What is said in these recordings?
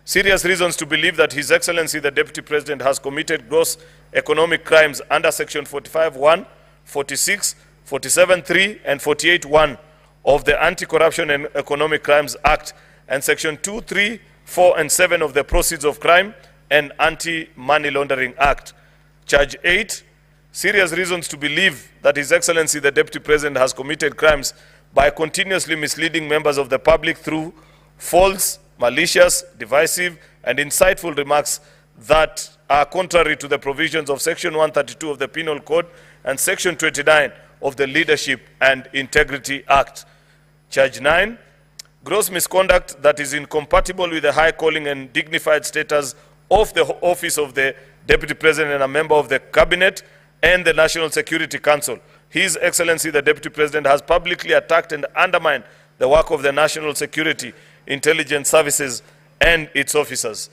Serious reasons to believe that His Excellency the Deputy President has committed gross economic crimes under Section 45(1), 46, 47(3), and 48(1) of the Anti-Corruption and Economic Crimes Act and Section 2, 3, 4, and 7 of the Proceeds of Crime and Anti-Money Laundering Act. Charge 8, serious reasons to believe that His Excellency the Deputy President has committed crimes by continuously misleading members of the public through false, malicious, divisive, and insightful remarks that are contrary to the provisions of Section 132 of the Penal Code and Section 29 of the Leadership and Integrity Act. Charge 9, gross misconduct that is incompatible with the high calling and dignified status of the office of the Deputy President and a member of the Cabinet and the National Security Council. His Excellency the Deputy President has publicly attacked and undermined the work of the National Security Intelligence Services and its officers.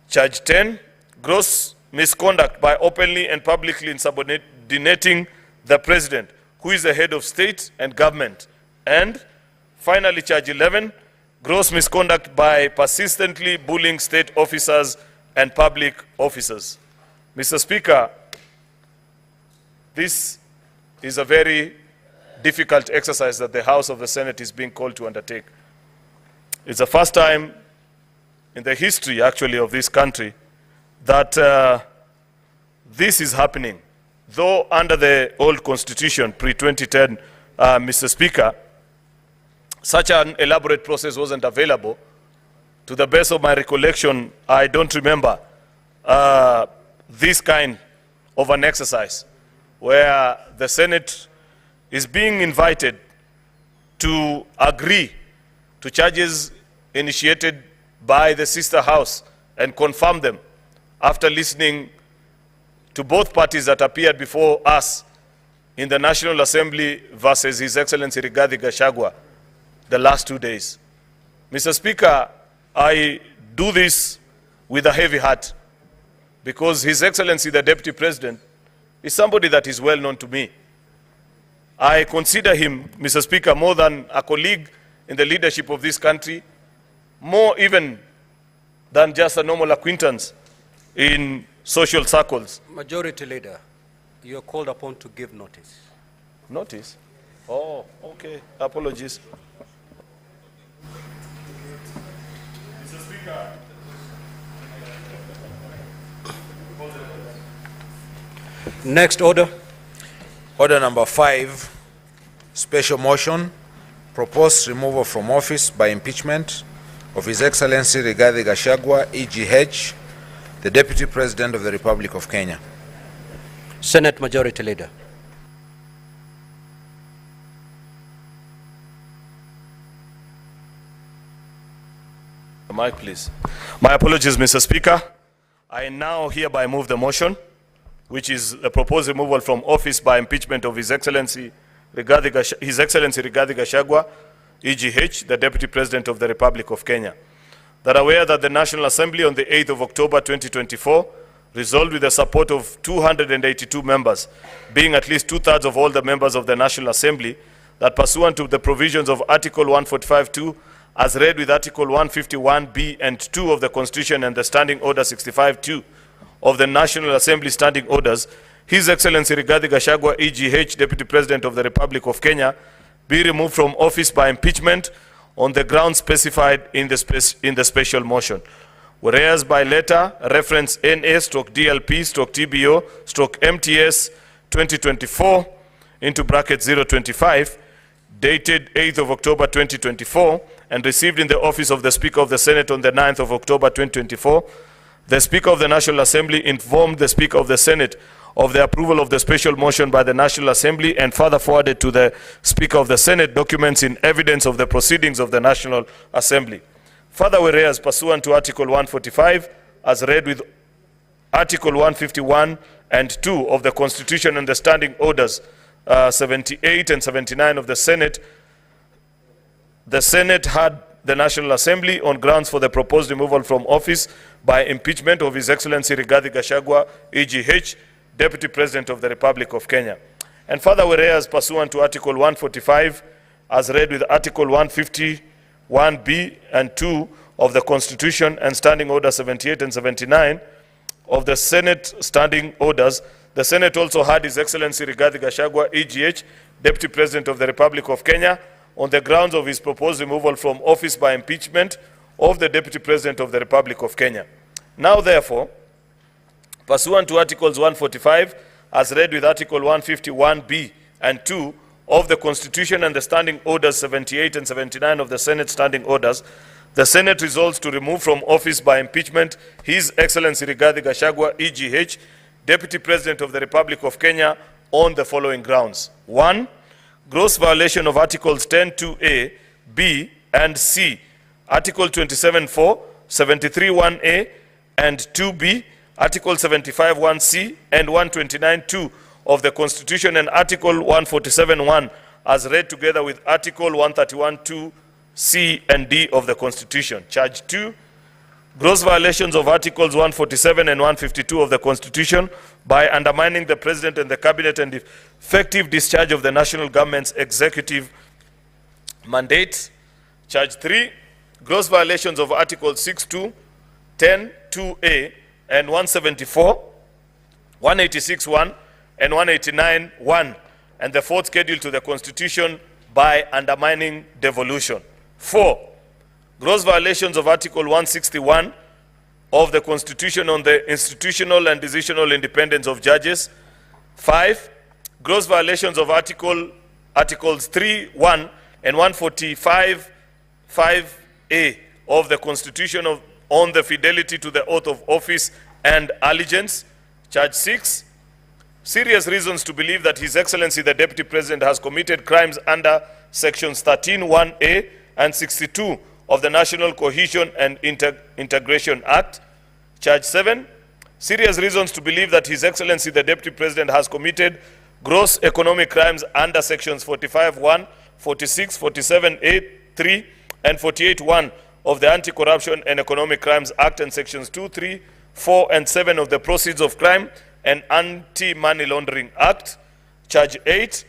Charge 10, gross misconduct by openly and publicly insubordinating the President, who is the head of state and government. And finally, charge 11, gross misconduct by persistently bullying state officers and public officers. Mr. Speaker, this is a very difficult exercise that the House of the Senate is being called to undertake. It's the first time in the history, actually, of this country that this is happening. Though under the old constitution, pre-2010, Mr. Speaker, such an elaborate process wasn't available. To the best of my recollection, I don't remember this kind of an exercise where the Senate is being invited to agree to charges initiated by the sister house and confirm them after listening to both parties that appeared before us in the National Assembly versus His Excellency Rigathi Gachagua the last 2 days. Mr. Speaker, I do this with a heavy heart because His Excellency the Deputy President is somebody that is well known to me. I consider him, Mr. Speaker, more than a colleague in the leadership of this country, more even than just a normal acquaintance in social circles. Majority Leader, you are called upon to give notice. Notice? Oh, okay. Apologies. Mr. Speaker. Next order. Order number 5, special motion, proposed removal from office by impeachment of His Excellency Rigathi Gachagua, EGH, the Deputy President of the Republic of Kenya. Senate Majority Leader. The mic, please. My apologies, Mr. Speaker. I now hereby move the motion, which is the proposed removal from office by impeachment of His Excellency Rigathi Gachagua, EGH, the Deputy President of the Republic of Kenya. That aware that the National Assembly on the 8th of October 2024 resolved with the support of 282 members, being at least 2/3 of all the members of the National Assembly, that pursuant to the provisions of Article 145(2), as read with Article 151(b) and 2 of the Constitution and the Standing Order 65(2) of the National Assembly Standing Orders, His Excellency Rigathi Gachagua, EGH, Deputy President of the Republic of Kenya, be removed from office by impeachment on the grounds specified in the special motion. Whereas by letter, reference NA/DLP/TBO/MTS 2024 into bracket 025, dated 8th of October 2024, and received in the office of the Speaker of the Senate on the 9th of October 2024, the Speaker of the National Assembly informed the Speaker of the Senate of the approval of the special motion by the National Assembly and further forwarded to the Speaker of the Senate documents in evidence of the proceedings of the National Assembly. Further, whereas pursuant to Article 145, as read with Article 151 and 2 of the Constitution and the Standing Orders 78 and 79 of the Senate had the National Assembly on grounds for the proposed removal from office by impeachment of His Excellency Rigathi Gachagua, EGH, Deputy President of the Republic of Kenya. And further, whereas pursuant to Article 145, as read with Article 151(b) and 2 of the Constitution and Standing Order 78 and 79 of the Senate Standing Orders, the Senate also had His Excellency Rigathi Gachagua, EGH, Deputy President of the Republic of Kenya, on the grounds of his proposed removal from office by impeachment of the Deputy President of the Republic of Kenya. Now, therefore, pursuant to Articles 145, as read with Article 151B and 2 of the Constitution and the Standing Orders 78 and 79 of the Senate Standing Orders, the Senate resolves to remove from office by impeachment His Excellency Rigathi Gachagua, EGH, Deputy President of the Republic of Kenya, on the following grounds. 1. Gross violation of Articles 10(2)(a), B, and C, Article 27(4), 73(1)(a), and 2B, Article 75(1)(c), and 129(2) of the Constitution, and Article 147(1), as read together with Article 131(2), C and D of the Constitution. Charge 2, gross violations of Articles 147 and 152 of the Constitution by undermining the President and the Cabinet and effective discharge of the national government's executive mandate. Charge 3, gross violations of Articles 6(2), 10(2)(a), and 174, 186(1), and 189(1), and the fourth schedule to the Constitution by undermining devolution. 4, gross violations of Article 161 of the Constitution on the institutional and decisional independence of judges. 5, gross violations of Articles 3(1) and 145(5)(a) of the Constitution on the fidelity to the oath of office and allegiance. Charge 6, serious reasons to believe that His Excellency the Deputy President has committed crimes under Sections 13(1)(a) and 62 of the National Cohesion and Integration Act. Charge 7, serious reasons to believe that His Excellency the Deputy President has committed gross economic crimes under Sections 45(1), 46, 47(a)(3), and 48(1) of the Anti-Corruption and Economic Crimes Act, and Sections 2, 3, 4, and 7 of the Proceeds of Crime and Anti-Money Laundering Act. Charge 8,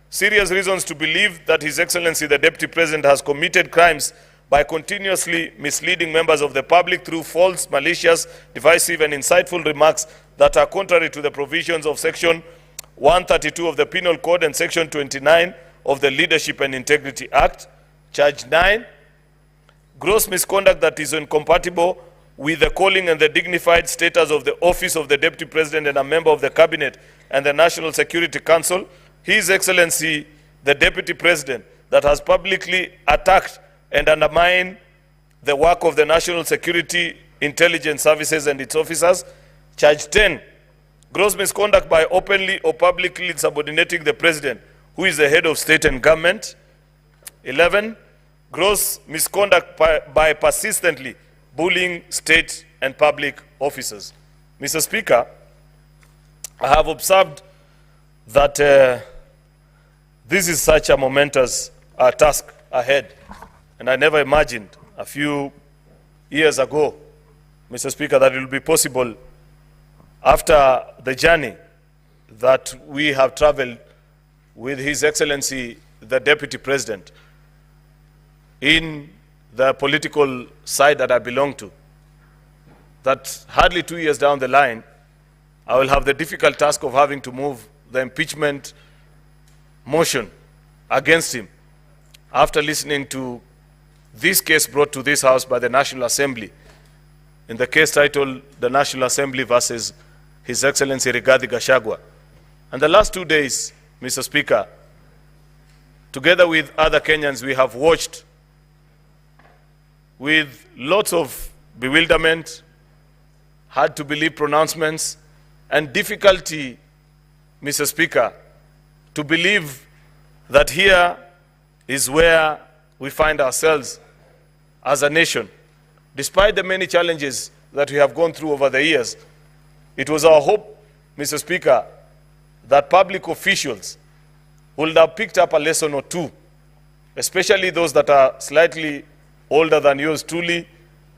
serious reasons to believe that His Excellency the Deputy President has committed crimes by continuously misleading members of the public through false, malicious, divisive, and insightful remarks that are contrary to the provisions of Section 132 of the Penal Code and Section 29 of the Leadership and Integrity Act. Charge 9, gross misconduct that is incompatible with the calling and the dignified status of the office of the Deputy President and a member of the Cabinet and the National Security Council. His Excellency the Deputy President that has publicly attacked and undermined the work of the National Security Intelligence Services and its officers. Charge 10, gross misconduct by openly or publicly subordinating the President, who is the head of state and government. 11, gross misconduct by persistently bullying state and public officers. Mr. Speaker, I have observed that this is such a momentous task ahead, and I never imagined a few years ago, Mr. Speaker, that it will be possible after the journey that we have traveled with His Excellency the Deputy President in the political side that I belong to, that hardly 2 years down the line, I will have the difficult task of having to move the impeachment motion against him after listening to this case brought to this House by the National Assembly, in the case titled the National Assembly versus His Excellency Rigathi Gachagua. And the last 2 days, Mr. Speaker, together with other Kenyans, we have watched with lots of bewilderment, hard to believe pronouncements, and difficulty, Mr. Speaker, to believe that here is where we find ourselves as a nation. Despite the many challenges that we have gone through over the years, it was our hope, Mr. Speaker, that public officials would have picked up a lesson or two, especially those that are slightly older than yours truly,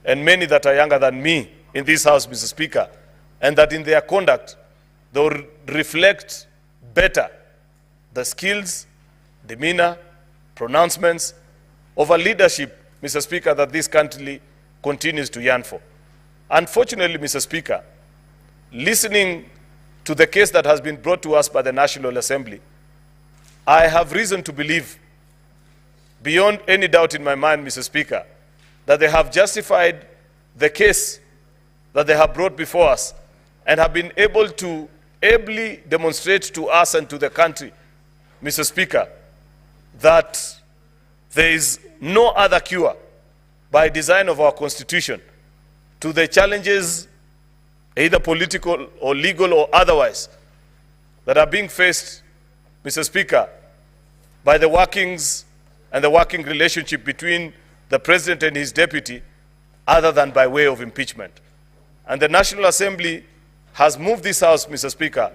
and many that are younger than me in this House, Mr. Speaker, and that in their conduct, they will reflect better the skills, demeanor, pronouncements of a leadership, Mr. Speaker, that this country continues to yearn for. Unfortunately, Mr. Speaker, listening to the case that has been brought to us by the National Assembly, I have reason to believe, beyond any doubt in my mind, Mr. Speaker, that they have justified the case that they have brought before us and have been able to ably demonstrate to us and to the country, Mr. Speaker, that there is no other cure by design of our Constitution to the challenges, either political or legal or otherwise, that are being faced, Mr. Speaker, by the workings and the working relationship between the President and his deputy, other than by way of impeachment. And the National Assembly has moved this House, Mr. Speaker,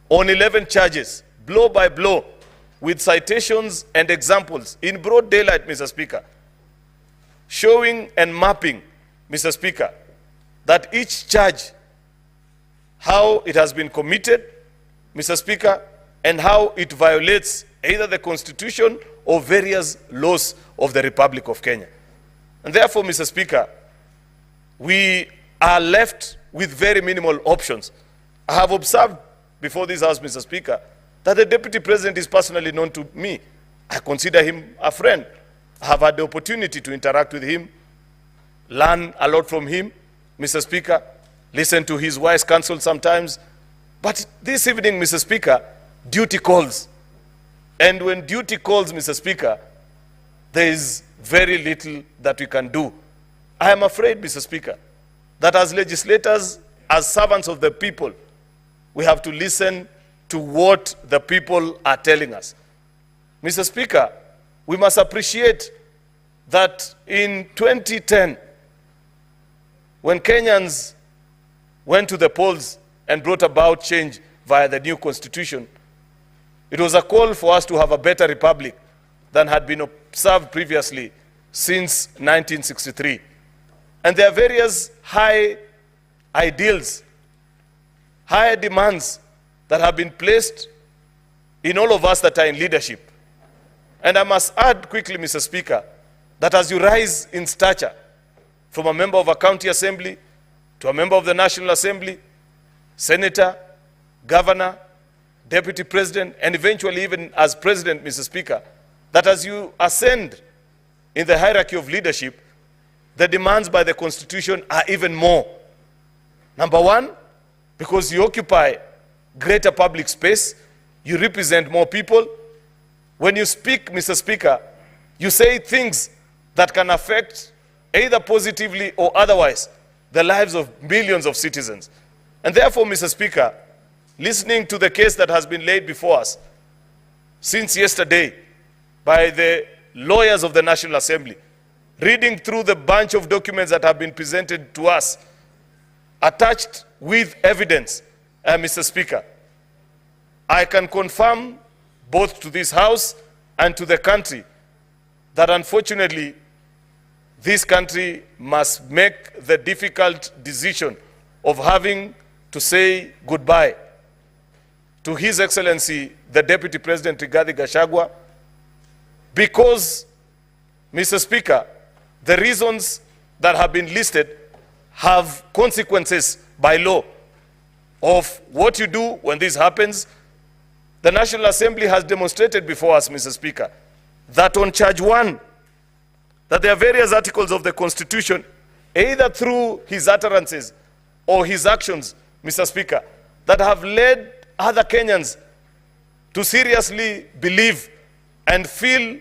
on 11 charges, blow by blow, with citations and examples in broad daylight, Mr. Speaker, showing and mapping, Mr. Speaker, that each charge, how it has been committed, Mr. Speaker, and how it violates either the Constitution or various laws of the Republic of Kenya. And therefore, Mr. Speaker, we are left with very minimal options. I have observed before this House, Mr. Speaker, that the Deputy President is personally known to me. I consider him a friend. I have had the opportunity to interact with him, learn a lot from him, Mr. Speaker, listen to his wise counsel sometimes. But this evening, Mr. Speaker, duty calls. And when duty calls, Mr. Speaker, there is very little that we can do. I am afraid, Mr. Speaker, that as legislators, as servants of the people, we have to listen to what the people are telling us. Mr. Speaker, we must appreciate that in 2010, when Kenyans went to the polls and brought about change via the new constitution, it was a call for us to have a better republic than had been observed previously since 1963. And there are various high ideals, high demands that have been placed in all of us that are in leadership. And I must add quickly, Mr. Speaker, that as you rise in stature from a member of a county assembly to a member of the National Assembly, senator, governor, deputy president, and eventually even as president, Mr. Speaker, that as you ascend in the hierarchy of leadership, the demands by the Constitution are even more. Number one, because you occupy greater public space, you represent more people. When you speak, Mr. Speaker, you say things that can affect either positively or otherwise the lives of millions of citizens. And therefore, Mr. Speaker, listening to the case that has been laid before us since yesterday by the lawyers of the National Assembly, reading through the bunch of documents that have been presented to us, attached with evidence, Mr. Speaker, I can confirm both to this House and to the country that unfortunately this country must make the difficult decision of having to say goodbye to His Excellency, the Deputy President Rigathi Gachagua, because, Mr. Speaker, the reasons that have been listed have consequences by law of what you do when this happens. The National Assembly has demonstrated before us, Mr. Speaker, that on charge 1, that there are various articles of the Constitution, either through his utterances or his actions, Mr. Speaker, that have led other Kenyans to seriously believe and feel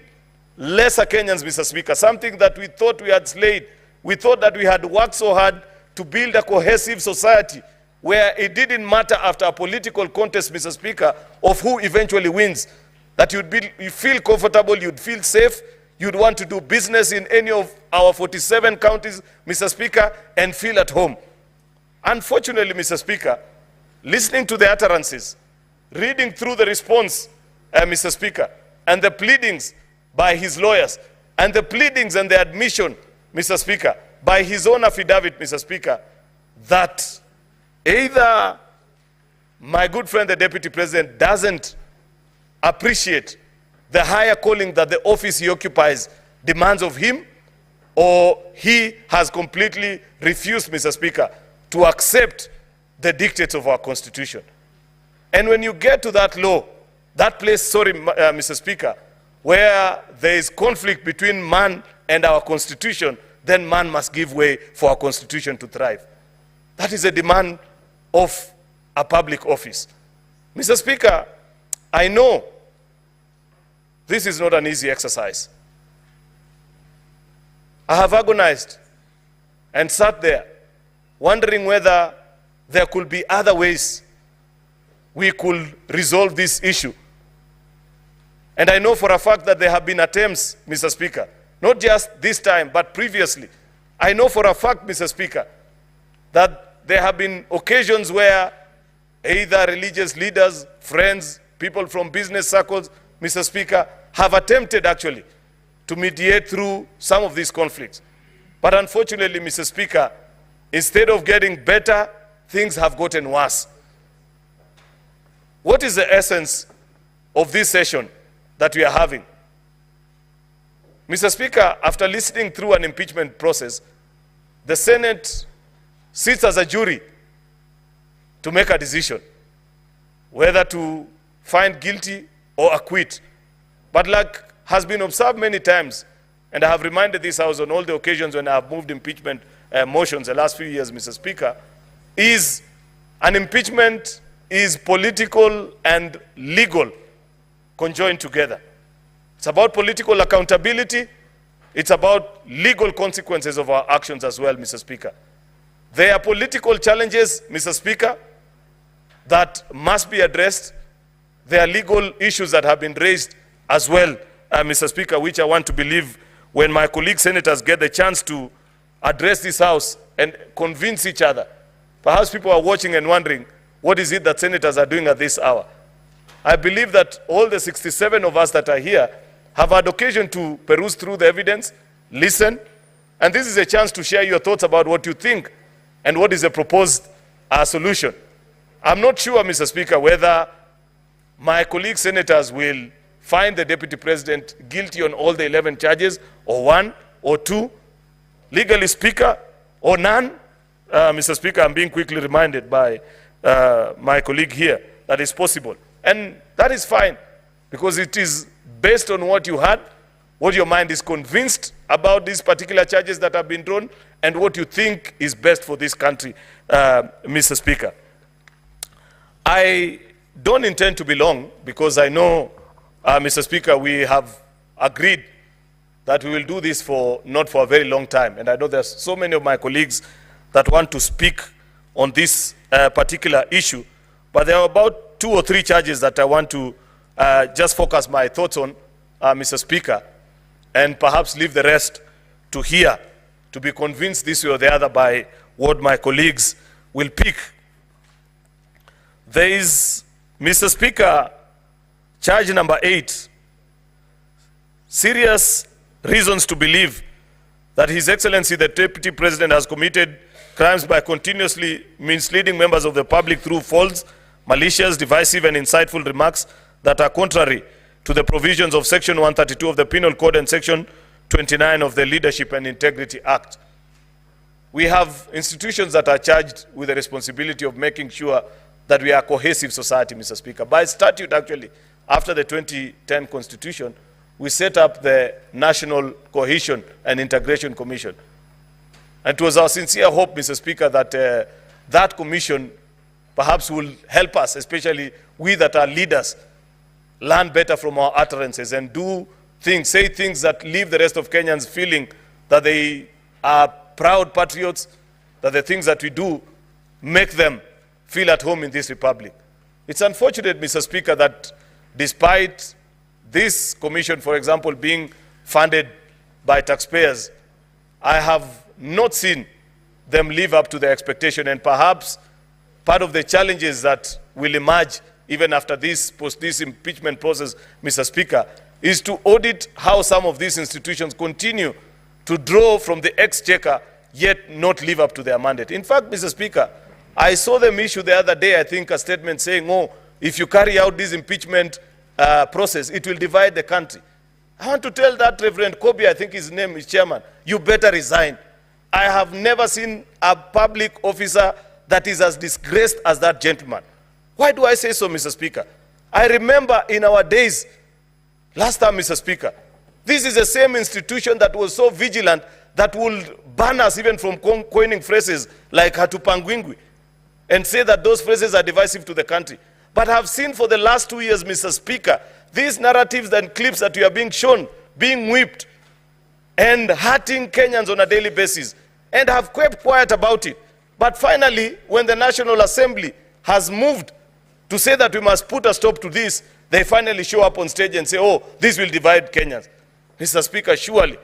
lesser Kenyans, Mr. Speaker, something that we thought we had slayed. We thought that we had worked so hard to build a cohesive society where it didn't matter after a political contest, Mr. Speaker, of who eventually wins, that you'd feel comfortable, you'd feel safe, you'd want to do business in any of our 47 counties, Mr. Speaker, and feel at home. Unfortunately, Mr. Speaker, listening to the utterances, reading through the response, Mr. Speaker, and the pleadings by his lawyers, and the pleadings and the admission, Mr. Speaker, by his own affidavit, Mr. Speaker, that either my good friend, the Deputy President, doesn't appreciate the higher calling that the office he occupies demands of him, or he has completely refused, Mr. Speaker, to accept the dictates of our Constitution. And when you get to that law, that place, Mr. Speaker, where there is conflict between man and our Constitution, then man must give way for our Constitution to thrive. That is a demand of a public office. Mr. Speaker, I know this is not an easy exercise. I have agonized and sat there wondering whether there could be other ways we could resolve this issue. And I know for a fact that there have been attempts, Mr. Speaker, not just this time, but previously. I know for a fact, Mr. Speaker, that there have been occasions where either religious leaders, friends, people from business circles, Mr. Speaker, have attempted actually to mediate through some of these conflicts. But unfortunately, Mr. Speaker, instead of getting better, things have gotten worse. What is the essence of this session that we are having? Mr. Speaker, after listening through an impeachment process, the Senate sits as a jury to make a decision whether to find guilty or acquit. But like has been observed many times, and I have reminded this House on all the occasions when I have moved impeachment motions the last few years, Mr. Speaker, is an impeachment is political and legal conjoined together. It's about political accountability. It's about legal consequences of our actions as well, Mr. Speaker. There are political challenges, Mr. Speaker, that must be addressed. There are legal issues that have been raised as well, Mr. Speaker, which I want to believe when my colleague senators get the chance to address this House and convince each other. Perhaps people are watching and wondering, what is it that senators are doing at this hour? I believe that all the 67 of us that are here have had occasion to peruse through the evidence, listen, and this is a chance to share your thoughts about what you think and what is the proposed solution. I'm not sure, Mr. Speaker, whether my colleague senators will find the Deputy President guilty on all the 11 charges, or one, or two, legally speaker, or none. Mr. Speaker, I'm being quickly reminded by my colleague here that is possible. And that is fine, because it is based on what you had, what your mind is convinced about these particular charges that have been drawn, and what you think is best for this country, Mr. Speaker. I don't intend to be long, because I know, Mr. Speaker, we have agreed that we will do this not for a very long time. And I know there's so many of my colleagues that want to speak on this particular issue. But there are about 2 or 3 charges that I want to just focus my thoughts on, Mr. Speaker, and perhaps leave the rest to hear, to be convinced this way or the other by what my colleagues will pick. There is, Mr. Speaker, charge number 8, serious reasons to believe that His Excellency the Deputy President has committed crimes by continuously misleading members of the public through false, malicious, divisive, and insightful remarks that are contrary to the provisions of Section 132 of the Penal Code and Section 29 of the Leadership and Integrity Act. We have institutions that are charged with the responsibility of making sure that we are a cohesive society, Mr. Speaker. By statute, actually, after the 2010 Constitution, we set up the National Cohesion and Integration Commission. And it was our sincere hope, Mr. Speaker, that that commission perhaps will help us, especially we that are leaders, learn better from our utterances and do things, say things that leave the rest of Kenyans feeling that they are proud patriots, that the things that we do make them feel at home in this republic. It's unfortunate, Mr. Speaker, that despite this commission, for example, being funded by taxpayers, I have not seen them live up to the expectation. And perhaps part of the challenges that will emerge even after this impeachment process, Mr. Speaker, is to audit how some of these institutions continue to draw from the exchequer, yet not live up to their mandate. In fact, Mr. Speaker, I saw them issue the other day, I think, a statement saying, oh, if you carry out this impeachment process, it will divide the country. I want to tell that Reverend Kobe, I think his name is chairman, you better resign. I have never seen a public officer that is as disgraced as that gentleman. Why do I say so, Mr. Speaker? I remember in our days, last time, Mr. Speaker, this is the same institution that was so vigilant that would ban us even from coining phrases like hatupangwingwi and say that those phrases are divisive to the country. But I've seen for the last 2 years, Mr. Speaker, these narratives and clips that we are being shown, being whipped and hurting Kenyans on a daily basis, and have kept quiet about it. But finally, when the National Assembly has moved to say that we must put a stop to this, they finally show up on stage and say, oh, this will divide Kenyans. Mr. Speaker, surely,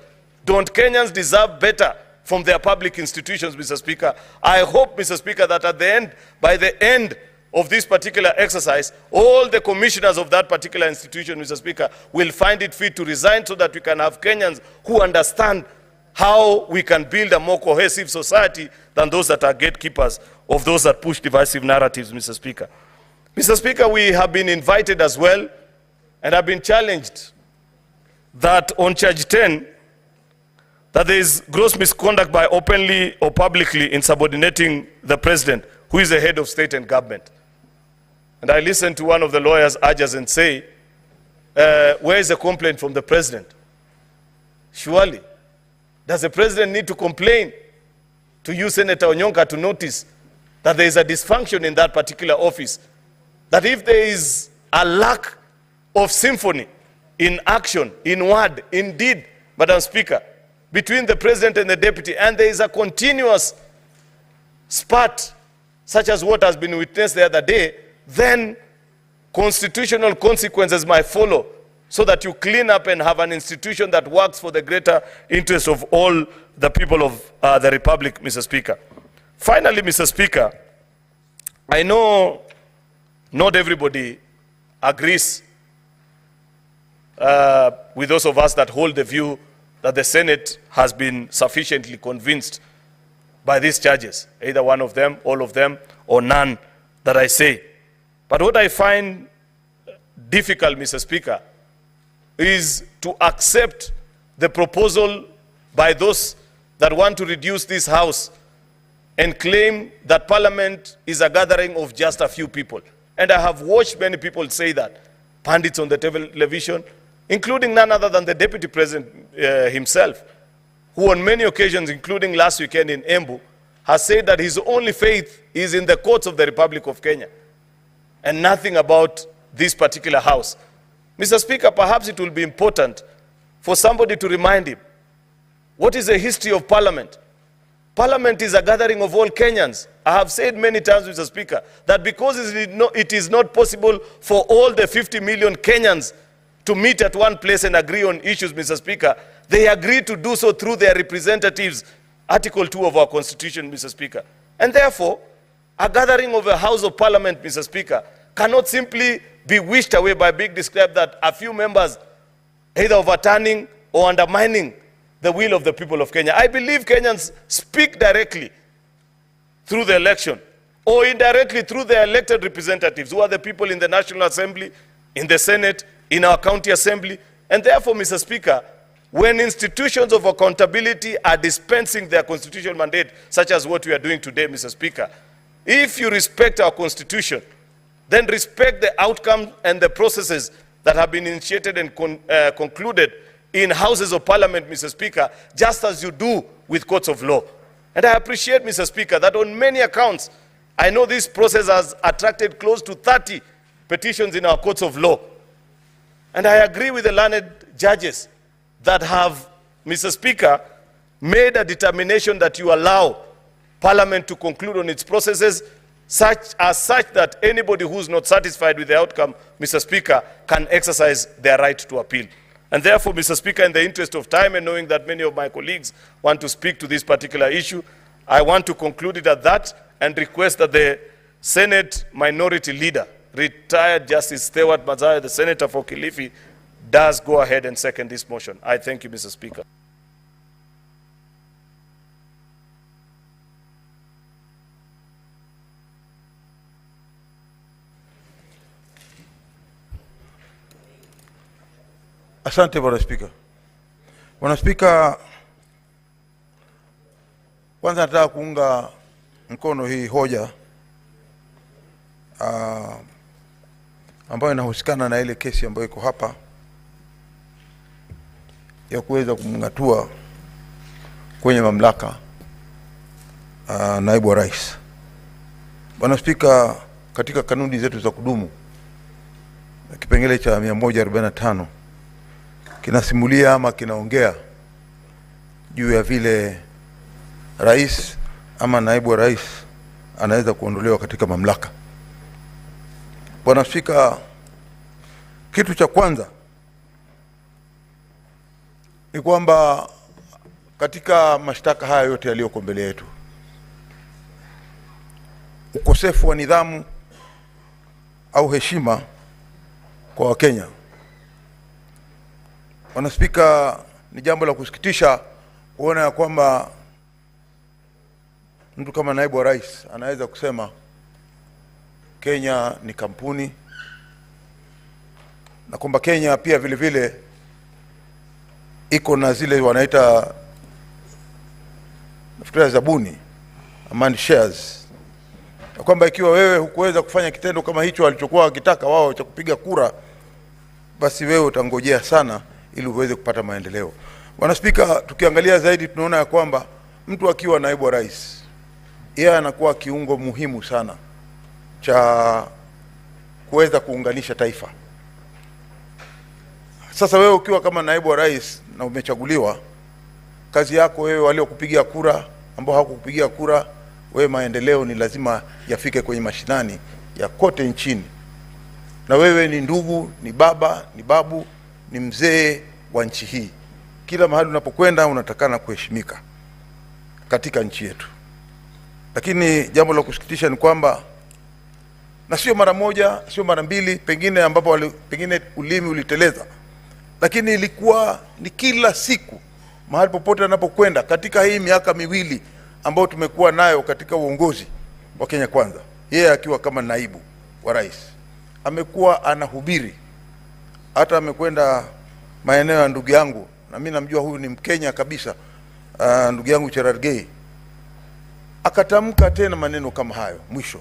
don't Kenyans deserve better from their public institutions, Mr. Speaker? I hope, Mr. Speaker, that at the end, by the end of this particular exercise, all the commissioners of that particular institution, Mr. Speaker, will find it fit to resign so that we can have Kenyans who understand how we can build a more cohesive society than those that are gatekeepers of those that push divisive narratives, Mr. Speaker. Mr. Speaker, we have been invited as well and have been challenged that on charge 10, that there is gross misconduct by openly or publicly insubordinating the president, who is the head of state and government. And I listened to one of the lawyers urge us and say, where is the complaint from the president? Surely, does the president need to complain to you, Senator Onyonka, to notice that there is a dysfunction in that particular office? That if there is a lack of symphony in action, in word, in deed, Madam Speaker, between the president and the deputy, and there is a continuous spat, such as what has been witnessed the other day, then constitutional consequences might follow, so that you clean up and have an institution that works for the greater interest of all the people of the Republic, Mr. Speaker. Finally, Mr. Speaker, I know not everybody agrees with those of us that hold the view that the Senate has been sufficiently convinced by these charges, either one of them, all of them, or none that I say. But what I find difficult, Mr. Speaker, is to accept the proposal by those that want to reduce this House and claim that Parliament is a gathering of just a few people. And I have watched many people say that, pundits on the television, including none other than the Deputy President himself, who on many occasions, including last weekend in Embu, has said that his only faith is in the courts of the Republic of Kenya, and nothing about this particular House. Mr. Speaker, perhaps it will be important for somebody to remind him, what is the history of Parliament? Parliament is a gathering of all Kenyans. I have said many times, Mr. Speaker, that because it is not possible for all the 50 million Kenyans to meet at one place and agree on issues, Mr. Speaker, they agreed to do so through their representatives, Article 2 of our Constitution, Mr. Speaker. And therefore, a gathering of a House of Parliament, Mr. Speaker, cannot simply be wished away by being described that a few members either overturning or undermining the will of the people of Kenya. I believe Kenyans speak directly through the election or indirectly through their elected representatives, who are the people in the National Assembly, in the Senate, in our county assembly. And therefore, Mr. Speaker, when institutions of accountability are dispensing their constitutional mandate, such as what we are doing today, Mr. Speaker, if you respect our Constitution, then respect the outcome and the processes that have been initiated and concluded in Houses of Parliament, Mr. Speaker, just as you do with courts of law. And I appreciate, Mr. Speaker, that on many accounts, I know this process has attracted close to 30 petitions in our courts of law. And I agree with the learned judges that have, Mr. Speaker, made a determination that you allow Parliament to conclude on its processes such that anybody who's not satisfied with the outcome, Mr. Speaker, can exercise their right to appeal. And therefore, Mr. Speaker, in the interest of time and knowing that many of my colleagues want to speak to this particular issue, I want to conclude it at that and request that the Senate Minority Leader, retired Justice Stewart Mazaya, the Senator for Kilifi, does go ahead and second this motion. I thank you, Mr. Speaker. Asante Bwana Spika. Bwana Spika, kwanza nataka kuunga mkono hii hoja ambayo inahusikana na ile kesi ambayo iko hapa ya kuweza kumngatua kwenye mamlaka naibu wa rais. Bwana Spika, katika kanuni zetu za kudumu kipengele cha 145 kinasimulia ama kinaongea juu ya vile rais ama naibu wa rais anaweza kuondolewa katika mamlaka. Bwana Spika, kitu cha kwanza ni kwamba katika mashtaka haya yote yaliyoko mbele yetu, ukosefu wa nidhamu au heshima kwa Wakenya. Bwana Spika, ni jambo la kusikitisha kuona ya kwamba mtu kama naibu wa rais anaweza kusema Kenya ni kampuni, na kwamba Kenya pia vile vile iko na zile wanaita nafikiri zabuni amani shares, na kwamba ikiwa wewe hukuweza kufanya kitendo kama hicho alichokuwa wakitaka wao cha kupiga kura, basi wewe utangojea sana ili uweze kupata maendeleo. Bwana Spika, tukiangalia zaidi tunaona ya kwamba mtu akiwa naibu wa rais, yeye anakuwa kiungo muhimu sana cha kuweza kuunganisha taifa. Sasa wewe ukiwa kama naibu wa rais na umechaguliwa, kazi yako wewe waliokupigia kura, ambao hawakukupigia kura, wewe maendeleo ni lazima yafike kwenye mashinani ya kote nchini. Na wewe ni ndugu, ni baba, ni babu, ni mzee wa nchi hii. Kila mahali unapokwenda unatakana kuheshimika katika nchi yetu. Lakini jambo la kusikitisha ni kwamba, na sio mara moja, sio mara mbili, pengine ambapo pengine ulimi uliteleza, lakini ilikuwa ni kila siku mahali popote anapokwenda katika hii miaka miwili ambayo tumekuwa nayo katika uongozi wa Kenya Kwanza. Yeye akiwa kama naibu wa rais amekuwa anahubiri, hata amekwenda maeneo ya ndugu yangu, na mimi namjua huyu ni Mkenya kabisa, ndugu yangu Cherargei, akatamka tena maneno kama hayo mwisho.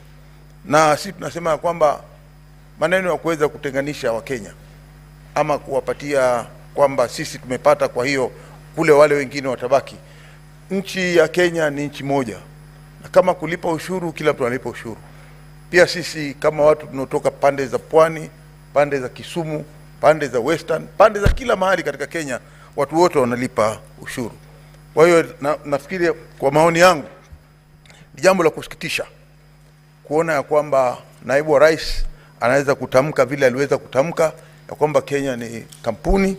Na sisi tunasema kwamba maneno ya kuweza kutenganisha Wakenya ama kuwapatia kwamba sisi tumepata, kwa hiyo kule wale wengine watabaki. Nchi ya Kenya ni nchi moja, na kama kulipa ushuru, kila mtu analipa ushuru. Pia sisi kama watu tunaotoka pande za pwani, pande za Kisumu, pande za Western, pande za kila mahali katika Kenya, watu wote wanalipa ushuru. Kwa hiyo nafikiri kwa maoni yangu ni jambo la kusikitisha kuona ya kwamba naibu wa rais anaweza kutamka vile aliweza kutamka ya kwamba Kenya ni kampuni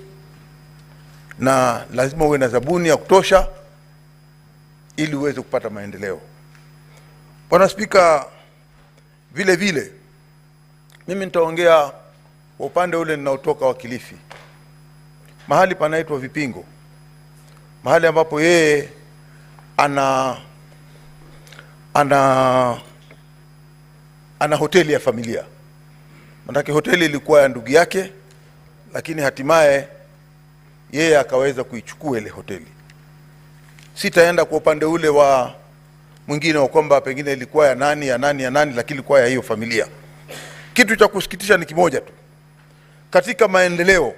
na lazima uwe na zabuni ya kutosha ili uweze kupata maendeleo. Bwana Spika, vile vile mimi nitaongea kwa upande ule ninaotoka wa Kilifi, mahali panaitwa Vipingo, mahali ambapo yeye ana hoteli ya familia. Manake hoteli ilikuwa ya ndugu yake, lakini hatimaye yeye akaweza kuichukua ile hoteli. Sitaenda kwa upande ule wa mwingine wa kwamba pengine ilikuwa ya nani, lakini ilikuwa ya hiyo familia. Kitu cha kusikitisha ni kimoja tu. Katika maendeleo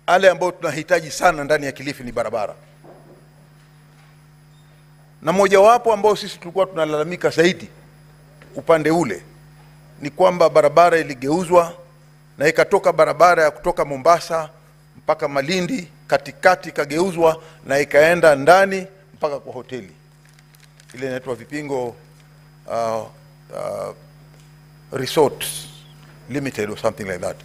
yale ambayo tunahitaji sana ndani ya Kilifi ni barabara. Na mojawapo ambao sisi tulikuwa tunalalamika zaidi upande ule ni kwamba barabara iligeuzwa na ikatoka barabara ya kutoka Mombasa mpaka Malindi, katikati kageuzwa na ikaenda ndani mpaka kwa hoteli ile inaitwa Vipingo Resort Limited or something like that,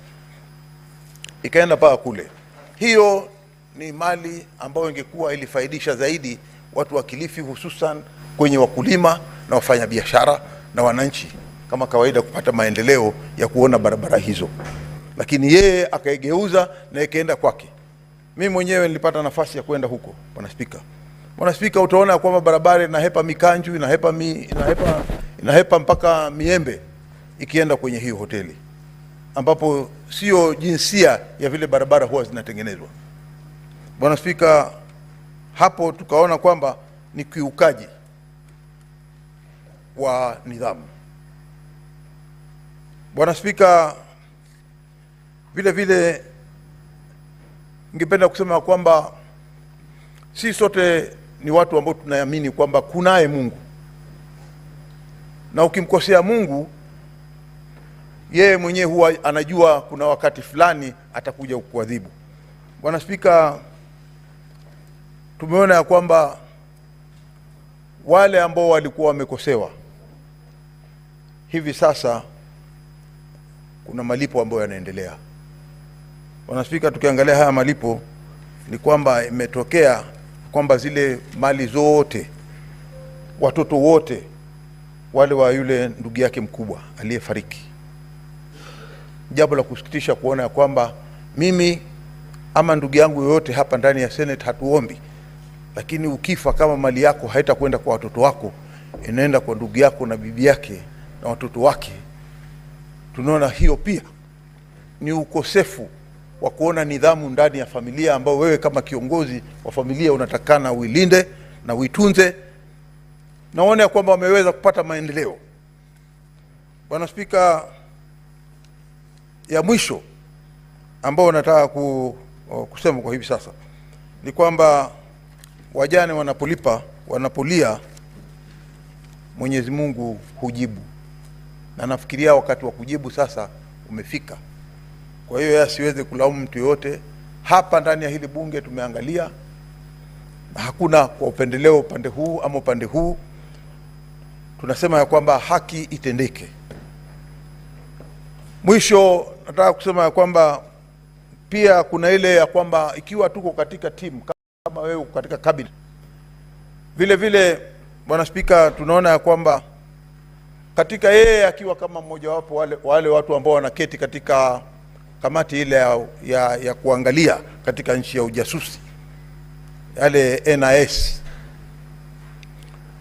ikaenda mpaka kule. Hiyo ni mali ambayo ingekuwa ilifaidisha zaidi watu wa Kilifi, hususan kwenye wakulima na wafanya biashara na wananchi kama kawaida kupata maendeleo ya kuona barabara hizo, lakini yeye akaigeuza na ikaenda kwake. Mimi mwenyewe nilipata nafasi ya kwenda huko, Bwana Spika. Bwana Spika, utaona kwamba barabara inahepa Mikanju, inahepa mpaka Miembe ikienda kwenye hiyo hoteli. ambapo sio jinsia ya vile barabara huwa zinatengenezwa. Bwana Spika, hapo tukaona kwamba ni kiukaji wa nidhamu. Bwana Spika, vile vile ningependa kusema kwamba si sote ni watu ambao tunaamini kwamba kunaye Mungu, na ukimkosea Mungu yeye mwenyewe huwa anajua kuna wakati fulani atakuja kukuadhibu. Bwana Spika, tumeona ya kwamba wale ambao walikuwa wamekosewa hivi sasa kuna malipo ambayo yanaendelea. Bwana Spika, tukiangalia haya malipo ni kwamba imetokea kwamba zile mali zote, watoto wote wale wa yule ndugu yake mkubwa aliyefariki, jambo la kusikitisha kuona ya kwamba mimi ama ndugu yangu yoyote hapa ndani ya Senate hatuombi, lakini ukifa kama mali yako haitakwenda kwa watoto wako, inaenda kwa ndugu yako na bibi yake na watoto wake. Tunaona hiyo pia ni ukosefu wa kuona nidhamu ndani ya familia, ambao wewe kama kiongozi wa familia unatakana uilinde na uitunze, naona ya kwamba wameweza kupata maendeleo. Bwana Spika, ya mwisho ambao nataka kusema kwa hivi sasa ni kwamba wajane wanapolia Mwenyezi Mungu hujibu, na nafikiria wakati wa kujibu sasa umefika. Kwa hiyo asiweze kulaumu mtu yote. Hapa ndani ya hili bunge tumeangalia, na hakuna kwa upendeleo upande huu ama upande huu. Tunasema ya kwamba haki itendeke. Mwisho nataka kusema ya kwamba pia kuna ile ya kwamba ikiwa tuko katika timu kama wewe katika cabinet, vile vile Bwana Spika, tunaona ya kwamba katika yeye akiwa kama mmoja wapo wale watu ambao wanaketi katika kamati ile ya kuangalia katika nchi ya ujasusi, yale NIS,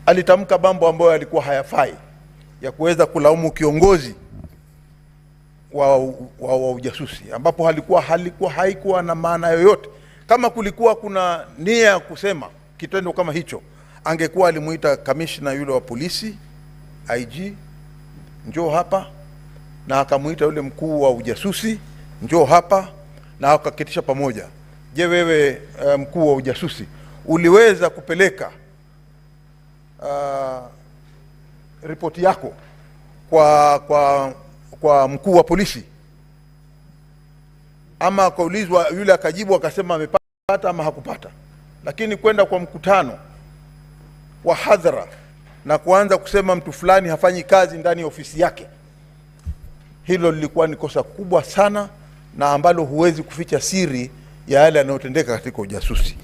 alitamka mambo ambayo yalikuwa hayafai ya kuweza kulaumu kiongozi wa ujasusi, ambapo haikuwa na maana yoyote. Kama kulikuwa kuna nia ya kusema kitendo kama hicho, angekuwa alimuita kamishna yule wa polisi IG, njoo hapa, na akamuita yule mkuu wa ujasusi, njoo hapa, na akaketisha pamoja. Je, wewe mkuu wa ujasusi uliweza kupeleka ripoti yako kwa mkuu wa polisi? Ama akaulizwa yule akajibu akasema amepata ama hakupata? Lakini kwenda kwa mkutano wa hadhara na kuanza kusema mtu fulani hafanyi kazi ndani ya ofisi yake, hilo lilikuwa ni kosa kubwa sana, na ambalo huwezi kuficha siri ya yale yanayotendeka katika ujasusi,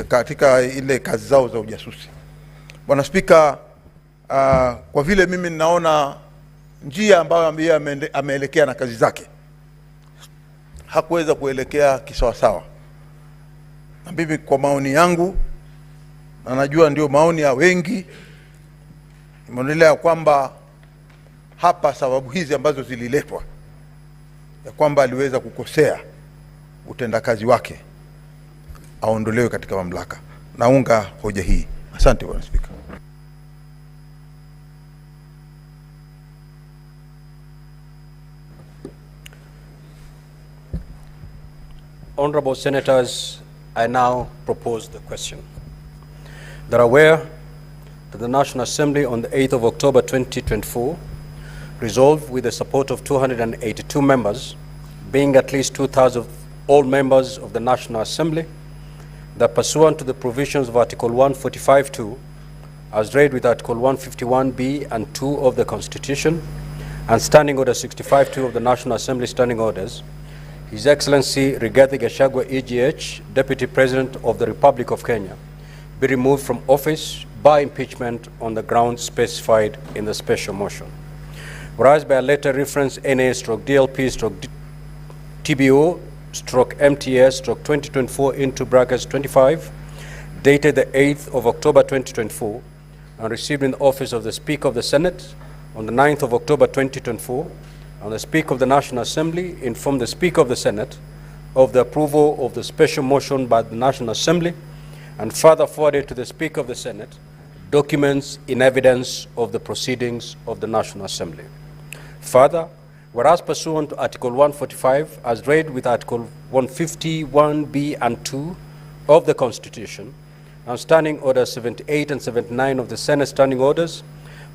katika ile kazi zao za ujasusi. Bwana Spika, kwa vile mimi ninaona njia ambayo ameelekea na kazi zake hakuweza kuelekea kisawasawa, na mimi kwa maoni yangu, na najua ndio maoni ya wengi, imeonelea kwamba hapa sababu hizi ambazo zililetwa ya kwamba aliweza kukosea utendakazi wake aondolewe katika mamlaka. Naunga hoja hii. Asante Bwana Spika. Honorable Senators, I now propose the question. That are aware that the National Assembly on the 8th of October 2024 resolved with the support of 282 members, being at least 2/3 of all members of the National Assembly, that pursuant to the provisions of Article 145(2), as read with Article 151(b) and 2 of the Constitution, and Standing Order 65(2) of the National Assembly Standing Orders, His Excellency Rigathi Gachagua, EGH, Deputy President of the Republic of Kenya, be removed from office by impeachment on the grounds specified in the special motion. Whereas by a letter reference NA/DLP/TBO/MTS/2024 into brackets 25, dated the 8th of October 2024, and received in the office of the Speaker of the Senate on the 9th of October 2024, and the Speaker of the National Assembly inform the Speaker of the Senate of the approval of the special motion by the National Assembly, and further forwarded to the Speaker of the Senate documents in evidence of the proceedings of the National Assembly. Further, whereas pursuant to Article 145, as read with Article 151B and 2 of the Constitution, and Standing Orders 78 and 79 of the Senate Standing Orders,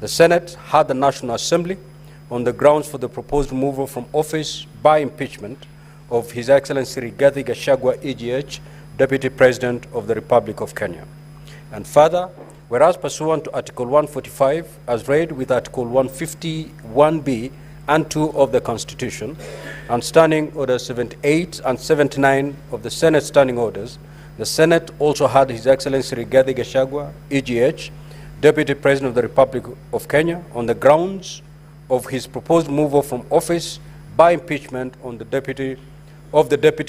the Senate had the National Assembly on the grounds for the proposed removal from office by impeachment of His Excellency Rigathi Gachagua, EGH, Deputy President of the Republic of Kenya. And further, whereas pursuant to Article 145, as read with Article 151B and 2 of the Constitution, and Standing Orders 78 and 79 of the Senate Standing Orders, the Senate also had His Excellency Rigathi Gachagua, EGH, Deputy President of the Republic of Kenya, on the grounds of his proposed removal from office by impeachment on the Deputy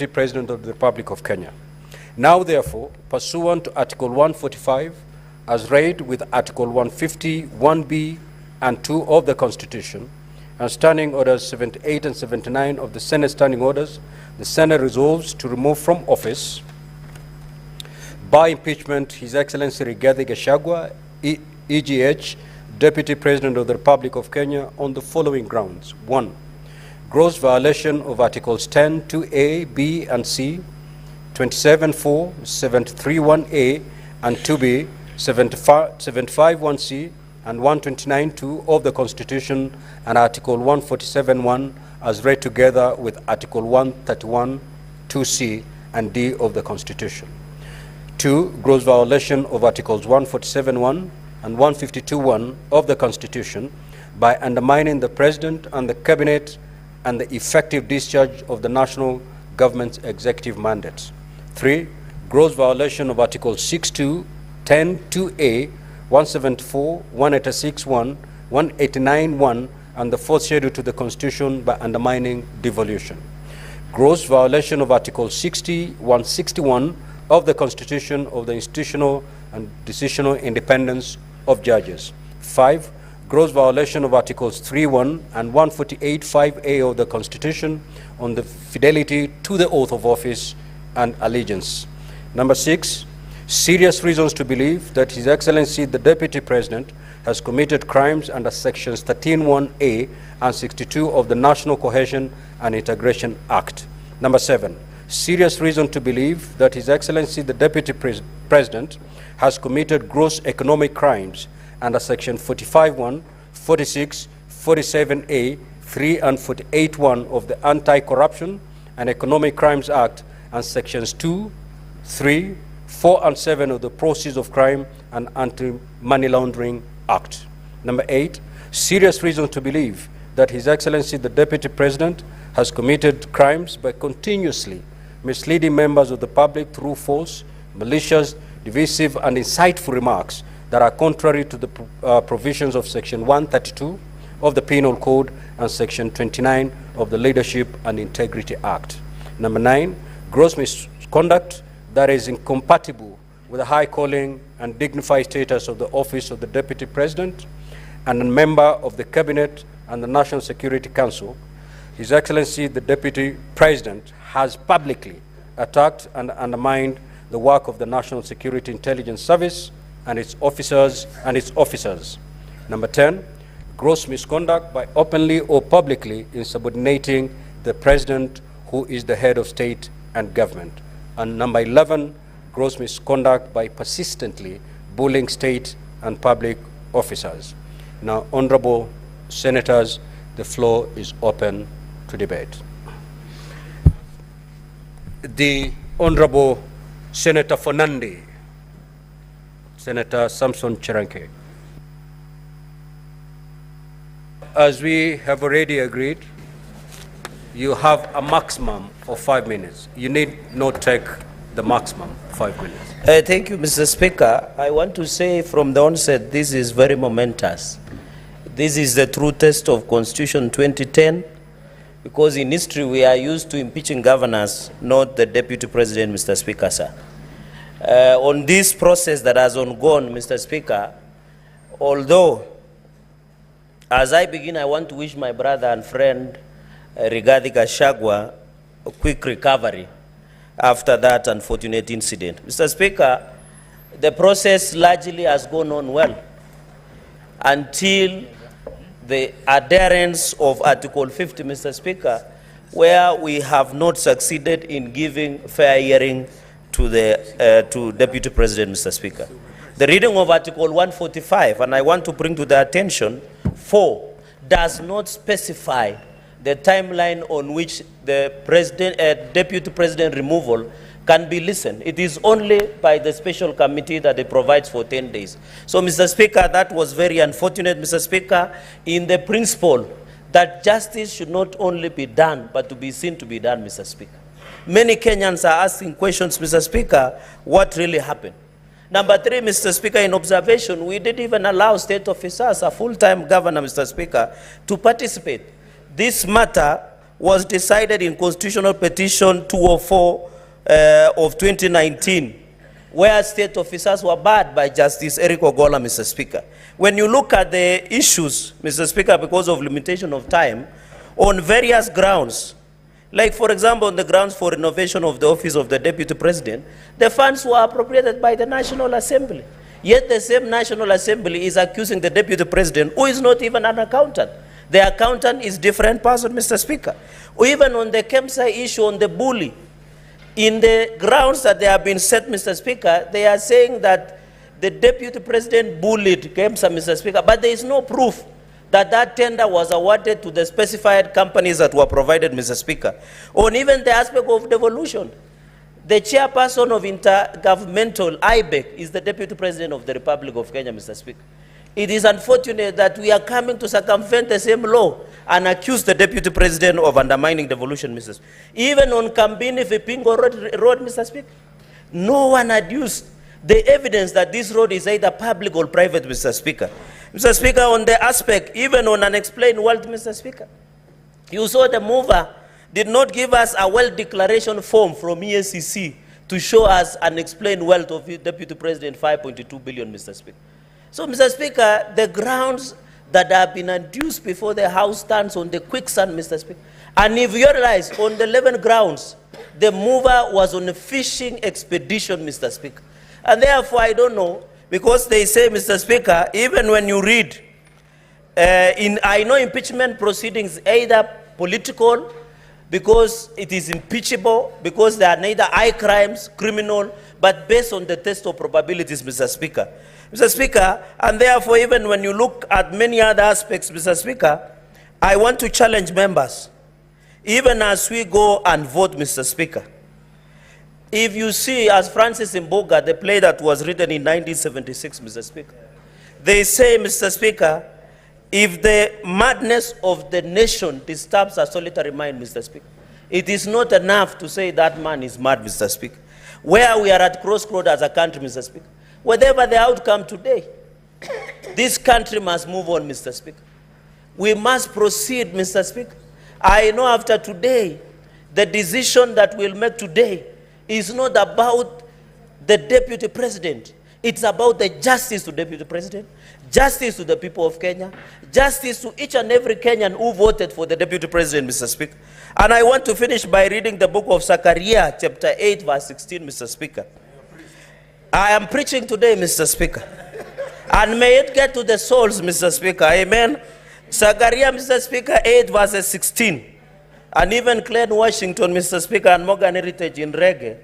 President of the Republic of Kenya. Now, therefore, pursuant to Article 145, as read with Article 151B and 2 of the Constitution, and Standing Orders 78 and 79 of the Senate Standing Orders, the Senate resolves to remove from office by impeachment His Excellency Rigathi Gachagua, EGH, Deputy President of the Republic of Kenya, on the following grounds. 1. Gross violation of Articles 10, 2A, B, and C, 27.4, 731A, and 2B, 751C, and 129.2 of the Constitution, and Article 147.1 as read together with Article 131.2C and D of the Constitution. 2. Gross violation of Articles 147.1 and 152.1 of the Constitution by undermining the President and the Cabinet and the effective discharge of the national government's executive mandates. 3. Gross violation of Articles 6.2, 10.2A, 174, 186.1, 189.1, and the fourth schedule to the Constitution by undermining devolution. Gross violation of Article 60, 161 of the Constitution of the institutional and decisional independence of judges. 5. Gross violation of Articles 3.1 and 148.5A of the Constitution on the fidelity to the oath of office and allegiance. Number 6. Serious reasons to believe that His Excellency the Deputy President has committed crimes under Sections 13.1A and 62 of the National Cohesion and Integration Act. Number 7. Serious reason to believe that His Excellency the Deputy President has committed gross economic crimes under Section 45.1, 46, 47A, 3, and 48.1 of the Anti-Corruption and Economic Crimes Act, and Sections 2, 3, 4, and 7 of the Proceeds of Crime and Anti-Money Laundering Act. Number 8, serious reason to believe that His Excellency the Deputy President has committed crimes by continuously misleading members of the public through false, malicious, divisive, and insightful remarks that are contrary to the provisions of Section 132 of the Penal Code and Section 29 of the Leadership and Integrity Act. Number 9, gross misconduct that is incompatible with the high calling and dignified status of the office of the Deputy President and a member of the Cabinet and the National Security Council. His Excellency the Deputy President has publicly attacked and undermined the work of the National Security Intelligence Service and its officers. Number 10, gross misconduct by openly or publicly insubordinating the President, who is the head of state and government. And number 11, gross misconduct by persistently bullying state and public officers. Now, honorable senators, the floor is open to debate. The Honorable Senator for Nandi, Senator Samson Cheranke. As we have already agreed, you have a maximum of 5 minutes. You need not take the maximum 5 minutes. Thank you, Mr. Speaker. I want to say from the onset, this is very momentous. This is the true test of Constitution 2010, because in history we are used to impeaching governors, not the Deputy President, Mr. Speaker, sir. On this process that has ongoing, Mr. Speaker, although as I begin, I want to wish my brother and friend, Rigathi Gachagua a quick recovery after that unfortunate incident. Mr. Speaker, the process largely has gone on well until the adherence of Article 50, Mr. Speaker, where we have not succeeded in giving fair hearing to the to Deputy President, Mr. Speaker. The reading of Article 145, and I want to bring to the attention, 4, does not specify the timeline on which the Deputy President removal can be listened. It is only by the special committee that it provides for 10 days. So, Mr. Speaker, that was very unfortunate, Mr. Speaker, in the principle that justice should not only be done, but to be seen to be done, Mr. Speaker. Many Kenyans are asking questions, Mr. Speaker, what really happened? Number 3, Mr. Speaker, in observation, we didn't even allow state officers, a full-time governor, Mr. Speaker, to participate. This matter was decided in Constitutional Petition 204 of 2019, where state officers were barred by Justice Eric Ogola, Mr. Speaker. When you look at the issues, Mr. Speaker, because of limitation of time, on various grounds, like, for example, on the grounds for renovation of the office of the Deputy President, the funds were appropriated by the National Assembly. Yet the same National Assembly is accusing the Deputy President, who is not even an accountant. The accountant is different person, Mr. Speaker. Or even on the KEMSA issue on the bully, in the grounds that they have been set, Mr. Speaker, they are saying that the Deputy President bullied KEMSA, Mr. Speaker, but there is no proof that that tender was awarded to the specified companies that were provided, Mr. Speaker. On even the aspect of devolution, the chairperson of intergovernmental IBEC is the Deputy President of the Republic of Kenya, Mr. Speaker. It is unfortunate that we are coming to circumvent the same law and accuse the Deputy President of undermining devolution, Mr. Speaker. Even on Kambini Vipingo road, Mr. Speaker, no one adduced the evidence that this road is either public or private, Mr. Speaker. Mr. Speaker, on the aspect, even on unexplained wealth, Mr. Speaker, you saw the mover did not give us a wealth declaration form from EACC to show us unexplained wealth of Deputy President, 5.2 billion, Mr. Speaker. So, Mr. Speaker, the grounds that have been adduced before the House stands on the quicksand, Mr. Speaker. And if you realize, on the 11 grounds, the mover was on a fishing expedition, Mr. Speaker. And therefore, I don't know, because they say, Mr. Speaker, even when you read, I know impeachment proceedings either political, because it is impeachable, because they are neither high crimes, criminal, but based on the test of probabilities, Mr. Speaker. Mr. Speaker, and therefore, even when you look at many other aspects, Mr. Speaker, I want to challenge members, even as we go and vote, Mr. Speaker. If you see, as Francis Mboga, the play that was written in 1976, Mr. Speaker, they say, Mr. Speaker, if the madness of the nation disturbs a solitary mind, Mr. Speaker, it is not enough to say that man is mad, Mr. Speaker. Where we are at crossroads as a country, Mr. Speaker, whatever the outcome today, this country must move on, Mr. Speaker. We must proceed, Mr. Speaker. I know after today, the decision that we'll make today is not about the Deputy President. It's about the justice to Deputy President, justice to the people of Kenya, justice to each and every Kenyan who voted for the Deputy President, Mr. Speaker. And I want to finish by reading the book of Zechariah, chapter 8, verse 16, Mr. Speaker. I am preaching today, Mr. Speaker. And may it get to the souls, Mr. Speaker. Amen. Zechariah, Mr. Speaker, 8, verse 16. And even Glenn Washington, Mr. Speaker, and Morgan Heritage in Reggae,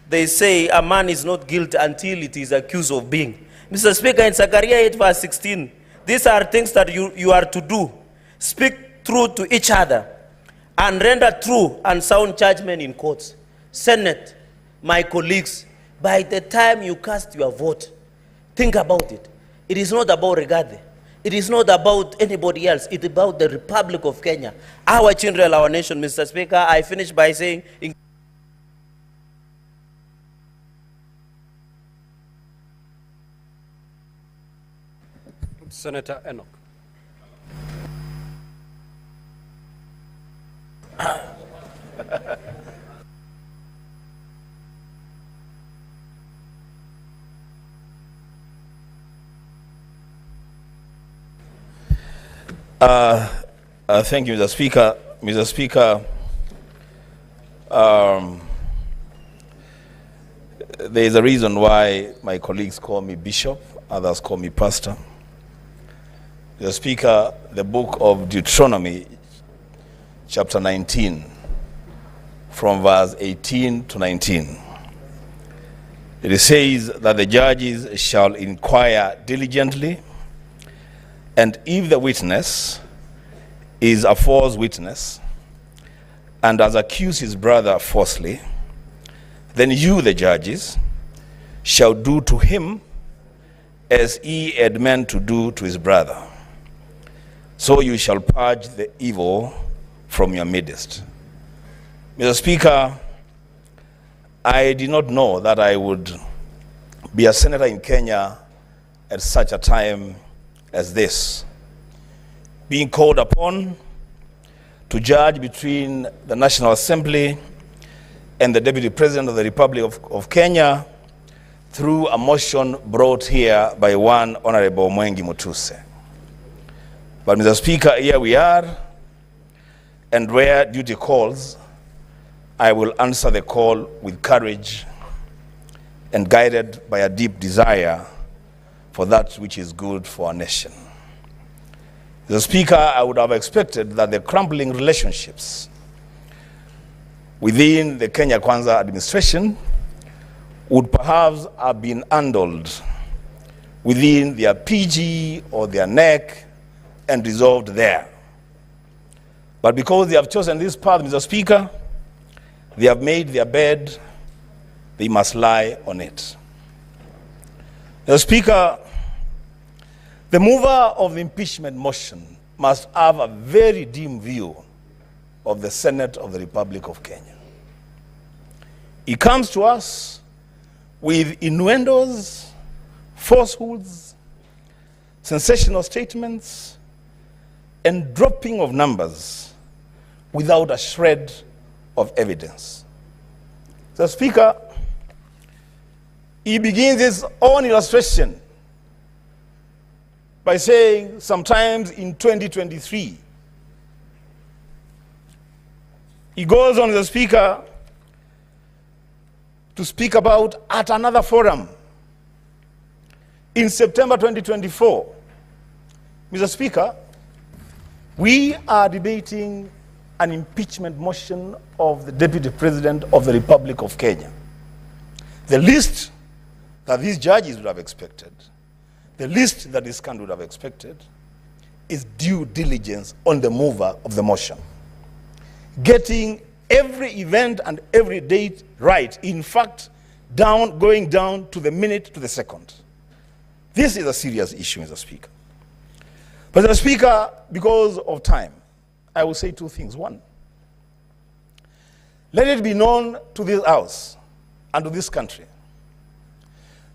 they say a man is not guilty until it is accused of being. Mr. Speaker, in Zechariah 8, verse 16, these are things that you are to do. Speak truth to each other and render true and sound judgment in courts. Senate, my colleagues, by the time you cast your vote, think about it. It is not about Rigathi. It is not about anybody else. It's about the Republic of Kenya, our children, our nation, Mr. Speaker. I finish by saying... Senator Enoch. Thank you, Mr. Speaker. Mr. Speaker, there is a reason why my colleagues call me Bishop, others call me Pastor. Mr. Speaker, the book of Deuteronomy, chapter 19, from verse 18 to 19. It says that the judges shall inquire diligently, and if the witness is a false witness and has accused his brother falsely, then you, the judges, shall do to him as he had meant to do to his brother. So you shall purge the evil from your midst. Mr. Speaker, I did not know that I would be a senator in Kenya at such a time as this, being called upon to judge between the National Assembly and the Deputy President of the Republic of Kenya through a motion brought here by one Honorable Mwengi Mutuse. But Mr. Speaker, here we are, and where duty calls, I will answer the call with courage and guided by a deep desire for that which is good for our nation. Mr. Speaker, I would have expected that the crumbling relationships within the Kenya Kwanza administration would perhaps have been handled within their PG or their NEC and resolved there. But because they have chosen this path, Mr. Speaker, they have made their bed, they must lie on it. Mr. Speaker, the mover of the impeachment motion must have a very dim view of the Senate of the Republic of Kenya. He comes to us with innuendos, falsehoods, sensational statements, and dropping of numbers without a shred of evidence. So, Speaker, he begins his own illustration by saying sometimes in 2023. He goes on, the Speaker, to speak about at another forum in September 2024. Mr. Speaker, we are debating an impeachment motion of the Deputy President of the Republic of Kenya. The least that these judges would have expected, the least that this country would have expected, is due diligence on the mover of the motion. Getting every event and every date right, in fact, going down to the minute, to the second. This is a serious issue, Mr. Speaker. But Mr. Speaker, because of time, I will say two things. One, let it be known to this House and to this country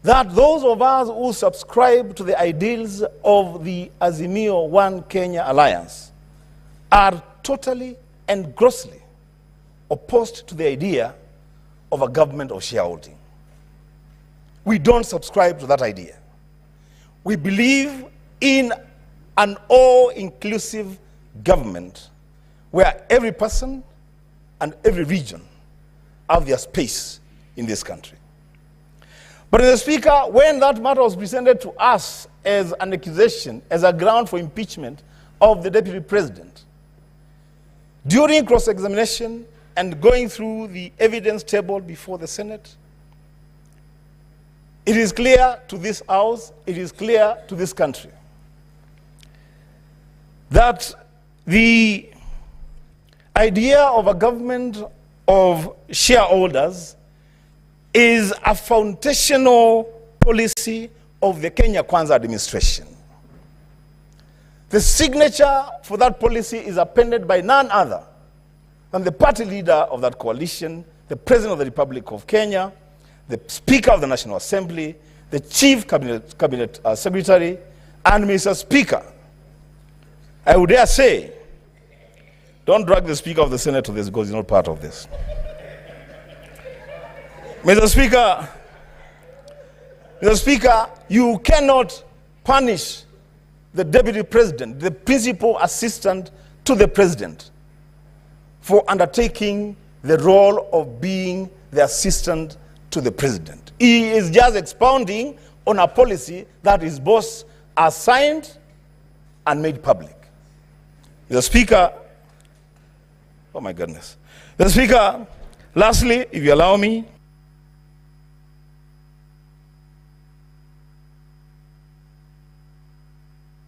that those of us who subscribe to the ideals of the Azimio One Kenya Alliance are totally and grossly opposed to the idea of a government of shareholding. We don't subscribe to that idea. We believe in an all-inclusive government where every person and every region have their space in this country. But Mr. Speaker, when that matter was presented to us as an accusation, as a ground for impeachment of the Deputy President, during cross-examination and going through the evidence table before the Senate, it is clear to this House, it is clear to this country, that the idea of a government of shareholders is a foundational policy of the Kenya Kwanza administration. The signature for that policy is appended by none other than the party leader of that coalition, the President of the Republic of Kenya, the Speaker of the National Assembly, the Chief Cabinet Secretary, and Mr. Speaker, I would dare say, don't drag the Speaker of the Senate to this because he's not part of this. Mr. Speaker, you cannot punish the Deputy President, the principal assistant to the President, for undertaking the role of being the assistant to the president. He is just expounding on a policy that his boss has signed and made public. The Speaker, oh my goodness. The Speaker, lastly, if you allow me,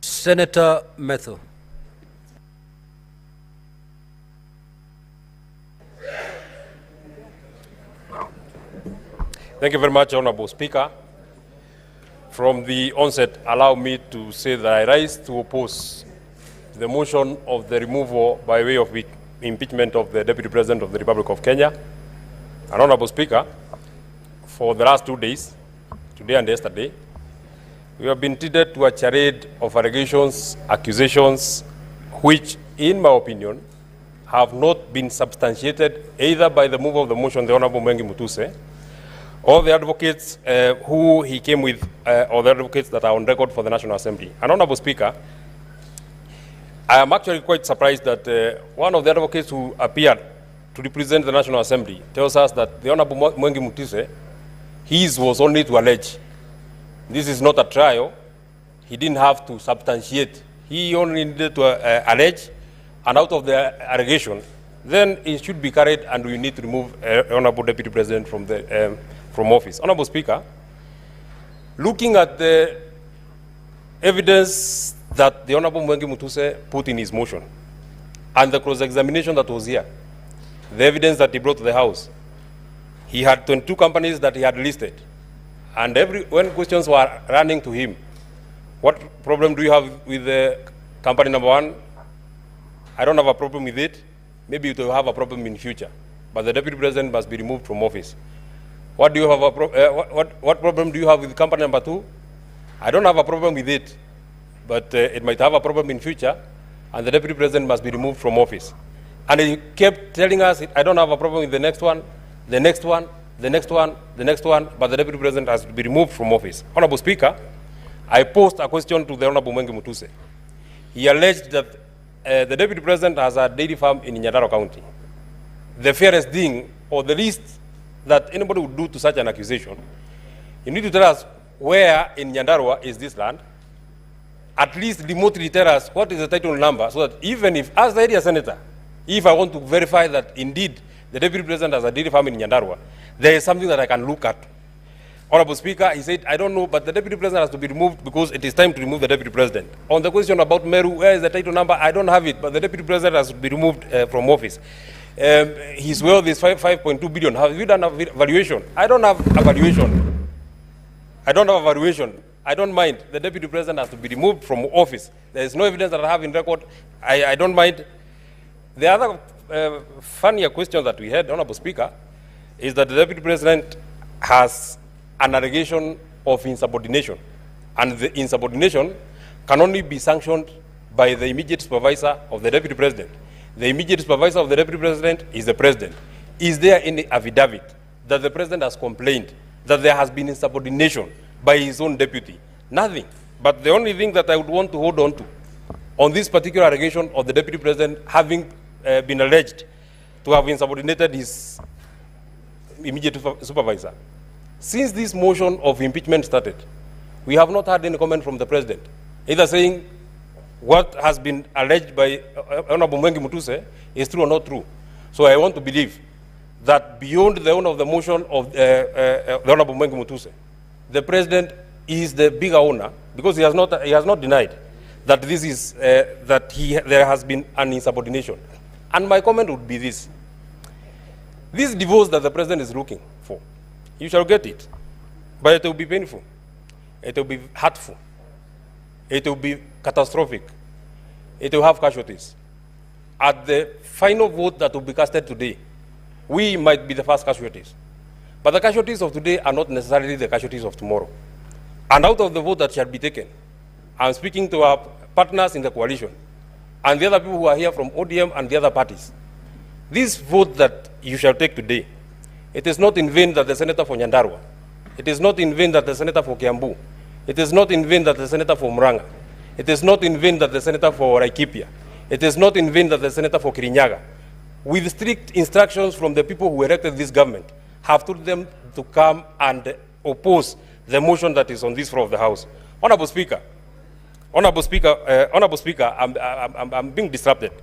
Senator Metho. Thank you very much, Honorable Speaker. From the onset, allow me to say that I rise to oppose the motion of the removal by way of impeachment of the Deputy President of the Republic of Kenya. And Honorable Speaker, for the last 2 days, today and yesterday, we have been treated to a charade of allegations, accusations, which, in my opinion, have not been substantiated either by the mover of the motion, the Honorable Mwengi Mutuse, or the advocates who he came with, or the advocates that are on record for the National Assembly. And Honorable Speaker, I am actually quite surprised that one of the advocates who appeared to represent the National Assembly tells us that the Honorable Mwengi Mutuse, his was only to allege. This is not a trial. He didn't have to substantiate. He only needed to allege, and out of the allegation, then it should be carried, and we need to remove Honorable Deputy President from office. Honorable Speaker, looking at the evidence that the Honorable Mwengi Mutuse put in his motion, and the cross-examination that was here, the evidence that he brought to the House, he had 22 companies that he had listed. And when questions were running to him, what problem do you have with the company number 1? I don't have a problem with it. Maybe you will have a problem in future. But the Deputy President must be removed from office. What do you have what problem do you have with company number 2? I don't have a problem with it, but it might have a problem in future, and the Deputy President must be removed from office. And he kept telling us, I don't have a problem with the next one, the next one, the next one, the next one, but the Deputy President has to be removed from office. Honorable Speaker, I posed a question to the Honorable Mwengi Mutuse. He alleged that the Deputy President has a dairy farm in Nyandarua County. The fairest thing, or the least that anybody would do to such an accusation, you need to tell us where in Nyandarua is this land, at least remotely tell us what is the title number, so that even if, as the area senator, if I want to verify that indeed the Deputy President has a dairy farm in Nyandarua, there is something that I can look at. Honorable Speaker, he said, I don't know, but the Deputy President has to be removed because it is time to remove the Deputy President. On the question about Meru, where is the title number? I don't have it, but the Deputy President has to be removed from office. His wealth is 5.2 billion. Have you done a valuation? I don't have a valuation. I don't have a valuation. I don't mind. The Deputy President has to be removed from office. There is no evidence that I have in record. I don't mind. The other funnier question that we had, Honorable Speaker, is that the Deputy President has an allegation of insubordination. And the insubordination can only be sanctioned by the immediate supervisor of the Deputy President. The immediate supervisor of the Deputy President is the President. Is there any affidavit that the President has complained that there has been insubordination by his own deputy? Nothing. But the only thing that I would want to hold on to, on this particular allegation of the Deputy President having been alleged to have insubordinated his immediate supervisor. Since this motion of impeachment started, we have not had any comment from the President, either saying what has been alleged by Honorable Mwengi Mutuse is true or not true. So I want to believe that beyond the owner of the motion of the Honorable Mwengi Mutuse, the President is the bigger owner, because he has not denied that this is there has been an insubordination. And my comment would be this: this divorce that the President is looking for, you shall get it, but it will be painful, it will be hurtful, it will be catastrophic, it will have casualties. At the final vote that will be casted today, we might be the first casualties, but the casualties of today are not necessarily the casualties of tomorrow. And out of the vote that shall be taken, I'm speaking to our partners in the coalition and the other people who are here from ODM and the other parties. This vote that you shall take today, it is not in vain that the senator for Nyandarua, it is not in vain that the senator for Kiambu, it is not in vain that the senator for Muranga, it is not in vain that the senator for Laikipia, it is not in vain that the senator for Kirinyaga with strict instructions from the people who elected this government, have told them to come and oppose the motion that is on this floor of the House. Honorable Speaker, I'm being disrupted.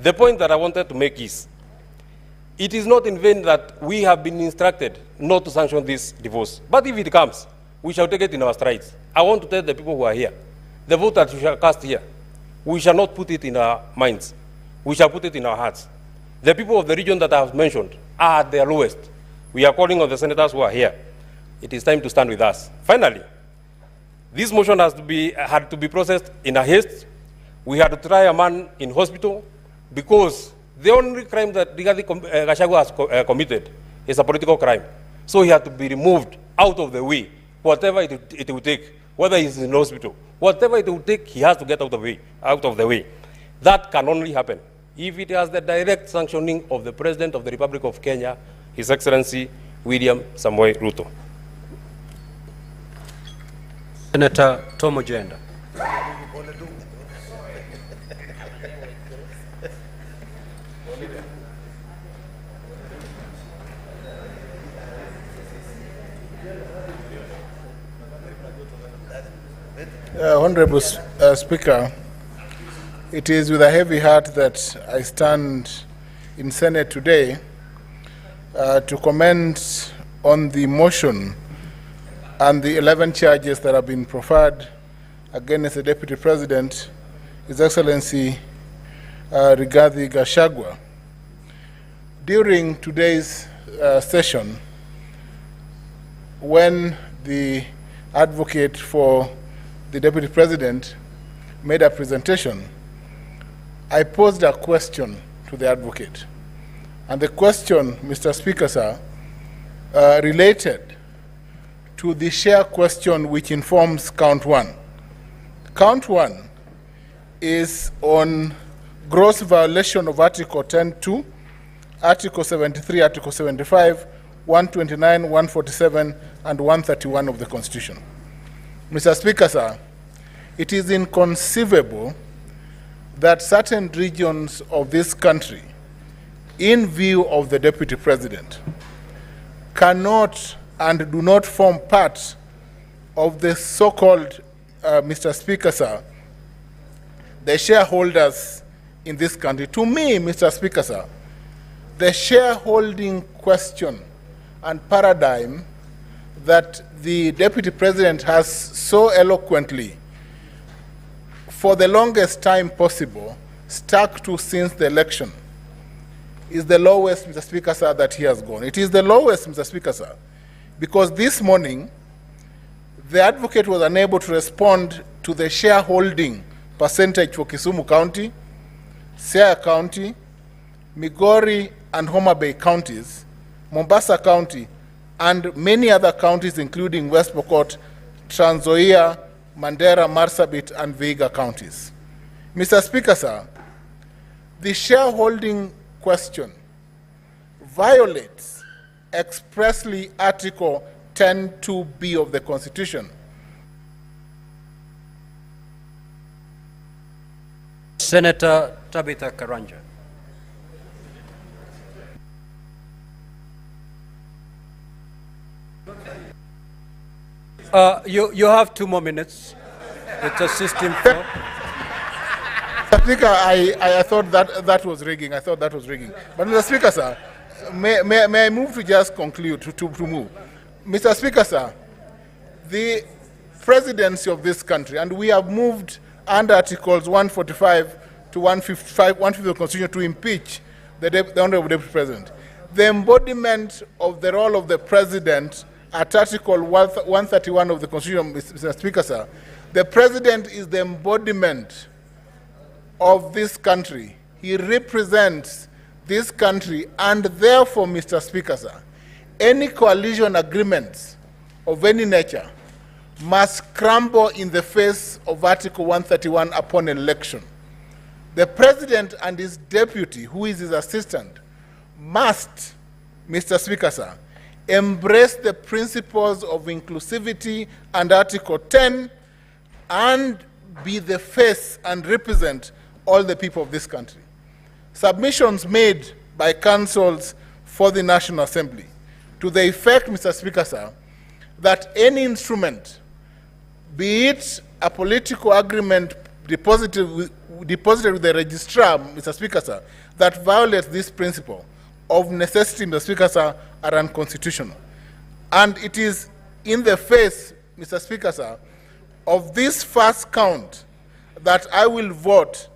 The point that I wanted to make is, it is not in vain that we have been instructed not to sanction this divorce. But if it comes, we shall take it in our strides. I want to tell the people who are here, the vote that we shall cast here, we shall not put it in our minds. We shall put it in our hearts. The people of the region that I have mentioned are at their lowest. We are calling on the senators who are here. It is time to stand with us. Finally, this motion had to be processed in a haste. We had to try a man in hospital because the only crime that Rigathi Gachagua has committed is a political crime. So he had to be removed out of the way, whatever it will take, whether he's in hospital, whatever it will take, he has to get out of the way. That can only happen if it has the direct sanctioning of the President of the Republic of Kenya, His Excellency William Samoei Ruto. Senator Tom Ojenda. Honorable Speaker, it is with a heavy heart that I stand in Senate today to comment on the motion and the 11 charges that have been proffered against the Deputy President, His Excellency Rigathi Gachagua. During today's session, when the advocate for the Deputy President made a presentation, I posed a question to the advocate. And the question, Mr. Speaker, sir, related to the share question which informs count one. Count one is on gross violation of Article 10.2, Article 73, Article 75, 129, 147, and 131 of the Constitution. Mr. Speaker, sir, it is inconceivable that certain regions of this country, in view of the Deputy President, cannot and do not form part of the so-called, Mr. Speaker, sir, the shareholders in this country. To me, Mr. Speaker, sir, the shareholding question and paradigm that the Deputy President has so eloquently, for the longest time possible, stuck to since the election, is the lowest, Mr. Speaker, sir, that he has gone. It is the lowest, Mr. Speaker, sir, because this morning, the advocate was unable to respond to the shareholding percentage for Kisumu County, Siaya County, Migori and Homa Bay counties, Mombasa County, and many other counties, including West Pokot, Trans Nzoia, Mandera, Marsabit, and Vihiga counties. Mr. Speaker, sir, the shareholding question violates expressly Article 10.2b of the Constitution. Senator Tabitha Karanja. You have 2 more minutes. It's a system floor. Speaker, I thought that was rigging. I thought that was rigging. But Mr. Speaker, sir, may I move to just conclude, to move? Mr. Speaker, sir, the presidency of this country, and we have moved under Articles 145 to 150 of the Constitution to impeach the Honorable Deputy President. The embodiment of the role of the President at Article 131 of the Constitution, Mr. Speaker, sir, the President is the embodiment of this country. He represents this country, and therefore, Mr. Speaker, sir, any coalition agreements of any nature must crumble in the face of Article 131 upon election. The President and his deputy, who is his assistant, must, Mr. Speaker, sir, embrace the principles of inclusivity and Article 10 and be the face and represent all the people of this country. Submissions made by counsels for the National Assembly, to the effect, Mr. Speaker, sir, that any instrument, be it a political agreement deposited with the registrar, Mr. Speaker, sir, that violates this principle of necessity, Mr. Speaker, sir, are unconstitutional. And it is in the face, Mr. Speaker, sir, of this first count that I will vote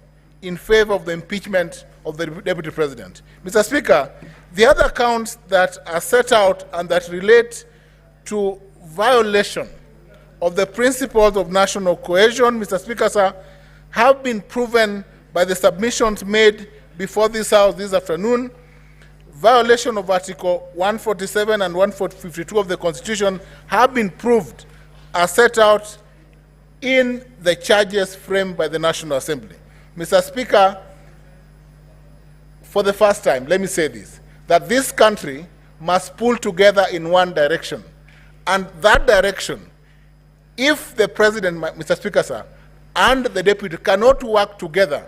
in favor of the impeachment of the Deputy President. Mr. Speaker, the other counts that are set out and that relate to violation of the principles of national cohesion, Mr. Speaker, sir, have been proven by the submissions made before this House this afternoon. Violation of Article 147 and 152 of the Constitution have been proved as set out in the charges framed by the National Assembly. Mr. Speaker, for the first time, let me say this, that this country must pull together in one direction. And that direction, if the President, Mr. Speaker, sir, and the Deputy cannot work together,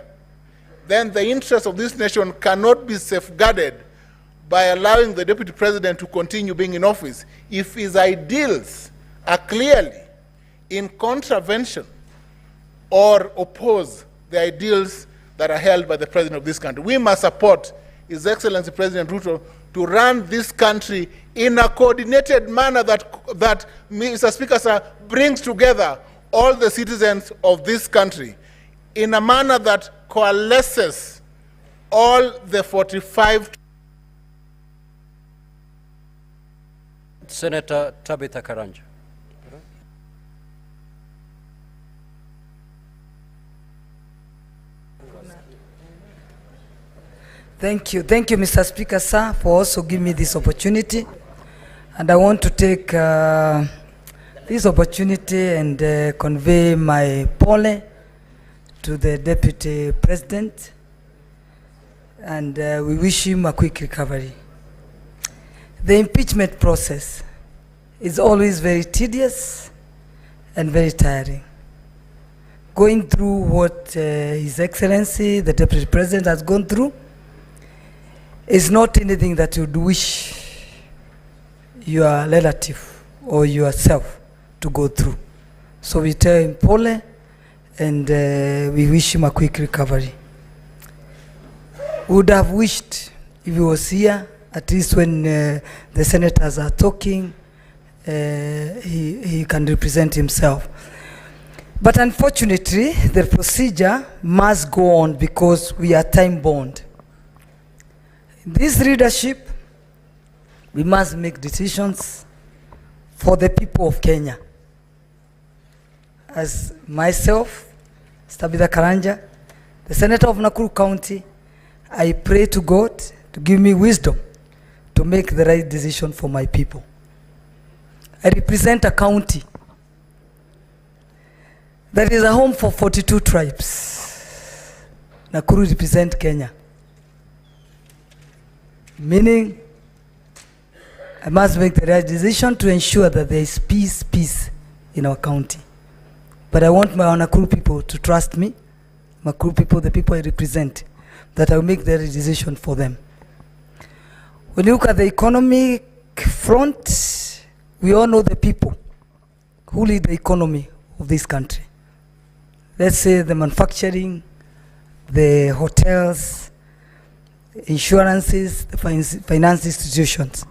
then the interests of this nation cannot be safeguarded by allowing the Deputy President to continue being in office if his ideals are clearly in contravention or oppose the ideals that are held by the President of this country. We must support His Excellency President Ruto to run this country in a coordinated manner that Mr. Speaker, sir, brings together all the citizens of this country in a manner that coalesces all the 45. Senator Tabitha Karanja. Thank you, Mr. Speaker, sir, for also giving me this opportunity. And I want to take this opportunity and convey my pole to the Deputy President, and we wish him a quick recovery. The impeachment process is always very tedious and very tiring. Going through what His Excellency, the Deputy President, has gone through is not anything that you'd wish your relative or yourself to go through. So we tell him pole, and we wish him a quick recovery. Would have wished if he was here, at least when the senators are talking, he can represent himself. But unfortunately, the procedure must go on because we are time-bound. In this leadership, we must make decisions for the people of Kenya. As myself, Tabitha Karanja, the Senator of Nakuru County, I pray to God to give me wisdom to make the right decision for my people. I represent a county that is a home for 42 tribes. Nakuru represents Kenya. Meaning, I must make the right decision to ensure that there is peace in our county. But I want my Nakuru people to trust me, Nakuru people, the people I represent, that I will make the right decision for them. When you look at the economic front, we all know the people who lead the economy of this country. Let's say the manufacturing, the hotels, insurances, the finance institutions.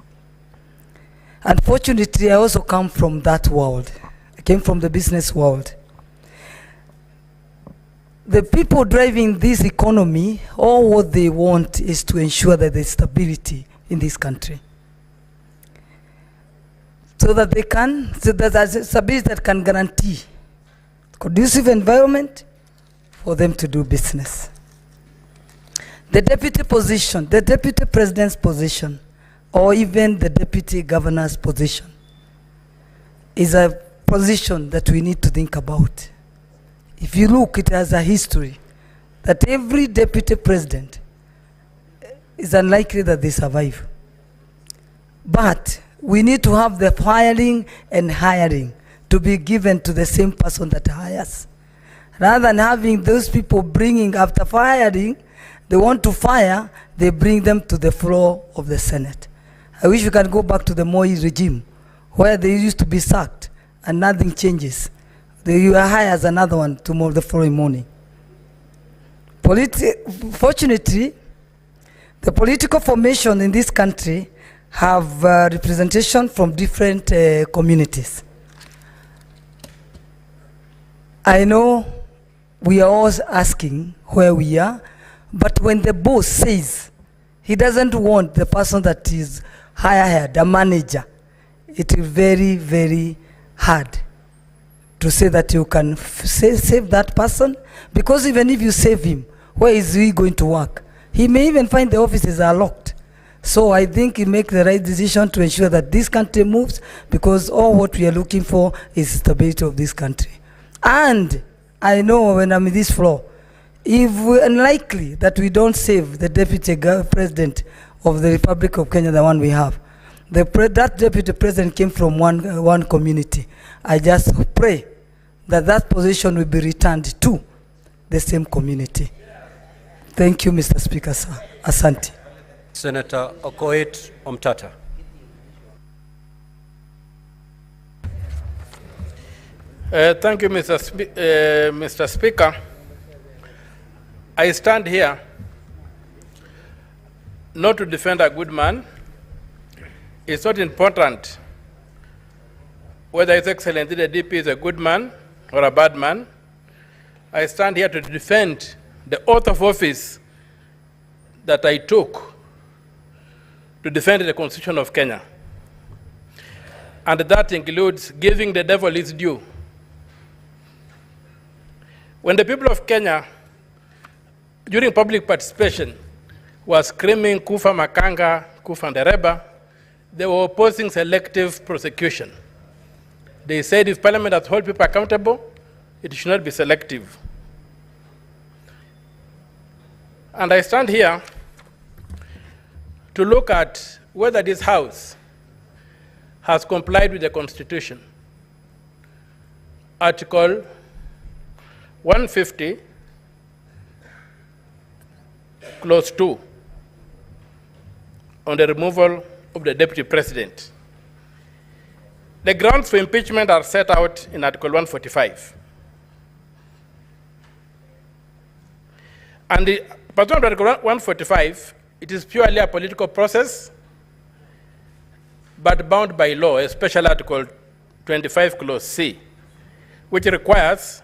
Unfortunately, I also come from that world. I came from the business world. The people driving this economy, all what they want is to ensure that there's stability in this country. So that there's a stability that can guarantee conducive environment for them to do business. The deputy position, the Deputy President's position, or even the Deputy Governor's position is a position that we need to think about. If you look, it has a history that every Deputy President is unlikely that they survive. But we need to have the firing and hiring to be given to the same person that hires, rather than having those people bringing after firing They want to fire, they bring them to the floor of the Senate. I wish we can go back to the Moi regime, where they used to be sacked and nothing changes. You hire as another one tomorrow, the following morning. Fortunately, the political formation in this country have representation from different communities. I know we are always asking where we are, but when the boss says he doesn't want the person that is hired, a manager, it is very, very hard to say that you can save that person, because even if you save him, where is he going to work? He may even find the offices are locked. So I think he make the right decision to ensure that this country moves, because all what we are looking for is stability of this country. And I know when I'm in this floor, if we're unlikely that we don't save the deputy president of the Republic of Kenya, the one we have, that deputy president came from one community. I just pray that that position will be returned to the same community. Thank you, Mr. Speaker, sir. Asante. Senator Okoit Omtata. Thank you, Mr. Speaker. I stand here not to defend a good man. It's not important whether His Excellency the DP is a good man or a bad man. I stand here to defend the oath of office that I took to defend the Constitution of Kenya. And that includes giving the devil his due. When the people of Kenya, during public participation, was screaming Kufa Makanga, Kufa Ndereba, they were opposing selective prosecution. They said if Parliament has to hold people accountable, it should not be selective. And I stand here to look at whether this House has complied with the Constitution. Article 150, Clause 2, on the removal of the Deputy President. The grounds for impeachment are set out in Article 145. And the pursuant to Article 145, it is purely a political process, but bound by law, especially Article 25, Clause C, which requires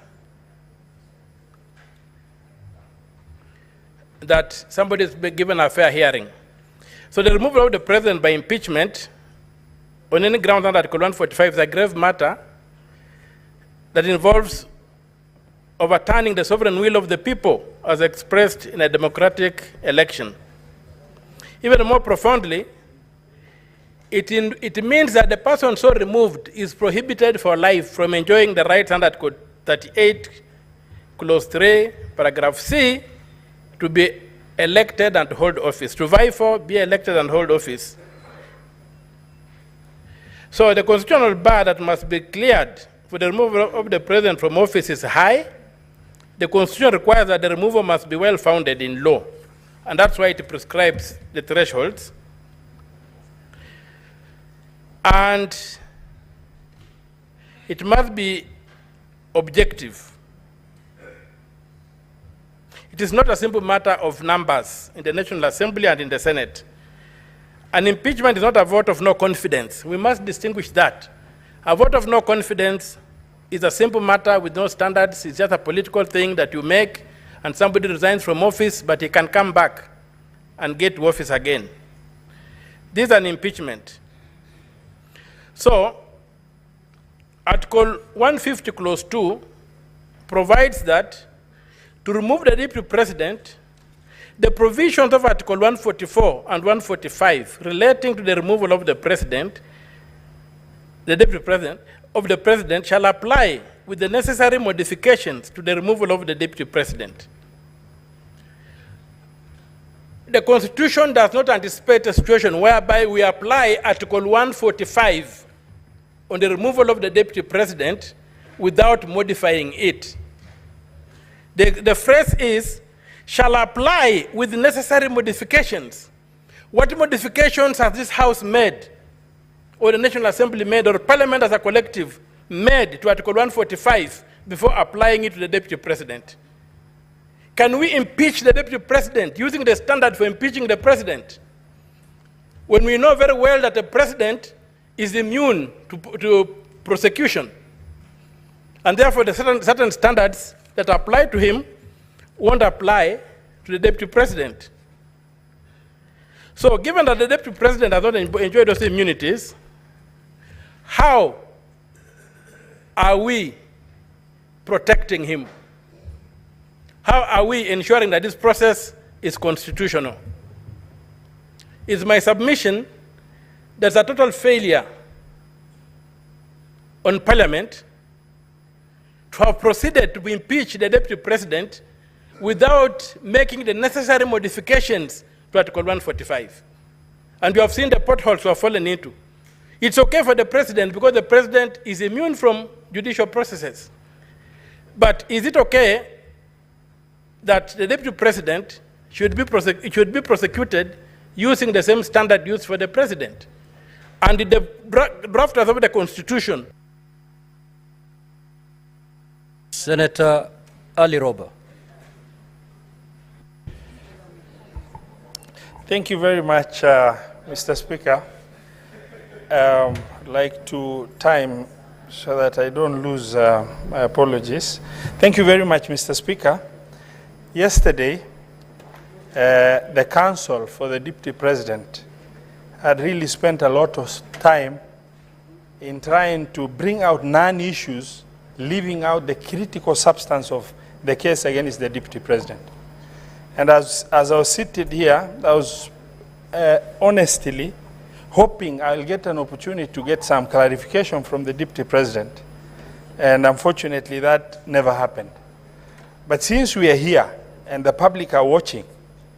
that somebody is given a fair hearing. So the removal of the president by impeachment on any ground under Article 145 is a grave matter that involves overturning the sovereign will of the people as expressed in a democratic election. Even more profoundly, it means that the person so removed is prohibited for life from enjoying the rights under Article 38, Clause 3, Paragraph C, to be elected and hold office, to vie for, be elected and hold office. So the constitutional bar that must be cleared for the removal of the president from office is high. The Constitution requires that the removal must be well-founded in law, and that's why it prescribes the thresholds. And it must be objective. It is not a simple matter of numbers in the National Assembly and in the Senate. An impeachment is not a vote of no confidence. We must distinguish that. A vote of no confidence is a simple matter with no standards. It's just a political thing that you make, and somebody resigns from office, but he can come back and get to office again. This is an impeachment. So, Article 150, Clause 2 provides that to remove the deputy president, the provisions of Article 144 and 145 relating to the removal of the president, the deputy president, of the president shall apply with the necessary modifications to the removal of the deputy president. The Constitution does not anticipate a situation whereby we apply Article 145 on the removal of the deputy president without modifying it. The phrase is, shall apply with necessary modifications. What modifications has this House made, or the National Assembly made, or Parliament as a collective made to Article 145 before applying it to the Deputy President? Can we impeach the Deputy President using the standard for impeaching the President, when we know very well that the President is immune to prosecution, and therefore the certain standards that apply to him won't apply to the Deputy President? So given that the Deputy President has not enjoyed those immunities, how are we protecting him? How are we ensuring that this process is constitutional? It's my submission there's a total failure on Parliament to have proceeded to impeach the Deputy President without making the necessary modifications to Article 145. And you have seen the potholes we have fallen into. It's okay for the President because the President is immune from judicial processes. But is it okay that the Deputy President should be prosecuted using the same standard used for the President? And the drafters of the Constitution. Senator Ali Roba. Thank you very much, Mr. Speaker. I'd like to time so that I don't lose my apologies. Thank you very much, Mr. Speaker. Yesterday, the Council for the Deputy President had really spent a lot of time in trying to bring out non-issues, leaving out the critical substance of the case against the Deputy President. And as I was seated here, I was honestly hoping I'll get an opportunity to get some clarification from the Deputy President. And unfortunately, that never happened. But since we are here and the public are watching,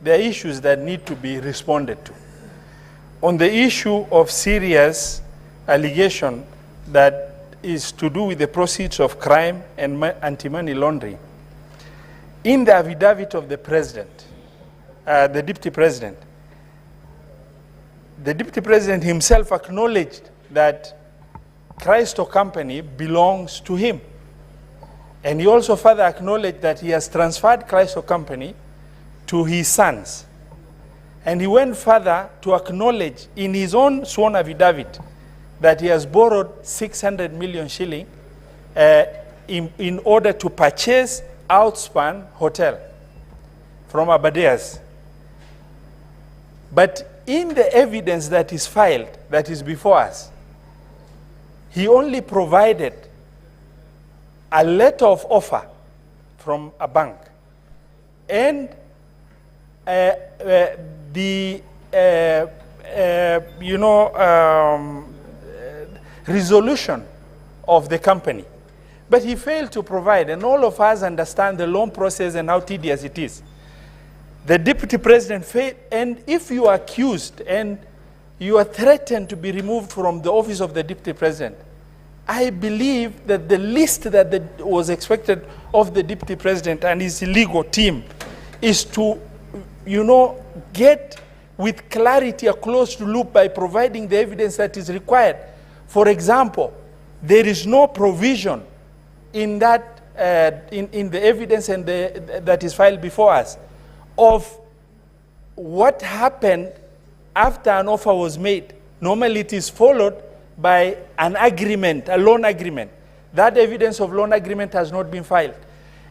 there are issues that need to be responded to. On the issue of serious allegation that is to do with the proceeds of crime and anti-money laundering, in the affidavit of the President, the Deputy President himself acknowledged that Christo Company belongs to him. And he also further acknowledged that he has transferred Christo Company to his sons. And he went further to acknowledge in his own sworn affidavit that he has borrowed 600 million shilling in order to purchase Outspan Hotel from Abadeas. But in the evidence that is filed, that is before us, he only provided a letter of offer from a bank and resolution of the company. But he failed to provide, and all of us understand the loan process and how tedious it is. The Deputy President failed, and if you are accused and you are threatened to be removed from the office of the Deputy President, I believe that the least that was expected of the Deputy President and his legal team is to, get with clarity a closed loop by providing the evidence that is required. For example, there is no provision in that in the evidence and that is filed before us of what happened after an offer was made. Normally it is followed by an agreement, a loan agreement. That evidence of loan agreement has not been filed.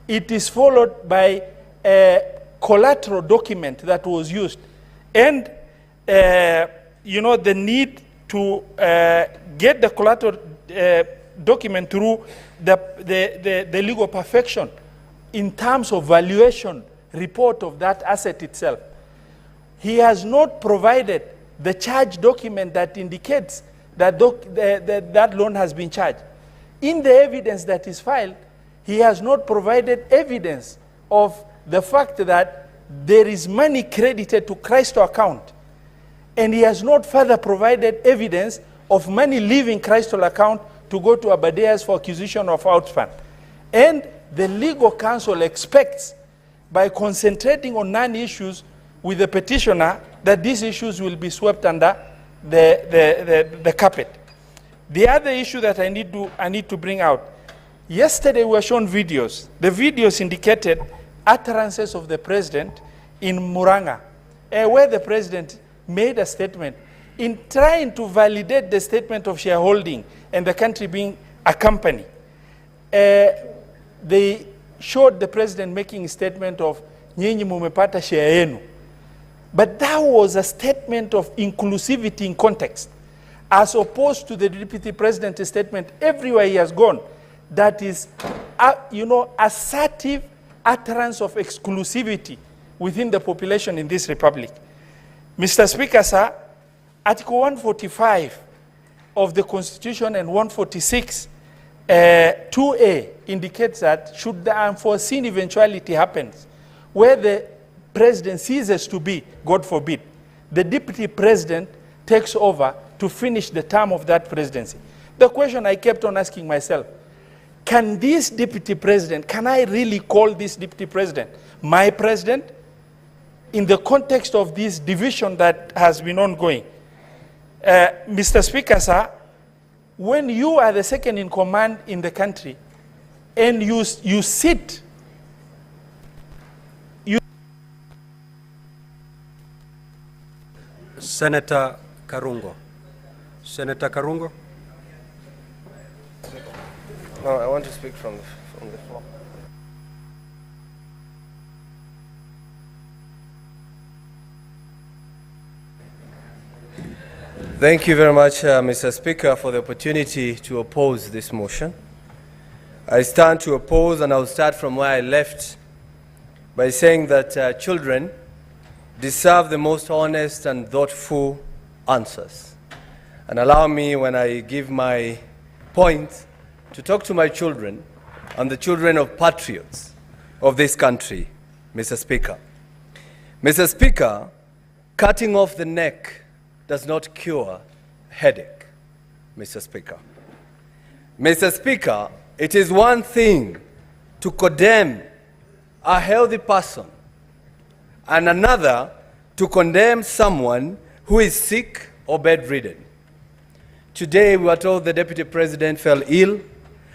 It is followed by a collateral document that was used. And, the need to get the collateral document through the legal perfection in terms of valuation report of that asset itself. He has not provided the charge document that indicates that that loan has been charged. In the evidence that is filed, he has not provided evidence of the fact that there is money credited to Christo account. And he has not further provided evidence of money leaving Christo account to go to Abadeas for acquisition of Outspan. And the legal counsel expects by concentrating on non-issues with the petitioner, that these issues will be swept under the carpet. The other issue that I need to bring out, yesterday we were shown videos. The videos indicated utterances of the president in Muranga, where the president made a statement in trying to validate the statement of shareholding and the country being a company. They showed the president making a statement of nyinyi mumepata share yenu. But that was a statement of inclusivity in context, as opposed to the deputy president's statement everywhere he has gone, that is, assertive utterance of exclusivity within the population in this republic. Mr. Speaker, sir, Article 145 of the Constitution and 146 2A indicates that should the unforeseen eventuality happens, where the president ceases to be, God forbid, the deputy president takes over to finish the term of that presidency. The question I kept on asking myself, can this deputy president, can I really call this deputy president my president in the context of this division that has been ongoing? Mr. Speaker, sir, when you are the second in command in the country and you sit, Senator Karungo. Senator Karungo. No, I want to speak from the floor. Thank you very much, Mr. Speaker, for the opportunity to oppose this motion. I stand to oppose, and I'll start from where I left by saying that children deserve the most honest and thoughtful answers. And allow me, when I give my point, to talk to my children and the children of patriots of this country, Mr. Speaker. Mr. Speaker, cutting off the neck does not cure headache, Mr. Speaker. Mr. Speaker, it is one thing to condemn a healthy person and another to condemn someone who is sick or bedridden. Today we were told the Deputy President fell ill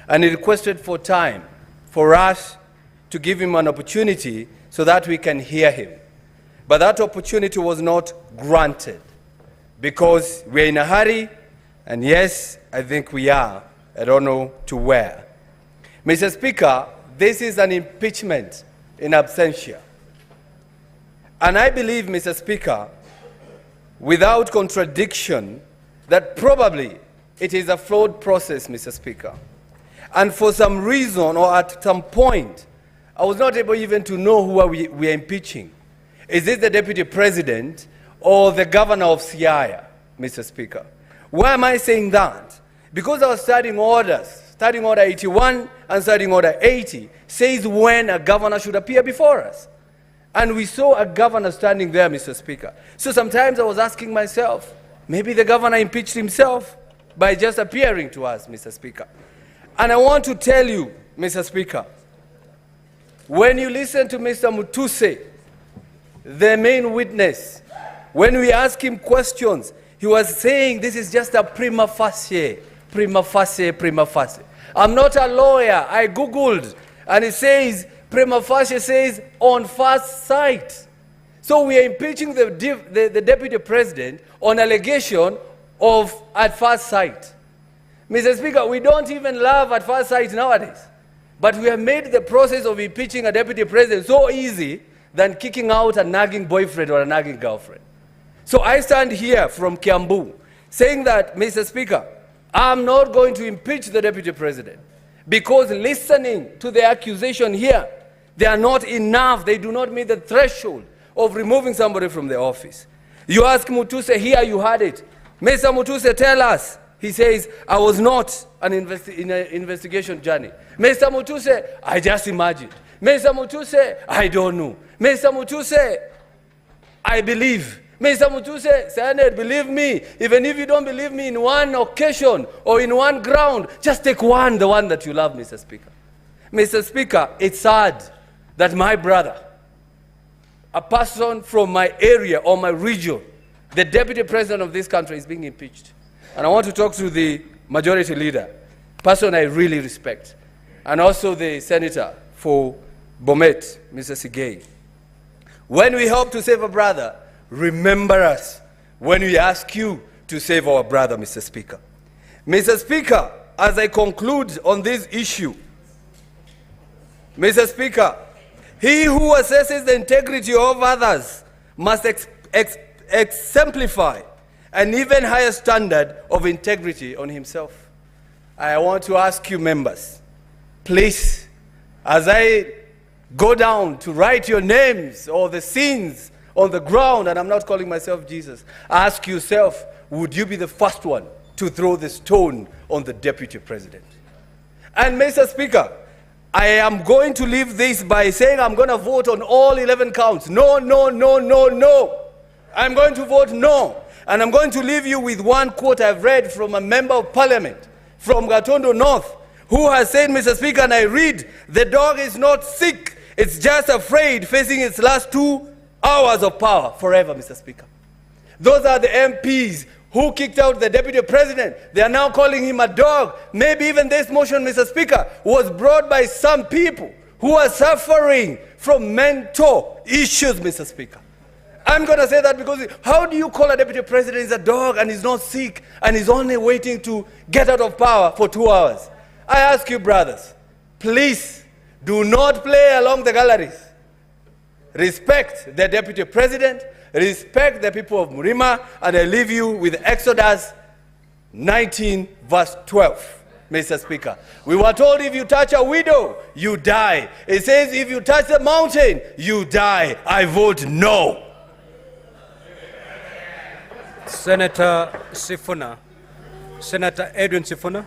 and he requested for time for us to give him an opportunity so that we can hear him. But that opportunity was not granted because we're in a hurry, and yes, I think we are. I don't know to where. Mr. Speaker, this is an impeachment in absentia. And I believe, Mr. Speaker, without contradiction, that probably it is a flawed process, Mr. Speaker. And for some reason or at some point, I was not able even to know who we are impeaching. Is it the Deputy President or the Governor of Siaya, Mr. Speaker? Why am I saying that? Because our standing orders, Standing Order 81 and Standing Order 80, says when a governor should appear before us. And we saw a governor standing there, Mr. Speaker. So sometimes I was asking myself, maybe the governor impeached himself by just appearing to us, Mr. Speaker. And I want to tell you, Mr. Speaker, when you listen to Mr. Mutuse, the main witness, when we ask him questions, he was saying this is just a prima facie, prima facie, prima facie. I'm not a lawyer. I Googled, and it says, prima facie says on first sight. So we are impeaching the Deputy President on allegation of at first sight. Mr. Speaker, we don't even love at first sight nowadays. But we have made the process of impeaching a Deputy President so easy than kicking out a nagging boyfriend or a nagging girlfriend. So I stand here from Kiambu saying that, Mr. Speaker, I'm not going to impeach the Deputy President because listening to the accusation here, they are not enough. They do not meet the threshold of removing somebody from the office. You ask Mutuse here, you had it. Mr. Mutuse, tell us. He says, I was not in an investigation journey. Mr. Mutuse, I just imagined. Mr. Mutuse, I don't know. Mr. Mutuse, I believe. Mr. Mutuse, Senate, believe me. Even if you don't believe me in one occasion or in one ground, just take the one that you love, Mr. Speaker. Mr. Speaker, it's sad that my brother, a person from my area or my region, the deputy president of this country, is being impeached. And I want to talk to the majority leader, person I really respect, and also the senator for Bomet, Mr. Sigei. When we help to save a brother, remember us when we ask you to save our brother, Mr. Speaker. Mr. Speaker, as I conclude on this issue, Mr. Speaker, he who assesses the integrity of others must exemplify an even higher standard of integrity on himself. I want to ask you members, please, as I go down to write your names or the sins on the ground, and I'm not calling myself Jesus, ask yourself, would you be the first one to throw the stone on the deputy president? And Mr. Speaker, I am going to leave this by saying I'm going to vote on all 11 counts. No, no, no, no, no. I'm going to vote no. And I'm going to leave you with one quote I've read from a member of parliament from Gatondo North, who has said, Mr. Speaker, and I read, the dog is not sick, it's just afraid, facing its last 2 hours of power forever, Mr. Speaker. Those are the MPs who kicked out the deputy president. They are now calling him a dog. Maybe even this motion, Mr. Speaker, was brought by some people who are suffering from mental issues, Mr. Speaker. I'm going to say that because how do you call a deputy president is a dog and he's not sick and he's only waiting to get out of power for 2 hours? I ask you, brothers, please do not play along the galleries. Respect the deputy president, respect the people of Murima, and I leave you with Exodus 19, verse 12, Mr. Speaker. We were told if you touch a widow, you die. It says if you touch the mountain, you die. I vote no. Senator Sifuna. Senator Edwin Sifuna.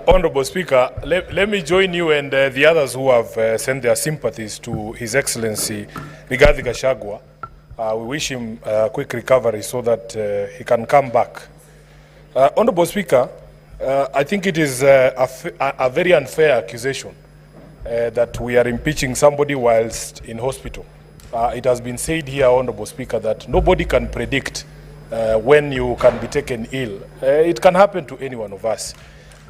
Honorable Speaker, let me join you and the others who have sent their sympathies to His Excellency Rigathi Gachagua. We wish him a quick recovery so that he can come back. Honorable Speaker, I think it is a very unfair accusation that we are impeaching somebody whilst in hospital. It has been said here, Honorable Speaker, that nobody can predict when you can be taken ill. It can happen to any one of us.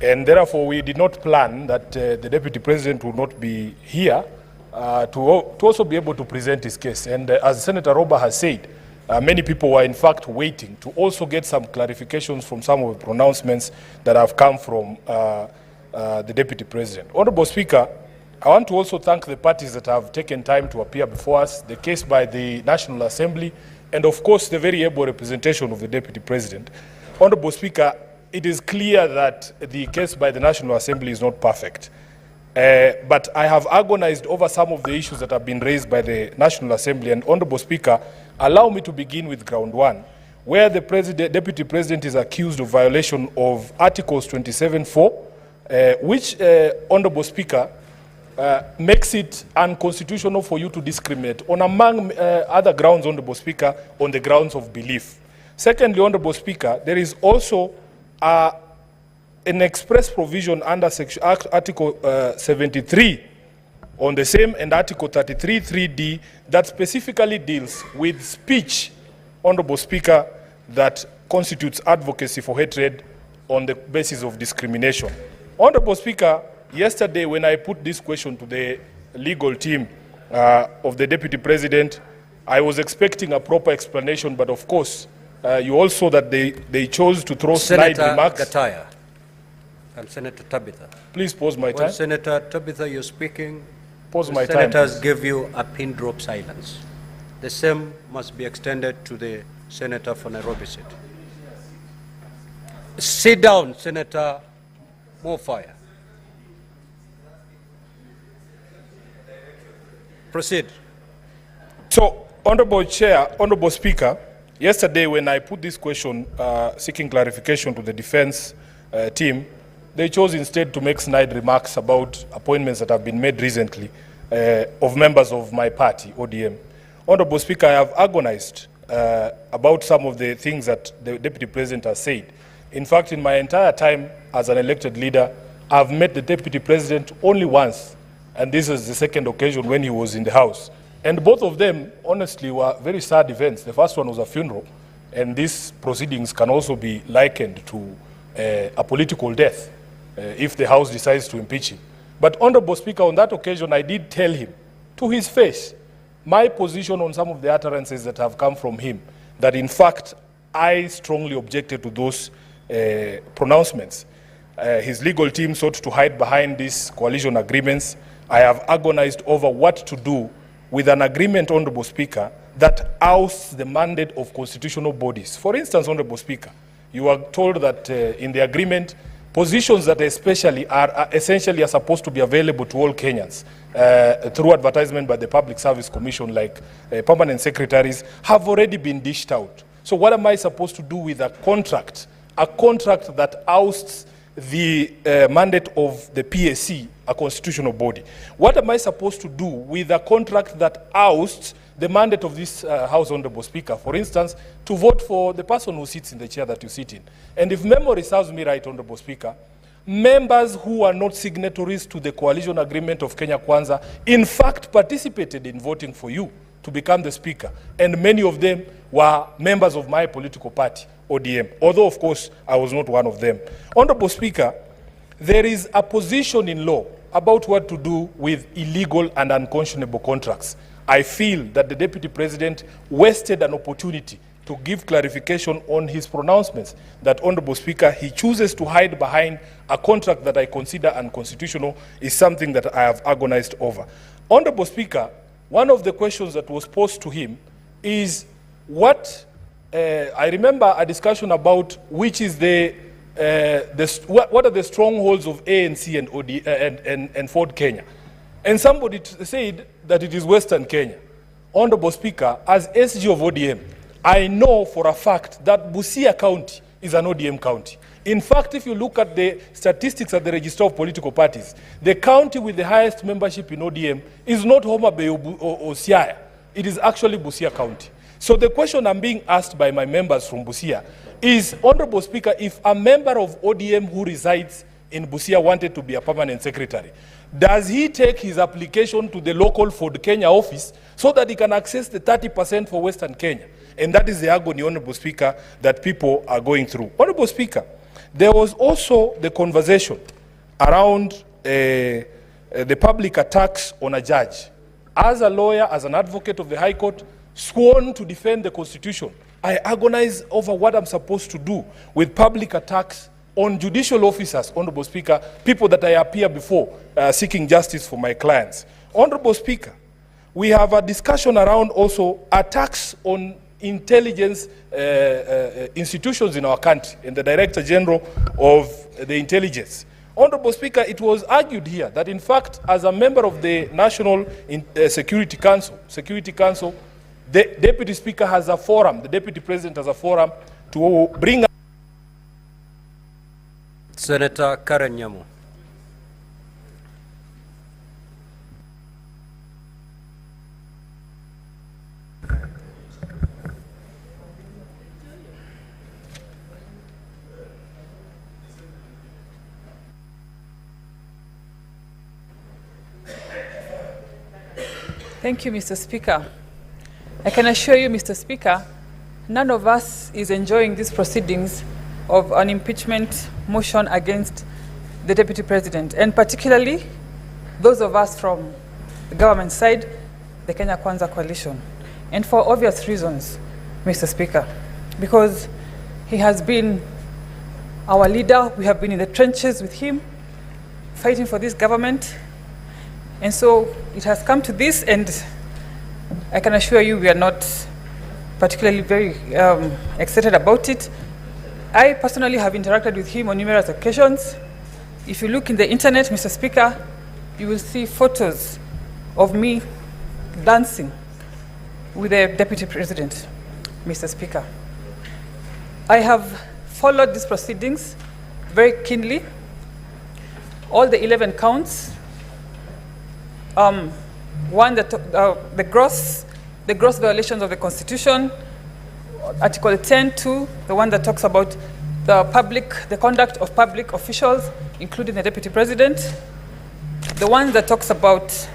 And therefore, we did not plan that the Deputy President would not be here to also be able to present his case. And as Senator Roba has said, many people were in fact waiting to also get some clarifications from some of the pronouncements that have come from the Deputy President. Honorable Speaker, I want to also thank the parties that have taken time to appear before us, the case by the National Assembly, and of course the very able representation of the Deputy President. Honorable Speaker, it is clear that the case by the National Assembly is not perfect. But I have agonized over some of the issues that have been raised by the National Assembly. And Honorable Speaker, allow me to begin with ground one, where the Deputy President is accused of violation of Articles 27(4), which, Honorable Speaker, makes it unconstitutional for you to discriminate on, among other grounds, Honorable Speaker, on the grounds of belief. Secondly, Honorable Speaker, there is also an express provision under Article 73 on the same and Article 33(3)(d) that specifically deals with speech, Honorable Speaker, that constitutes advocacy for hatred on the basis of discrimination. Honorable Speaker, yesterday when I put this question to the legal team of the Deputy President, I was expecting a proper explanation, but of course, you also that they chose to throw snide remarks. Senator Gataya and Senator Tabitha. Please pause my time. When Senator Tabitha, you're speaking, pause my time. Senators give you a pin drop silence. The same must be extended to the Senator for Nairobi City. Sit down, Senator Mofire. Proceed. So, Honorable Chair, Honorable Speaker, yesterday when I put this question seeking clarification to the defense team, they chose instead to make snide remarks about appointments that have been made recently of members of my party, ODM. Honorable Speaker, I have agonized about some of the things that the Deputy President has said. In fact, in my entire time as an elected leader, I've met the Deputy President only once and this is the second occasion when he was in the House. And both of them, honestly, were very sad events. The first one was a funeral, and these proceedings can also be likened to a political death if the House decides to impeach him. But, Honorable Speaker, on that occasion, I did tell him to his face my position on some of the utterances that have come from him, that in fact, I strongly objected to those pronouncements. His legal team sought to hide behind these coalition agreements. I have agonized over what to do with an agreement, Honorable Speaker, that ousts the mandate of constitutional bodies. For instance, Honorable Speaker, you are told that in the agreement, positions that essentially are supposed to be available to all Kenyans through advertisement by the Public Service Commission, like permanent secretaries, have already been dished out. So what am I supposed to do with a contract that ousts the mandate of the PSC, a constitutional body? What am I supposed to do with a contract that ousts the mandate of this House, Honorable Speaker? For instance, to vote for the person who sits in the chair that you sit in. And if memory serves me right, Honorable Speaker, members who are not signatories to the coalition agreement of Kenya Kwanza, in fact, participated in voting for you to become the Speaker. And many of them were members of my political party, ODM, although, of course, I was not one of them. Honorable Speaker, there is a position in law about what to do with illegal and unconscionable contracts. I feel that the Deputy President wasted an opportunity to give clarification on his pronouncements that, Honorable Speaker, he chooses to hide behind a contract that I consider unconstitutional is something that I have agonized over. Honorable Speaker, one of the questions that was posed to him is what, I remember a discussion about which is what are the strongholds of ANC and Ford Kenya. And somebody said that it is Western Kenya. Honorable Speaker, as SG of ODM, I know for a fact that Busia County is an ODM county. In fact, if you look at the statistics at the Register of Political Parties, the county with the highest membership in ODM is not Homa Bay or Siaya. It is actually Busia County. So the question I'm being asked by my members from Busia is, Honorable Speaker, if a member of ODM who resides in Busia wanted to be a permanent secretary, does he take his application to the local Ford Kenya office so that he can access the 30% for Western Kenya? And that is the agony, Honorable Speaker, that people are going through. Honorable Speaker, there was also the conversation around the public attacks on a judge. As a lawyer, as an advocate of the High Court, sworn to defend the Constitution, I agonize over what I'm supposed to do with public attacks on judicial officers, Honorable Speaker, people that I appear before seeking justice for my clients. Honorable Speaker, we have a discussion around also attacks on intelligence institutions in our country and the Director General of the Intelligence. Honorable Speaker, it was argued here that in fact, as a member of the National Security Council, the Deputy Speaker has a forum, the Deputy President has a forum to bring... Senator Karen Nyamu. Thank you, Mr. Speaker. I can assure you, Mr. Speaker, none of us is enjoying these proceedings of an impeachment motion against the Deputy President, and particularly those of us from the government side, the Kenya Kwanza coalition. And for obvious reasons, Mr. Speaker, because he has been our leader, we have been in the trenches with him, fighting for this government. And so it has come to this, and I can assure you we are not particularly very excited about it. I personally have interacted with him on numerous occasions. If you look in the internet, Mr. Speaker, you will see photos of me dancing with the Deputy President, Mr. Speaker. I have followed these proceedings very keenly. All the 11 counts, one that the gross violations of the Constitution, Article 10(2), the one that talks about the conduct of public officials, including the Deputy President. the one that talks about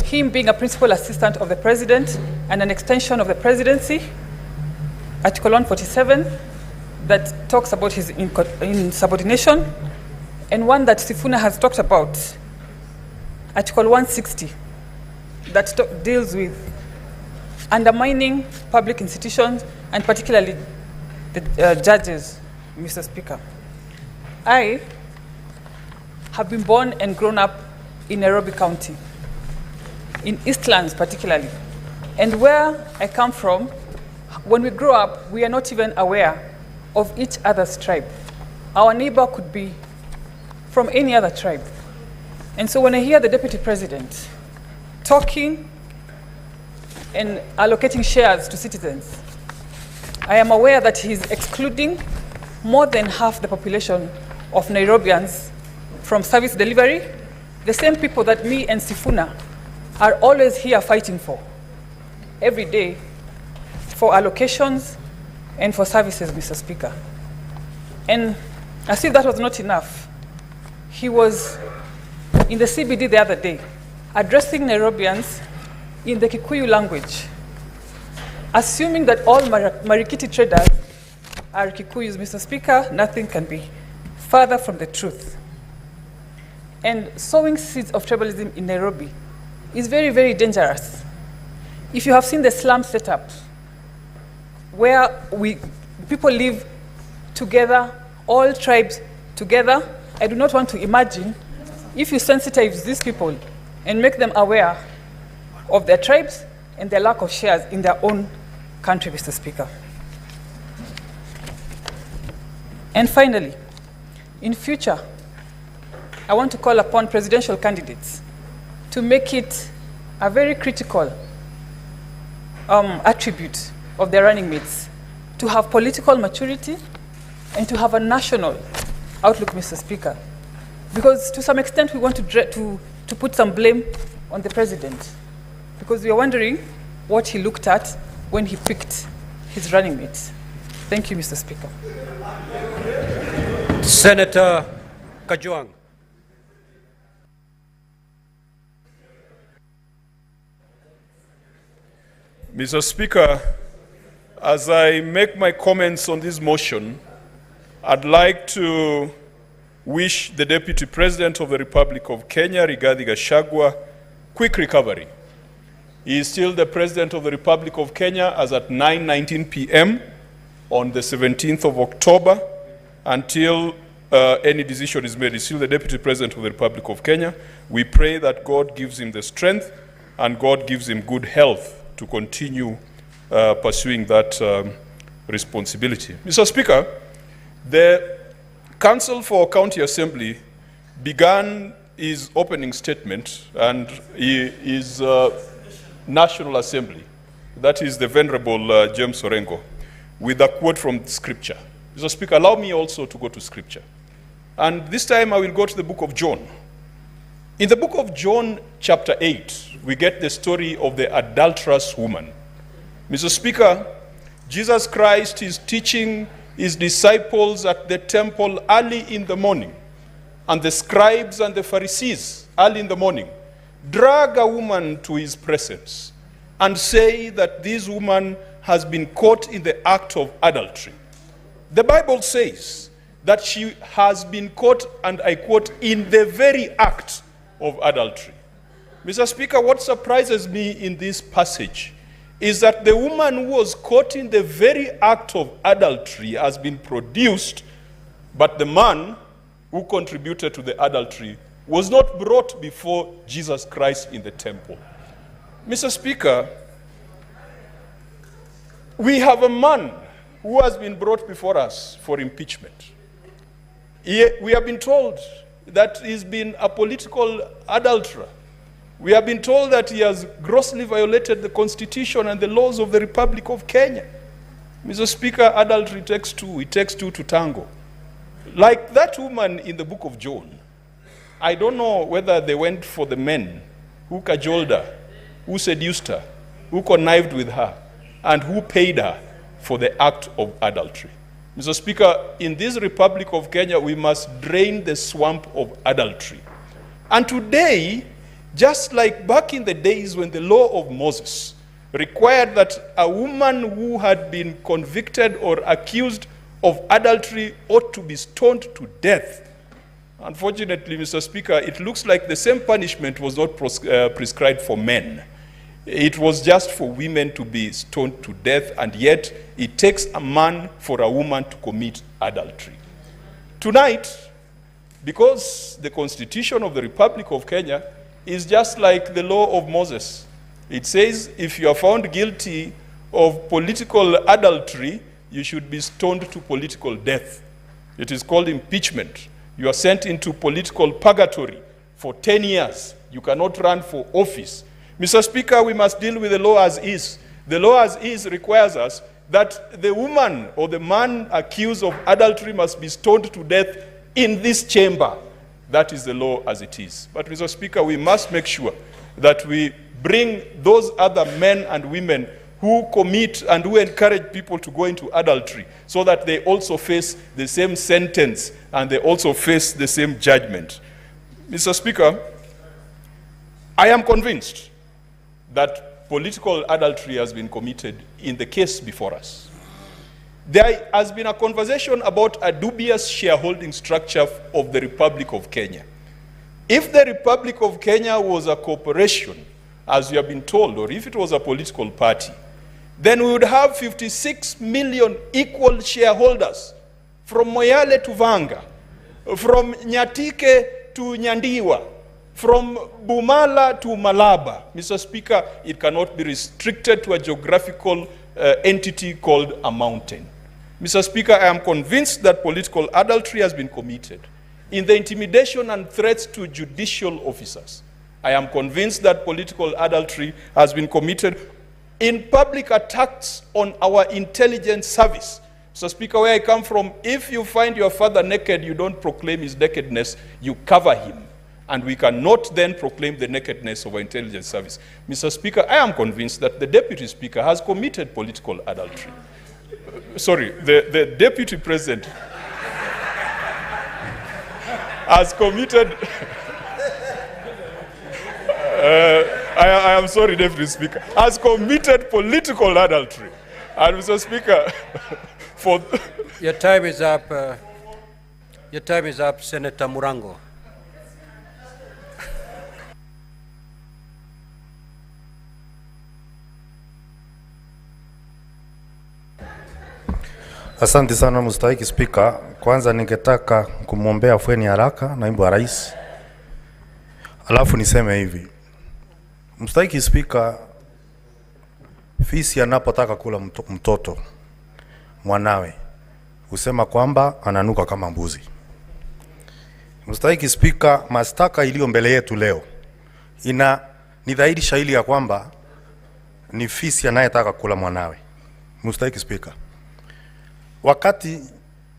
him being a principal assistant of the president and an extension of the presidency, Article 147, that talks about his insubordination, and one that Sifuna has talked about, Article 160, that deals with undermining public institutions, and particularly the judges, Mr. Speaker. I have been born and grown up in Nairobi County, in Eastlands particularly. And where I come from, when we grow up, we are not even aware of each other's tribe. Our neighbor could be from any other tribe. And so when I hear the Deputy President talking and allocating shares to citizens, I am aware that he's excluding more than half the population of Nairobians from service delivery, the same people that me and Sifuna are always here fighting for, every day, for allocations and for services, Mr. Speaker. And as if that was not enough, he was in the CBD the other day, addressing Nairobians in the Kikuyu language, assuming that all Marikiti traders are Kikuyus. Mr. Speaker, nothing can be further from the truth. And sowing seeds of tribalism in Nairobi is very, very dangerous. If you have seen the slum setup, where people live together, all tribes together, I do not want to imagine if you sensitize these people and make them aware of their tribes and their lack of shares in their own country, Mr. Speaker. And finally, in future, I want to call upon presidential candidates to make it a very critical attribute of their running mates, to have political maturity and to have a national outlook, Mr. Speaker. Because to some extent, we want to put some blame on the president, because we are wondering what he looked at when he picked his running mates. Thank you, Mr. Speaker. Senator Kajwang. Mr. Speaker, as I make my comments on this motion, I'd like to wish the Deputy President of the Republic of Kenya, Rigathi Gachagua, quick recovery. He is still the President of the Republic of Kenya as at 9:19 p.m. on the 17th of October until any decision is made. He's still the Deputy President of the Republic of Kenya. We pray that God gives him the strength and God gives him good health to continue pursuing that responsibility. Mr. Speaker, the Council for County Assembly began his opening statement and his National Assembly, that is the Venerable James Orengo, with a quote from Scripture. Mr. Speaker, allow me also to go to Scripture. And this time I will go to the book of John. In the book of John, chapter 8, we get the story of the adulterous woman. Mr. Speaker, Jesus Christ is teaching his disciples at the temple early in the morning, and the scribes and the Pharisees early in the morning drag a woman to his presence and say that this woman has been caught in the act of adultery. The Bible says that she has been caught, and I quote, in the very act of adultery. Mr. Speaker, what surprises me in this passage is that the woman who was caught in the very act of adultery has been produced, but the man who contributed to the adultery was not brought before Jesus Christ in the temple. Mr. Speaker, we have a man who has been brought before us for impeachment. We have been told that he's been a political adulterer. We have been told that he has grossly violated the Constitution and the laws of the Republic of Kenya. Mr. Speaker, adultery takes two. It takes two to tango. Like that woman in the book of John, I don't know whether they went for the men who cajoled her, who seduced her, who connived with her, and who paid her for the act of adultery. Mr. Speaker, in this Republic of Kenya, we must drain the swamp of adultery. And today, just like back in the days when the law of Moses required that a woman who had been convicted or accused of adultery ought to be stoned to death, unfortunately, Mr. Speaker, it looks like the same punishment was not prescribed for men. It was just for women to be stoned to death, and yet it takes a man for a woman to commit adultery. Tonight, because the Constitution of the Republic of Kenya is just like the law of Moses. It says if you are found guilty of political adultery, you should be stoned to political death. It is called impeachment. You are sent into political purgatory for 10 years. You cannot run for office. Mr. Speaker, we must deal with the law as is. The law as is requires us that the woman or the man accused of adultery must be stoned to death in this chamber. That is the law as it is. But Mr. Speaker, we must make sure that we bring those other men and women who commit and who encourage people to go into adultery so that they also face the same sentence and they also face the same judgment. Mr. Speaker, I am convinced that political adultery has been committed in the case before us. There has been a conversation about a dubious shareholding structure of the Republic of Kenya. If the Republic of Kenya was a corporation, as we have been told, or if it was a political party, then we would have 56 million equal shareholders from Moyale to Vanga, from Nyatike to Nyandiwa, from Bumala to Malaba. Mr. Speaker, it cannot be restricted to a geographical entity called a mountain. Mr. Speaker, I am convinced that political adultery has been committed in the intimidation and threats to judicial officers. I am convinced that political adultery has been committed in public attacks on our intelligence service. Mr. Speaker, where I come from, if you find your father naked, you don't proclaim his nakedness, you cover him. And we cannot then proclaim the nakedness of our intelligence service. Mr. Speaker, I am convinced that the Deputy Speaker has committed political adultery. Sorry, the Deputy President has committed... I am sorry, Deputy Speaker, has committed political adultery. And Mr. Speaker, for... Your time is up. Your time is up, Senator Murango. Asante sana mstahiki Spika. Kwanza ningetaka kumwombea afueni haraka naibu wa rais. Alafu niseme hivi. Mstahiki Spika, fisi anapotaka kula mtoto mwanawe husema kwamba ananuka kama mbuzi. Mstahiki Spika, mashtaka iliyo mbele yetu leo ni dhahiri shahiri ya kwamba ni fisi anayetaka kula mwanawe. Mstahiki Spika, wakati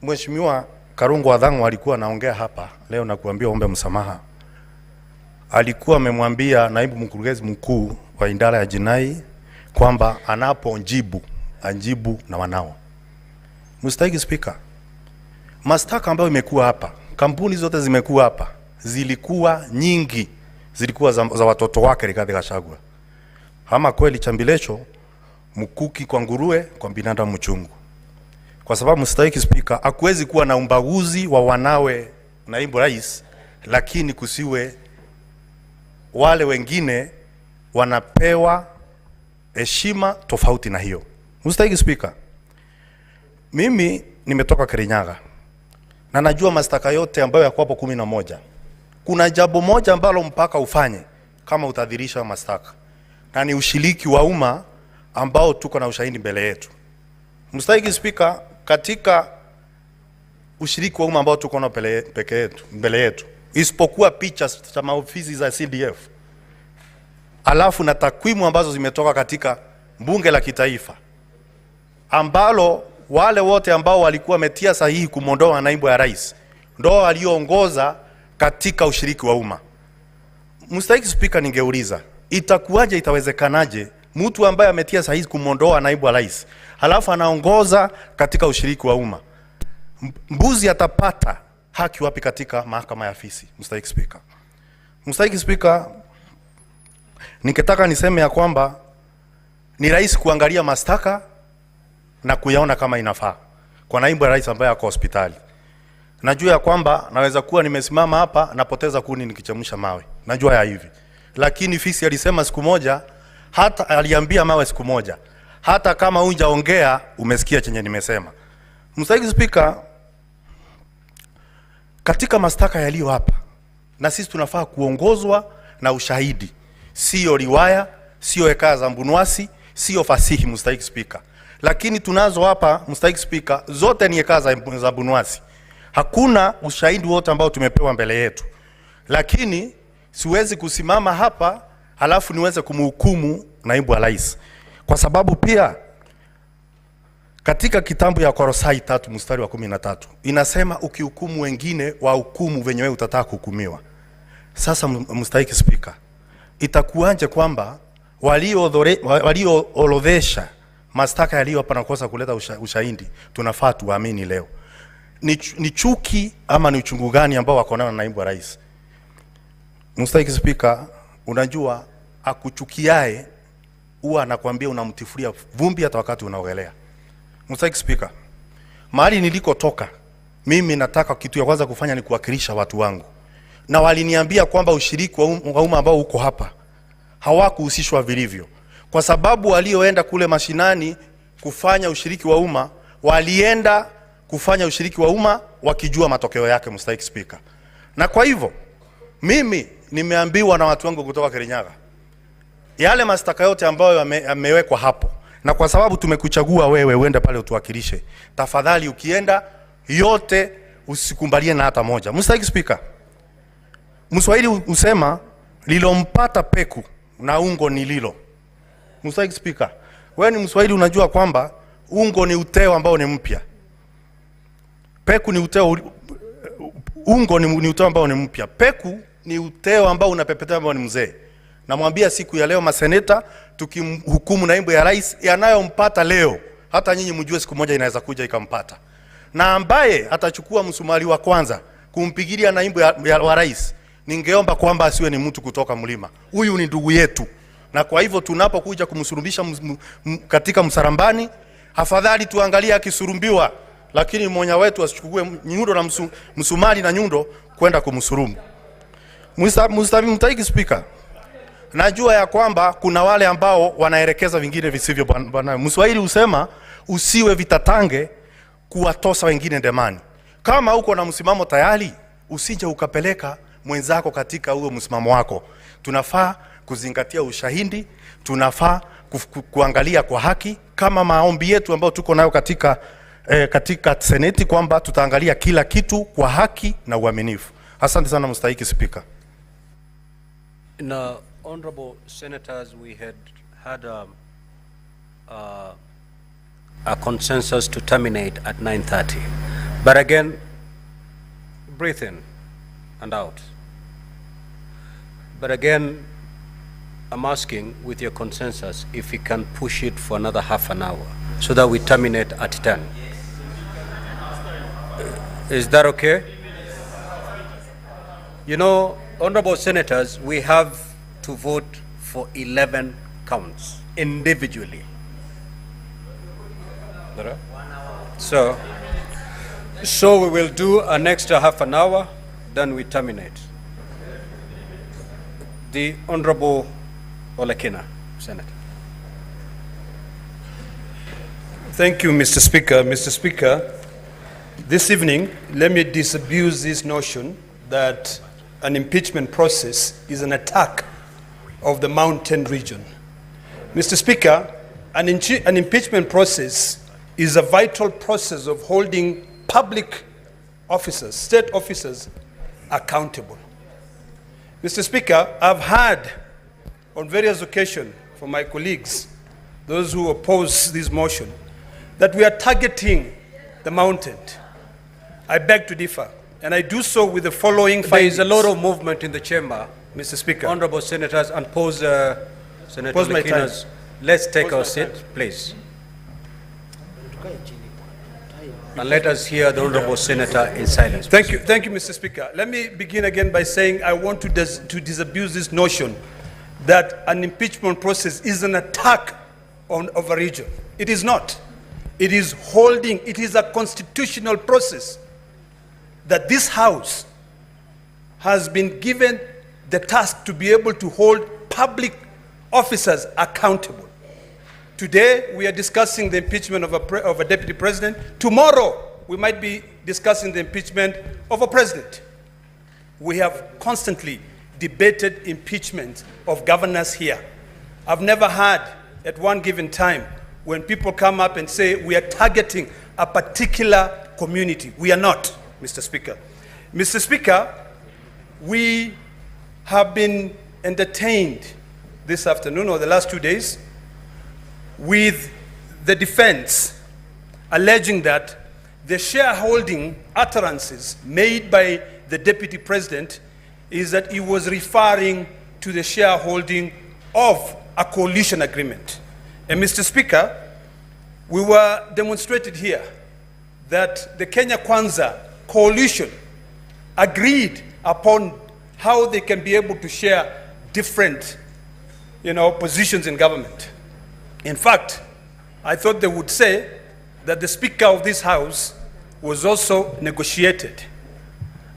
Mheshimiwa Karungu Wadhangu alikuwa anaongea hapa leo na kuambia ombe msamaha, alikuwa amemwambia naibu mkurugenzi mkuu wa idara ya jinai kwamba anapojibu ajibu na wanao. Mstahiki Spika, mashtaka ambayo imekuwa hapa, kampuni zote zimekuwa hapa, zilikuwa nyingi, zilikuwa za watoto wake Rigathi Gachagua. Ama kweli chambilecho mkuki kwa nguruwe, kwa binadamu mchungu. Kwa sababu Mstahiki Spika, hakuwezi kuwa na umbaguzi wa wanawe naibu rais, lakini kusiwe wale wengine wanapewa heshima tofauti na hiyo. Mstahiki Spika, mimi nimetoka Kirinyaga na najua mashtaka yote ambayo yako hapo 11. Kuna jambo moja ambalo mpaka ufanye kama utadhirisha mashtaka, na ni ushiriki wa umma ambao tuko na ushahidi mbele yetu. Mstahiki Spika, katika ushiriki wa umma ambao tuko na mbele yetu, isipokuwa picha za maofisi za CDF, alafu na takwimu ambazo zimetoka katika bunge la kitaifa, ambalo wale wote ambao walikuwa wametia sahihi kumondoa naibu ya rais ndio walioongoza katika ushiriki wa umma. Mstahiki Spika, ningeuliza itakuwaje, itawezekanaje mtu ambaye ametia sahihi kumondoa naibu wa rais halafu anaongoza katika ushiriki wa umma? Mbuzi atapata haki wapi katika mahakama ya afisi? Mstahiki Spika, Mstahiki Spika, ningetaka niseme ya kwamba ni rahisi kuangalia mashtaka na kuyaona kama inafaa kwa naibu rais ambaye ako hospitali. Najua ya kwamba naweza kuwa nimesimama hapa napoteza kuni nikichemsha mawe. Najua ya hivi. Lakini fisi alisema siku moja, hata aliambia mawe siku moja. Hata kama hujaongea umesikia chenye nimesema. Mstahiki Spika, katika mashtaka yaliyo hapa na sisi tunafaa kuongozwa na ushahidi. Sio riwaya, sio hekaya za mbunwasi, sio fasihi Mstahiki Spika. Lakini tunazo hapa Mstahiki Spika, zote ni hekaya za mbunwasi. Hakuna ushahidi wote ambao tumepewa mbele yetu. Lakini siwezi kusimama hapa halafu niweze kumhukumu naibu wa rais. Kwa sababu pia katika kitabu ya Korosai 3 mstari wa 13 inasema ukihukumu wengine wa hukumu venye wewe utataka kuhukumiwa. Sasa Mstahiki Spika, itakuanje kwamba walioorodhesha mashtaka yaliyo hapa na kosa kuleta ushahidi tunafaa tuamini leo? Ni chuki ama ni uchungu gani ambao wako nao na naibu wa rais? Mstahiki Spika, unajua akuchukiae huwa anakuambia unamtifuria vumbi hata wakati unaogelea. Mstahiki Spika, mahali nilikotoka mimi nataka kitu ya kwanza kufanya ni kuwakilisha watu wangu. Na waliniambia kwamba ushiriki wa umma ambao uko hapa hawakuhusishwa vilivyo. Kwa sababu walioenda kule mashinani kufanya ushiriki wa umma, walienda kufanya ushiriki wa umma wakijua matokeo yake Mstahiki Spika. Na kwa hivyo mimi nimeambiwa na watu wangu kutoka Kirinyaga yale mashtaka yote ambayo yamewekwa hapo, na kwa sababu tumekuchagua wewe uende pale utuwakilishe, tafadhali ukienda yote usikumbalie na hata moja. Mstahiki Spika, Mswahili usema lilompata peku na ungo ni lilo. Mstahiki Spika, wewe ni Mswahili, unajua kwamba ungo ni uteo ambao ni mpya. Peku ni uteo, ungo ni uteo ambao ni mpya. Peku ni uteo ambao unapepetea ambao ni mzee. Namwambia siku ya leo maseneta tukimhukumu naibu ya rais yanayompata leo, hata nyinyi mjue siku moja inaweza kuja ikampata. Na ambaye atachukua msumari wa kwanza kumpigilia naibu wa rais, ningeomba kwamba asiwe ni mtu kutoka mlima. Huyu ni ndugu yetu. Na kwa hivyo tunapokuja kumsurubisha katika msarambani, afadhali tuangalie akisurumbiwa, lakini mmoja wetu asichukue nyundo na msumari na nyundo kwenda kumsurumu. Mstahiki Spika, najua ya kwamba kuna wale ambao wanaelekeza vingine visivyo bwana. Mswahili usema usiwe vitatange kuwatosa wengine ndemani. Kama uko na msimamo tayari, usije ukapeleka mwenzako katika huo msimamo wako. Tunafaa kuzingatia ushahidi, tunafaa kuangalia kwa haki, kama maombi yetu ambayo tuko nayo katika seneti kwamba tutaangalia kila kitu kwa haki na uaminifu. Asante sana Mstahiki Spika. Now, honorable senators, we had a consensus to terminate at 9:30. But again, breathe in and out. But again, I'm asking with your consensus if we can push it for another half an hour so that we terminate at 10. Is that okay? You know, honorable senators, we have to vote for 11 counts individually. So we will do an extra half an hour, then we terminate. The Honorable Olekina, Senator. Thank you, Mr. Speaker. Mr. Speaker, this evening, let me disabuse this notion that an impeachment process is an attack of the mountain region. Mr. Speaker, an impeachment process is a vital process of holding public officers, state officers, accountable. Mr. Speaker, I've heard on various occasions from my colleagues, those who oppose this motion, that we are targeting the mountain. I beg to differ, and I do so with the following findings. There is a lot of movement in the chamber, Mr. Speaker. Honorable senators, and Senator my time. Let's take our seat, please. And let us hear the Honorable Senator in silence. Thank you, Mr. Speaker. Let me begin again by saying I want to disabuse this notion that an impeachment process is an attack of a region. It is not. It is a constitutional process that this House has been given the task to be able to hold public officers accountable. Today, we are discussing the impeachment of a deputy president. Tomorrow, we might be discussing the impeachment of a president. We have constantly debated impeachment of governors here. I've never had, at one given time, when people come up and say we are targeting a particular community. We are not, Mr. Speaker. Mr. Speaker, we have been entertained this afternoon or the last 2 days with the defense alleging that the shareholding utterances made by the deputy president is that he was referring to the shareholding of a coalition agreement. And Mr. Speaker, we were demonstrated here that the Kenya Kwanza coalition agreed upon how they can be able to share different, positions in government. In fact, I thought they would say that the Speaker of this House was also negotiated.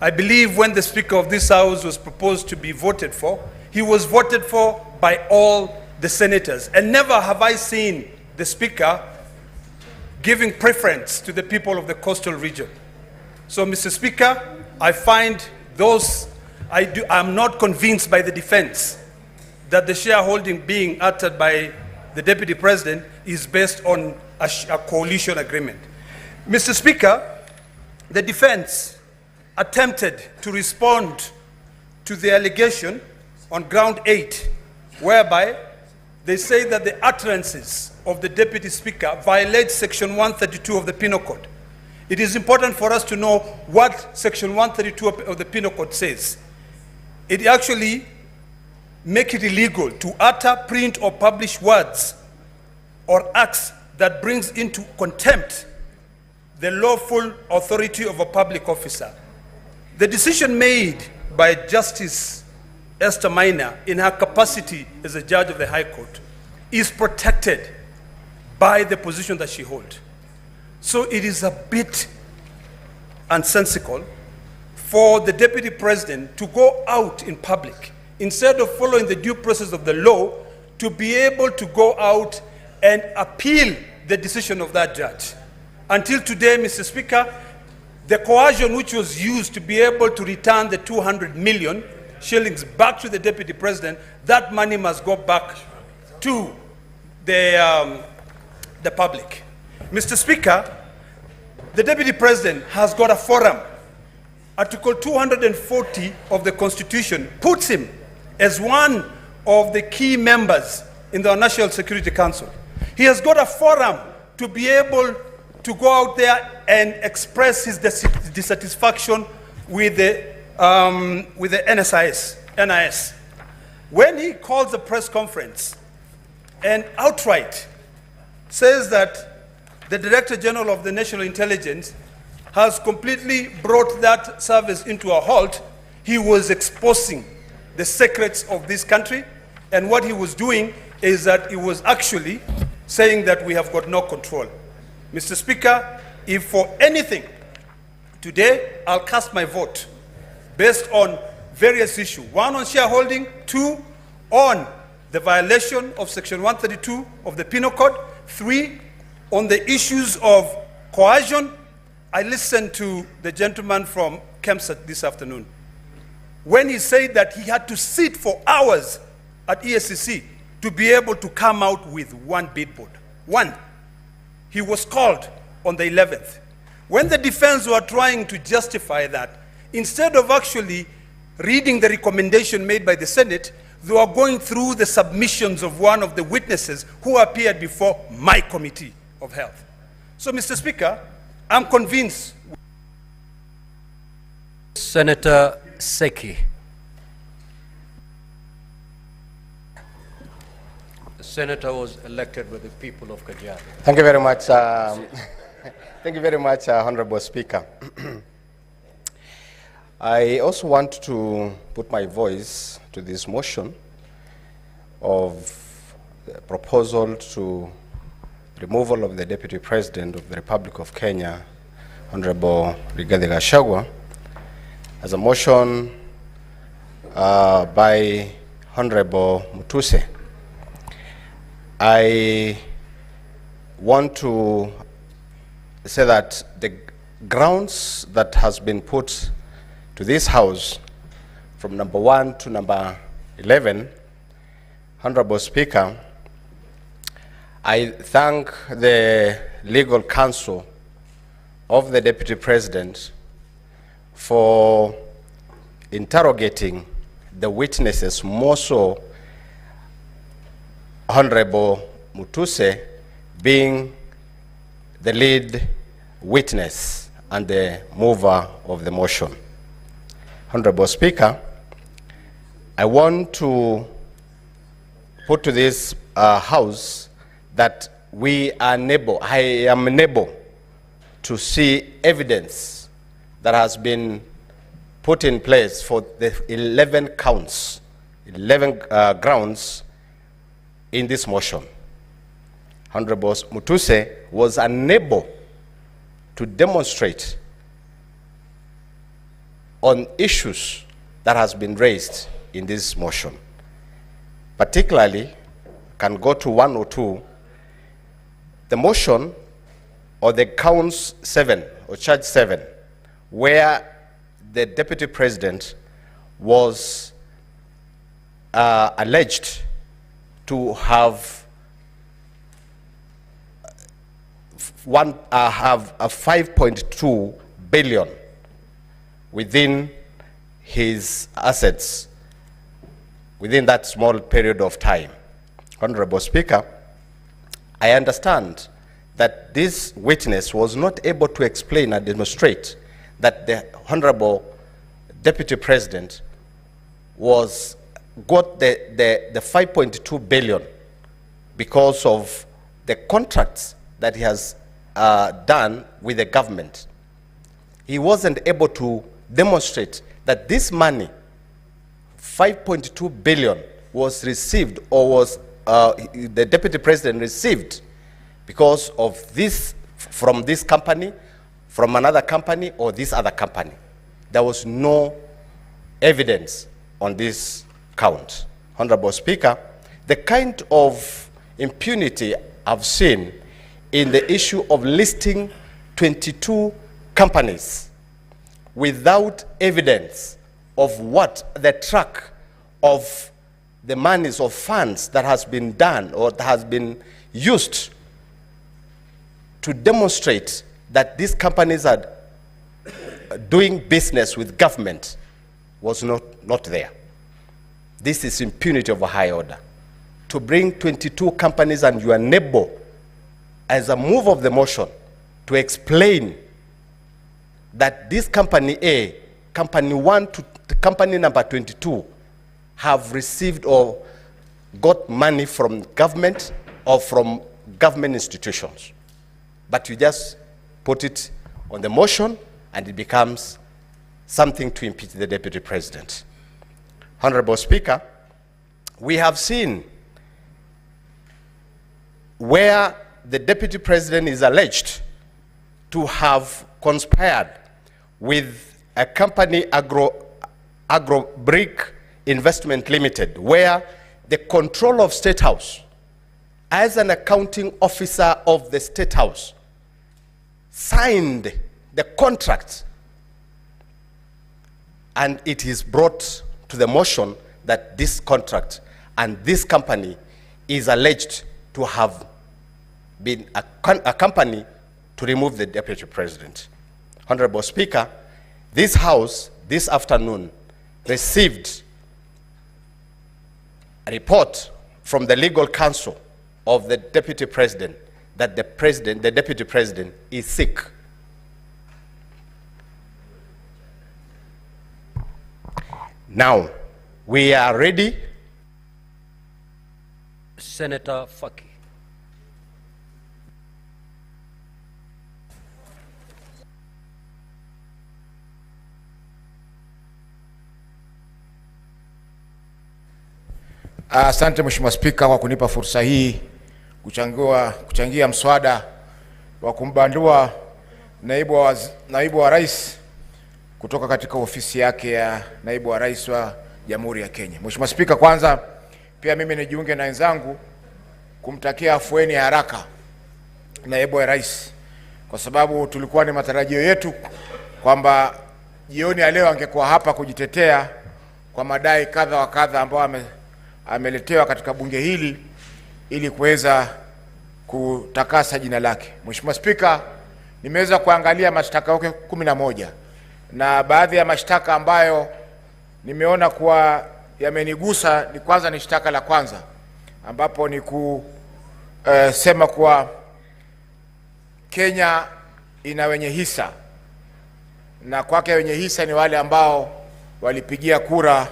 I believe when the Speaker of this House was proposed to be voted for, he was voted for by all the senators. And never have I seen the Speaker giving preference to the people of the coastal region. So, Mr. Speaker, I find I'm not convinced by the defense that the shareholding being uttered by the Deputy President is based on a coalition agreement. Mr. Speaker, the defense attempted to respond to the allegation on ground 8, whereby they say that the utterances of the Deputy Speaker violate Section 132 of the Penal Code. It is important for us to know what Section 132 of the Penal Code says. It actually makes it illegal to utter, print, or publish words or acts that brings into contempt the lawful authority of a public officer. The decision made by Justice Esther Maina in her capacity as a judge of the High Court is protected by the position that she holds. So it is a bit nonsensical for the Deputy President to go out in public, instead of following the due process of the law, to be able to go out and appeal the decision of that judge. Until today, Mr. Speaker, the coercion which was used to be able to return the 200 million shillings back to the Deputy President, that money must go back to the public. Mr. Speaker, the Deputy President has got a forum. Article 240 of the Constitution puts him as one of the key members in the National Security Council. He has got a forum to be able to go out there and express his dissatisfaction with the NIS. When he calls a press conference and outright says that the Director General of the National Intelligence has completely brought that service into a halt, he was exposing the secrets of this country, and what he was doing is that he was actually saying that we have got no control. Mr. Speaker, if for anything, today I'll cast my vote based on various issues. One, on shareholding. Two, on the violation of Section 132 of the Penal Code. Three, on the issues of coercion. I listened to the gentleman from Kempsat this afternoon when he said that he had to sit for hours at ESCC to be able to come out with one billboard. One. He was called on the 11th. When the defense were trying to justify that, instead of actually reading the recommendation made by the Senate, they were going through the submissions of one of the witnesses who appeared before my Committee of Health. So, Mr. Speaker, I'm convinced. Senator Seki. The senator was elected by the people of Kajiado. Thank you very much, Thank you very much, Honorable Speaker. I also want to put my voice to this motion of the proposal to removal of the Deputy President of the Republic of Kenya, Honorable Rigathi Gachagua, as a motion by Honorable Mutuse. I want to say that the grounds that has been put to this House from number 1 to number 11, Honorable Speaker, I thank the legal counsel of the Deputy President for interrogating the witnesses, more so Honorable Mutuse being the lead witness and the mover of the motion. Honorable Speaker, I want to put to this House that I am unable to see evidence that has been put in place for the 11 counts, 11 grounds in this motion. Honorable Mutuse was unable to demonstrate on issues that has been raised in this motion. Particularly, can go to 1 or 2, the motion or the counts 7 or charge 7, where the Deputy President was alleged to have a 5.2 billion within his assets within that small period of time. Honorable Speaker, I understand that this witness was not able to explain and demonstrate that the Honorable Deputy President got the 5.2 billion because of the contracts that he has done with the government. He wasn't able to demonstrate that this money, 5.2 billion, was received or was the Deputy President received because of this, from this company, from another company, or this other company. There was no evidence on this count. Honorable Speaker, the kind of impunity I've seen in the issue of listing 22 companies without evidence of what the track of the monies or funds that has been done or that has been used to demonstrate that these companies are doing business with government was not there. This is impunity of a high order. To bring 22 companies and you are unable, as a move of the motion, to explain that this company A, company 1 to company number 22 have received or got money from government or from government institutions. But you just put it on the motion and it becomes something to impeach the Deputy President. Honorable Speaker, we have seen where the Deputy President is alleged to have conspired with a company, Agro-Brick Investment Limited, where the control of State House, as an accounting officer of the State House, signed the contract, and it is brought to the motion that this contract and this company is alleged to have been a company to remove the Deputy President. Honorable Speaker, this House this afternoon received a report from the legal counsel of the Deputy President that the Deputy President is sick. Now, we are ready. Senator Faki. Asante Mheshimiwa Spika kwa kunipa fursa hii kuchangia mswada wa kumbandua naibu wa rais kutoka katika ofisi yake ya naibu wa rais wa Jamhuri ya Kenya. Mheshimiwa Spika, kwanza pia mimi nijiunge na wenzangu kumtakia afueni ya haraka naibu wa rais, kwa sababu tulikuwa ni matarajio yetu kwamba jioni ya leo angekuwa hapa kujitetea kwa madai kadha wa kadha ambao ameletewa katika bunge hili ili kuweza kutakasa jina lake. Mheshimiwa Spika, nimeweza kuangalia mashtaka yake 11 na baadhi ya mashtaka ambayo nimeona kuwa yamenigusa ni kwanza ni shtaka la kwanza ambapo ni kusema kuwa Kenya ina wenye hisa na kwake wenye hisa ni wale ambao walipigia kura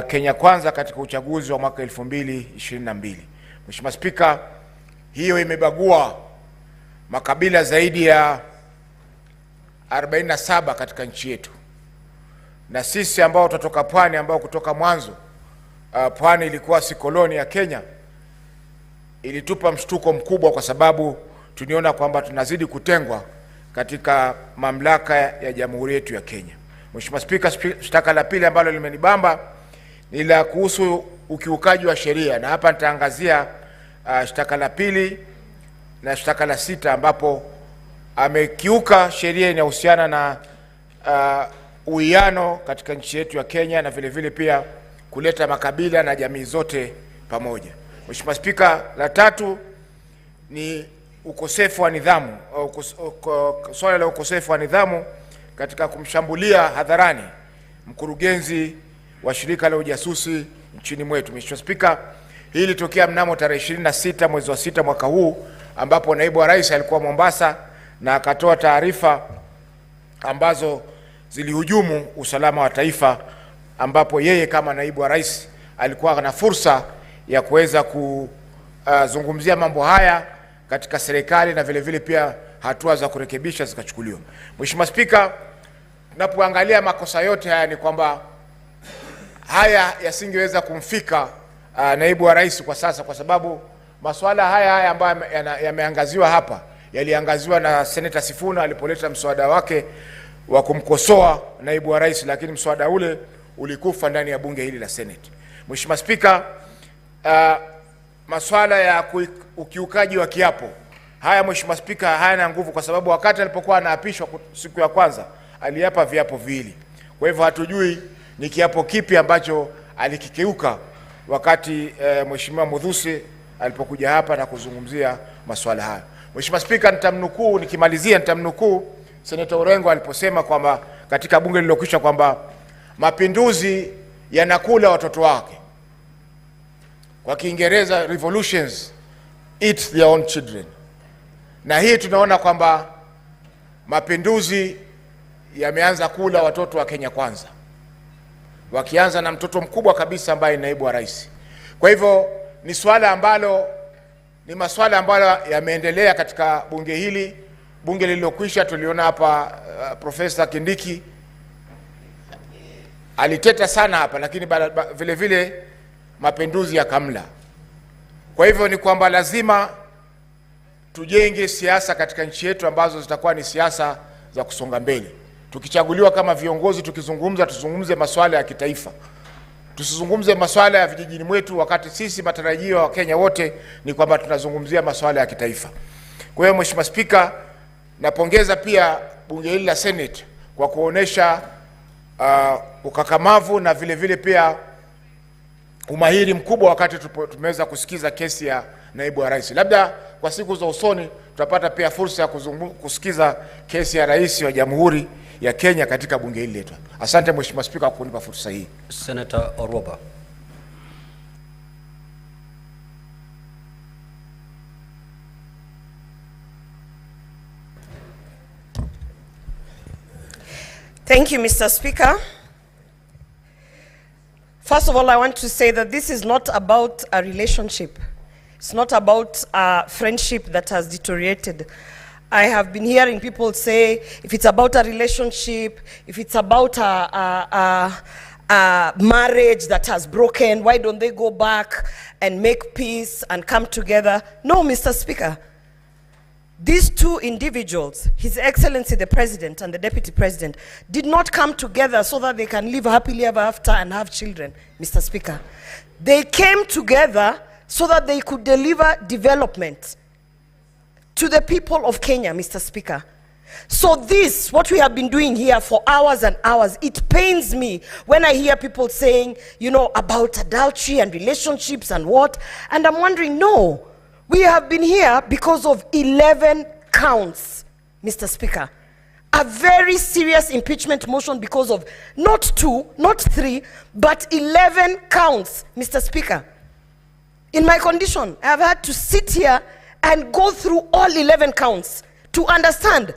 Kenya Kwanza katika uchaguzi wa mwaka 2022. Mheshimiwa Spika, hiyo imebagua makabila zaidi ya 47 katika nchi yetu, na sisi ambao tutoka pwani, ambao kutoka mwanzo pwani ilikuwa si koloni ya Kenya, ilitupa mshtuko mkubwa kwa sababu tuliona kwamba tunazidi kutengwa katika mamlaka ya Jamhuri yetu ya Kenya. Mheshimiwa Spika, shtaka la pili ambalo limenibamba ni la kuhusu ukiukaji wa sheria, na hapa nitaangazia shtaka la pili na shtaka la 6 ambapo amekiuka sheria inayohusiana na uwiano katika nchi yetu ya Kenya na vile vile pia kuleta makabila na jamii zote pamoja. Mheshimiwa Spika, la tatu ni ukosefu wa nidhamu, swala la ukosefu wa nidhamu katika kumshambulia hadharani mkurugenzi wa shirika la ujasusi nchini mwetu. Mheshimiwa Spika, hili litokea mnamo tarehe 26 mwezi wa 6 mwaka huu ambapo naibu wa rais alikuwa Mombasa na akatoa taarifa ambazo zilihujumu usalama wa taifa, ambapo yeye kama naibu wa rais alikuwa na fursa ya kuweza kuzungumzia mambo haya katika serikali na vile vile pia hatua za kurekebisha zikachukuliwa. Mheshimiwa Spika, tunapoangalia makosa yote haya ni kwamba haya yasingeweza kumfika naibu wa rais kwa sasa, kwa sababu masuala haya ambayo yameangaziwa hapa yaliangaziwa na Senator Sifuna alipoleta mswada wake wa kumkosoa naibu wa rais, lakini mswada ule ulikufa ndani ya bunge hili la Senate. Mheshimiwa Spika, masuala ya ukiukaji wa kiapo haya, Mheshimiwa Spika, hayana nguvu kwa sababu wakati alipokuwa anaapishwa siku ya kwanza aliapa viapo viwili. Kwa hivyo hatujui ni kiapo kipi ambacho alikikeuka wakati Mheshimiwa Mudhusi alipokuja hapa na kuzungumzia masuala haya. Mheshimiwa Spika, nikimalizia nitamnukuu Senator Orengo aliposema kwamba katika bunge lililokwisha kwamba mapinduzi yanakula watoto wake. Kwa Kiingereza, revolutions eat their own children. Na hii tunaona kwamba mapinduzi yameanza kula watoto wa Kenya Kwanza, wakianza na mtoto mkubwa kabisa ambaye ni naibu wa rais. Kwa hivyo ni masuala ambayo yameendelea katika bunge hili. Bunge lililokwisha tuliona hapa Profesa Kindiki aliteta sana hapa, lakini vile vile mapinduzi yakamla. Kwa hivyo ni kwamba lazima tujenge siasa katika nchi yetu ambazo zitakuwa ni siasa za kusonga mbele. Tukichaguliwa kama viongozi, tuzungumze masuala ya kitaifa. Tusizungumze masuala ya vijijini mwetu, wakati sisi matarajio ya Kenya wote ni kwamba tunazungumzia masuala ya kitaifa. Kwa hiyo Mheshimiwa Spika, napongeza pia bunge hili la Senate kwa kuonesha ukakamavu na vile vile pia umahiri mkubwa wakati tumeweza kusikiza kesi ya naibu wa rais. Labda kwa siku za usoni tutapata pia fursa ya kusikiza kesi ya rais wa Jamhuri ya Kenya katika bunge hili letu. Asante Mheshimiwa Spika kwa kunipa fursa hii. Senator Oroba. Thank you, Mr. Speaker. First of all, I want to say that this is not about a relationship. It's not about a friendship that has deteriorated. I have been hearing people say if it's about a relationship, if it's about a marriage that has broken? Why don't they go back and make peace and come together? No, Mr. Speaker. These two individuals, His Excellency the President and the Deputy President, did not come together so that they can live happily ever after and have children, Mr. Speaker. They came together so that they could deliver development to the people of Kenya, Mr. Speaker. So this, what we have been doing here for hours and hours, it pains me when I hear people saying, you know, about adultery and relationships and what, and I'm wondering, no. We have been here because of 11 counts, Mr. Speaker. A very serious impeachment motion because of not 2, not 3, but 11 counts, Mr. Speaker. In my condition, I have had to sit here and go through all 11 counts to understand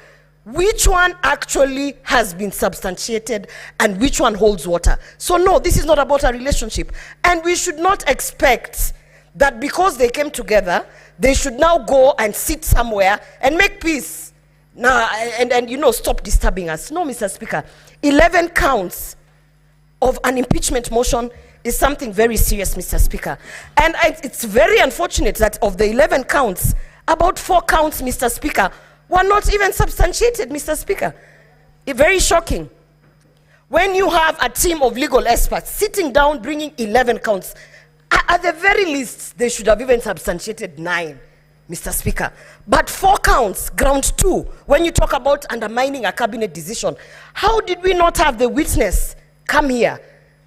which one actually has been substantiated and which one holds water. So no, this is not about a relationship. And we should not expect that because they came together, they should now go and sit somewhere and make peace. Now, and you know, stop disturbing us. No, Mr. Speaker, 11 counts of an impeachment motion is something very serious, Mr. Speaker. And it's very unfortunate that of the 11 counts, about 4 counts, Mr. Speaker, were not even substantiated, Mr. Speaker. Very shocking. When you have a team of legal experts sitting down bringing 11 counts, at the very least, they should have even substantiated 9, Mr. Speaker. But 4 counts, ground 2, when you talk about undermining a cabinet decision, how did we not have the witness come here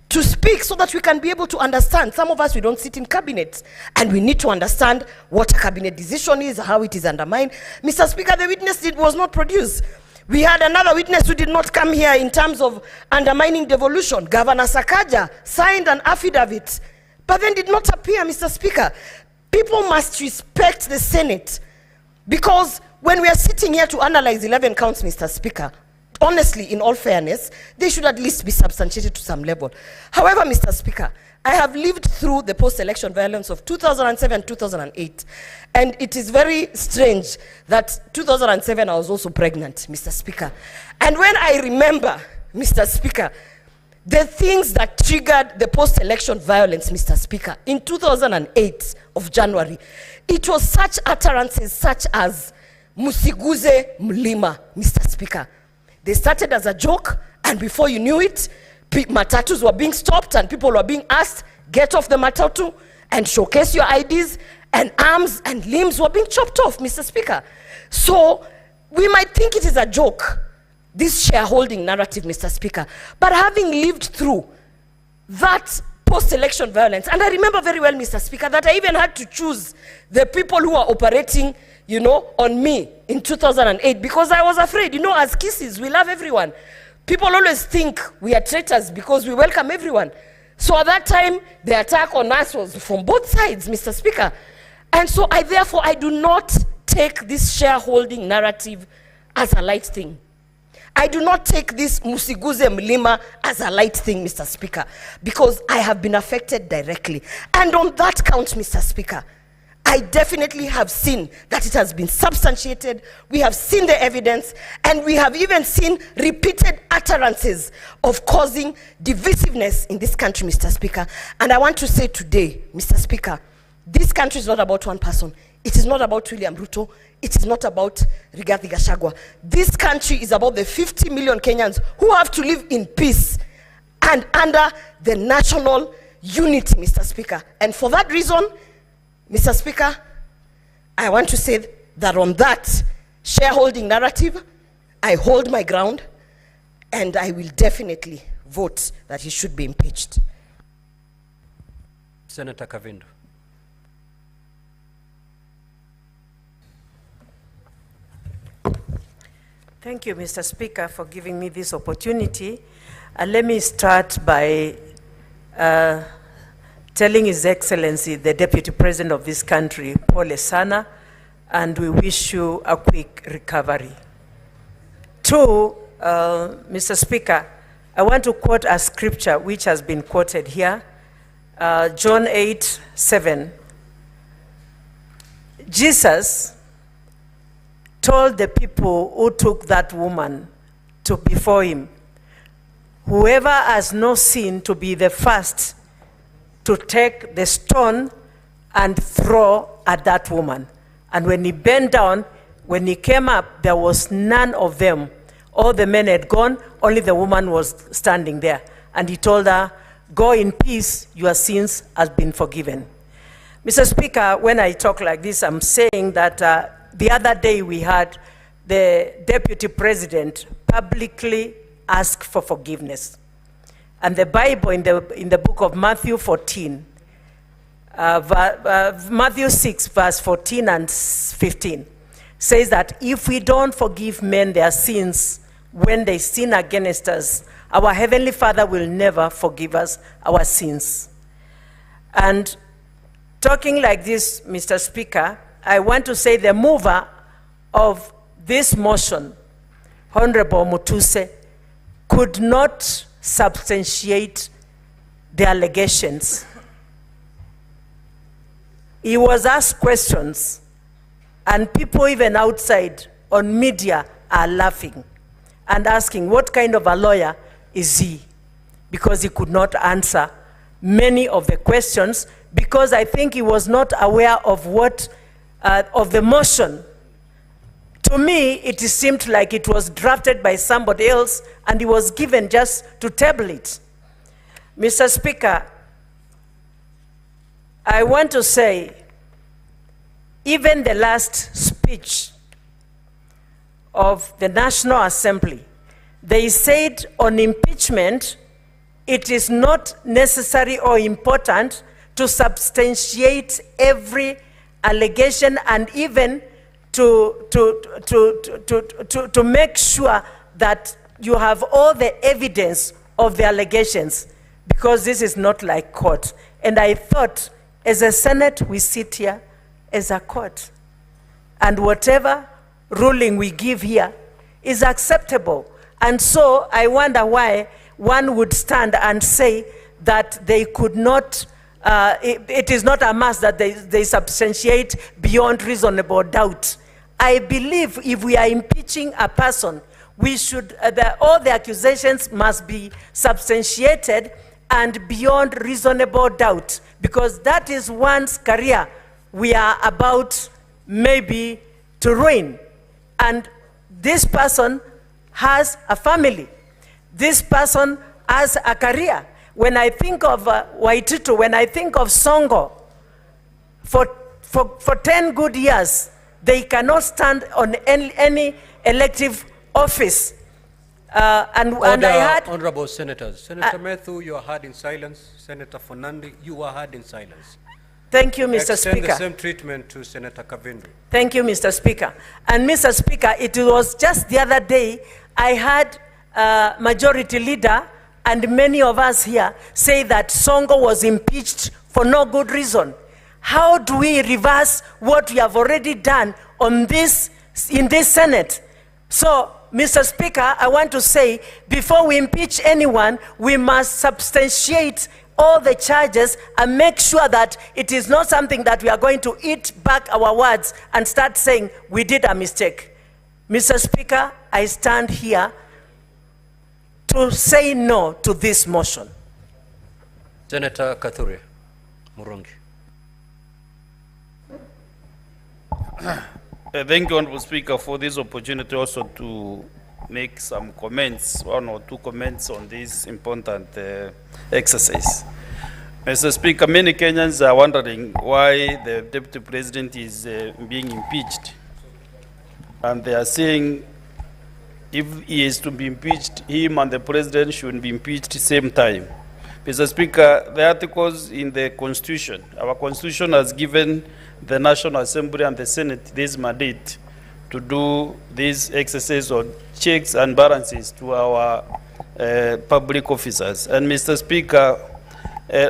to speak so that we can be able to understand? Some of us, we don't sit in cabinets, and we need to understand what a cabinet decision is, how it is undermined. Mr. Speaker, the witness was not produced. We had another witness who did not come here in terms of undermining devolution. Governor Sakaja signed an affidavit, but then did not appear, Mr. Speaker. People must respect the Senate, because when we are sitting here to analyze 11 counts, Mr. Speaker, honestly, in all fairness, they should at least be substantiated to some level. However, Mr. Speaker, I have lived through the post-election violence of 2007, 2008, and it is very strange that 2007 I was also pregnant, Mr. Speaker. And when I remember, Mr. Speaker, the things that triggered the post-election violence, Mr. Speaker, in 2008 of January, it was such utterances such as Musiguze Mlima, Mr. Speaker. They started as a joke, and before you knew it, matatus were being stopped and people were being asked, get off the matatu and showcase your IDs, and arms and limbs were being chopped off, Mr. Speaker. So we might think it is a joke, this shareholding narrative, Mr. Speaker. But having lived through that post-election violence, and I remember very well, Mr. Speaker, that I even had to choose the people who are operating, you know, on me in 2008, because I was afraid, you know, as Kisses, we love everyone. People always think we are traitors because we welcome everyone. So at that time, the attack on us was from both sides, Mr. Speaker. And so therefore, I do not take this shareholding narrative as a light thing. I do not take this Musiguze Mlima as a light thing, Mr. Speaker, because I have been affected directly. And on that count, Mr. Speaker, I definitely have seen that it has been substantiated. We have seen the evidence, and we have even seen repeated utterances of causing divisiveness in this country, Mr. Speaker. And I want to say today, Mr. Speaker, this country is not about one person. It is not about William Ruto. It is not about Rigathi Gachagua. This country is about the 50 million Kenyans who have to live in peace and under the national unity, Mr. Speaker. And for that reason, Mr. Speaker, I want to say that on that shareholding narrative, I hold my ground, and I will definitely vote that he should be impeached. Senator Kavindu. Thank you, Mr. Speaker, for giving me this opportunity. Let me start by telling His Excellency, the Deputy President of this country, Pole Sana, and we wish you a quick recovery. 2, Mr. Speaker, I want to quote a scripture which has been quoted here, John 8:7. Jesus told the people who took that woman before him, whoever has no sin to be the first to take the stone and throw at that woman. And when he bent down, when he came up, there was none of them. All the men had gone, only the woman was standing there. And he told her, go in peace, your sins have been forgiven. Mr. Speaker, when I talk like this, I'm saying that the other day we had the Deputy President publicly ask for forgiveness. And the Bible in the book of Matthew 14, Matthew 6, verse 14 and 15, says that if we don't forgive men their sins when they sin against us, our Heavenly Father will never forgive us our sins. And talking like this, Mr. Speaker, I want to say the mover of this motion, Honorable Mutuse, could not substantiate the allegations. He was asked questions, and people even outside on media are laughing and asking what kind of a lawyer is he, because he could not answer many of the questions, because I think he was not aware of what, of the motion. To me, it seemed like it was drafted by somebody else and he was given just to table it. Mr. Speaker, I want to say, even the last speech of the National Assembly, they said on impeachment, it is not necessary or important to substantiate every allegation and even to make sure that you have all the evidence of the allegations, because this is not like court. And I thought, as a Senate, we sit here as a court. And whatever ruling we give here is acceptable. And so I wonder why one would stand and say that they could not, it is not a must that they substantiate beyond reasonable doubt. I believe if we are impeaching a person, we should, all the accusations must be substantiated and beyond reasonable doubt, because that is one's career we are about maybe to ruin. And this person has a family. This person has a career. When I think of Waititu, when I think of Songo, for 10 good years, they cannot stand on any elective office. And I had... Honorable Senators. Senator Methu, you are heard in silence. Senator Fonandi, you are heard in silence. Thank you, Mr. Extend Speaker. the same treatment to Senator Kavindu. Thank you, Mr. Speaker. And Mr. Speaker, it was just the other day, I had Majority Leader and many of us here say that Songo was impeached for no good reason. How do we reverse what we have already done on this, in this Senate? So, Mr. Speaker, I want to say, before we impeach anyone, we must substantiate all the charges and make sure that it is not something that we are going to eat back our words and start saying we did a mistake. Mr. Speaker, I stand here to say no to this motion. Senator Kathure Murungi. Thank you, Honorable Speaker, for this opportunity also to make some comments, one or two comments on this important exercise. Mr. Speaker, many Kenyans are wondering why the Deputy President is being impeached. And they are saying if he is to be impeached, him and the President should be impeached at the same time. Mr. Speaker, the articles in the Constitution, our Constitution has given the National Assembly and the Senate this mandate to do this exercise of checks and balances to our public officers. And Mr. Speaker,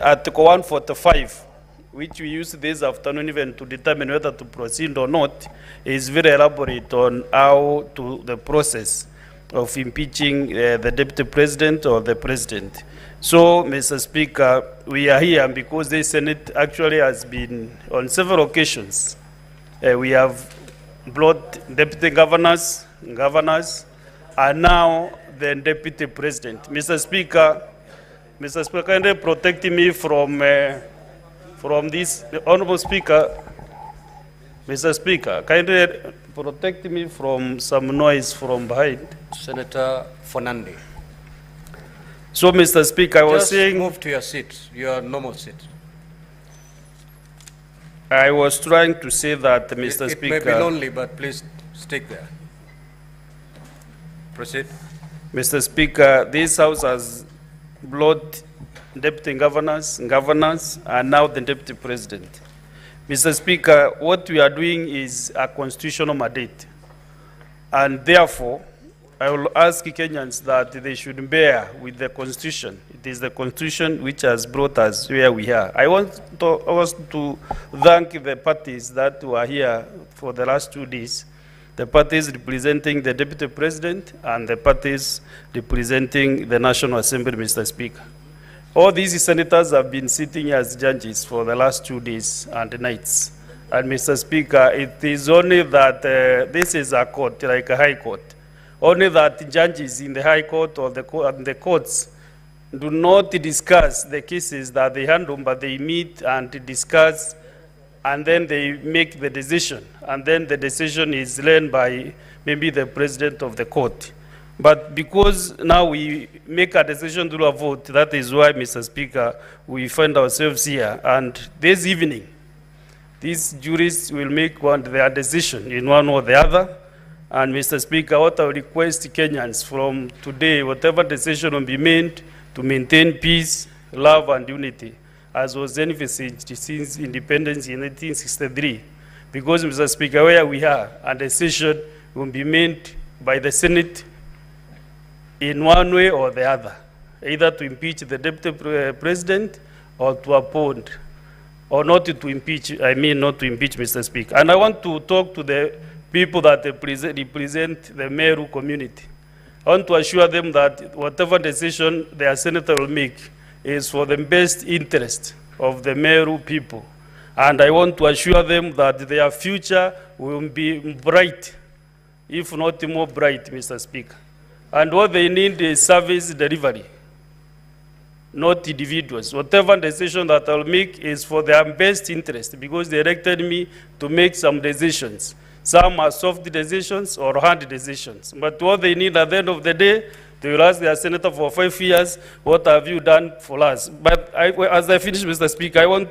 Article 145, which we used this afternoon even to determine whether to proceed or not, is very elaborate on how to the process of impeaching the Deputy President or the President. So, Mr. Speaker, we are here because the Senate actually has been, on several occasions, we have brought deputy governors, and now the Deputy President. Mr. Speaker, kindly protect me from this. Honorable Speaker, Mr. Speaker, kindly protect me from some noise from behind. Senator Fernande. So, Mr. Speaker, I was saying... move to your seat, your normal seat. I was trying to say that, Mr. It Speaker... may be lonely, but please stick there. Proceed. Mr. Speaker, this House has blocked deputy governors, and now the Deputy President. Mr. Speaker, what we are doing is a constitutional mandate. And therefore, I will ask Kenyans that they should bear with the Constitution. It is the Constitution which has brought us where we are. I want to thank the parties that were here for the last 2 days, the parties representing the Deputy President and the parties representing the National Assembly, Mr. Speaker. All these senators have been sitting as judges for the last 2 days and nights. And Mr. Speaker, it is only that this is a court, like a high court. Only that judges in the high court or the courts do not discuss the cases that they handle, but they meet and discuss, and then they make the decision. And then the decision is led by maybe the president of the court. But because now we make a decision through a vote, that is why, Mr. Speaker, we find ourselves here. And this evening, these jurists will make their decision in one or the other. And Mr. Speaker, what I request Kenyans from today, whatever decision will be made to maintain peace, love, and unity, as was envisaged since independence in 1963. Because, Mr. Speaker, where we are, a decision will be made by the Senate in one way or the other, either to impeach the Deputy President or to appoint, or not to impeach, not to impeach, Mr. Speaker. And I want to talk to the people that represent the Meru community. I want to assure them that whatever decision their senator will make is for the best interest of the Meru people. And I want to assure them that their future will be bright, if not more bright, Mr. Speaker. And what they need is service delivery, not individuals. Whatever decision that I'll make is for their best interest, because they elected me to make some decisions. Some are soft decisions or hard decisions. But what they need at the end of the day, they will ask their senator for 5 years, what have you done for us? But as I finish, Mr. Speaker, I want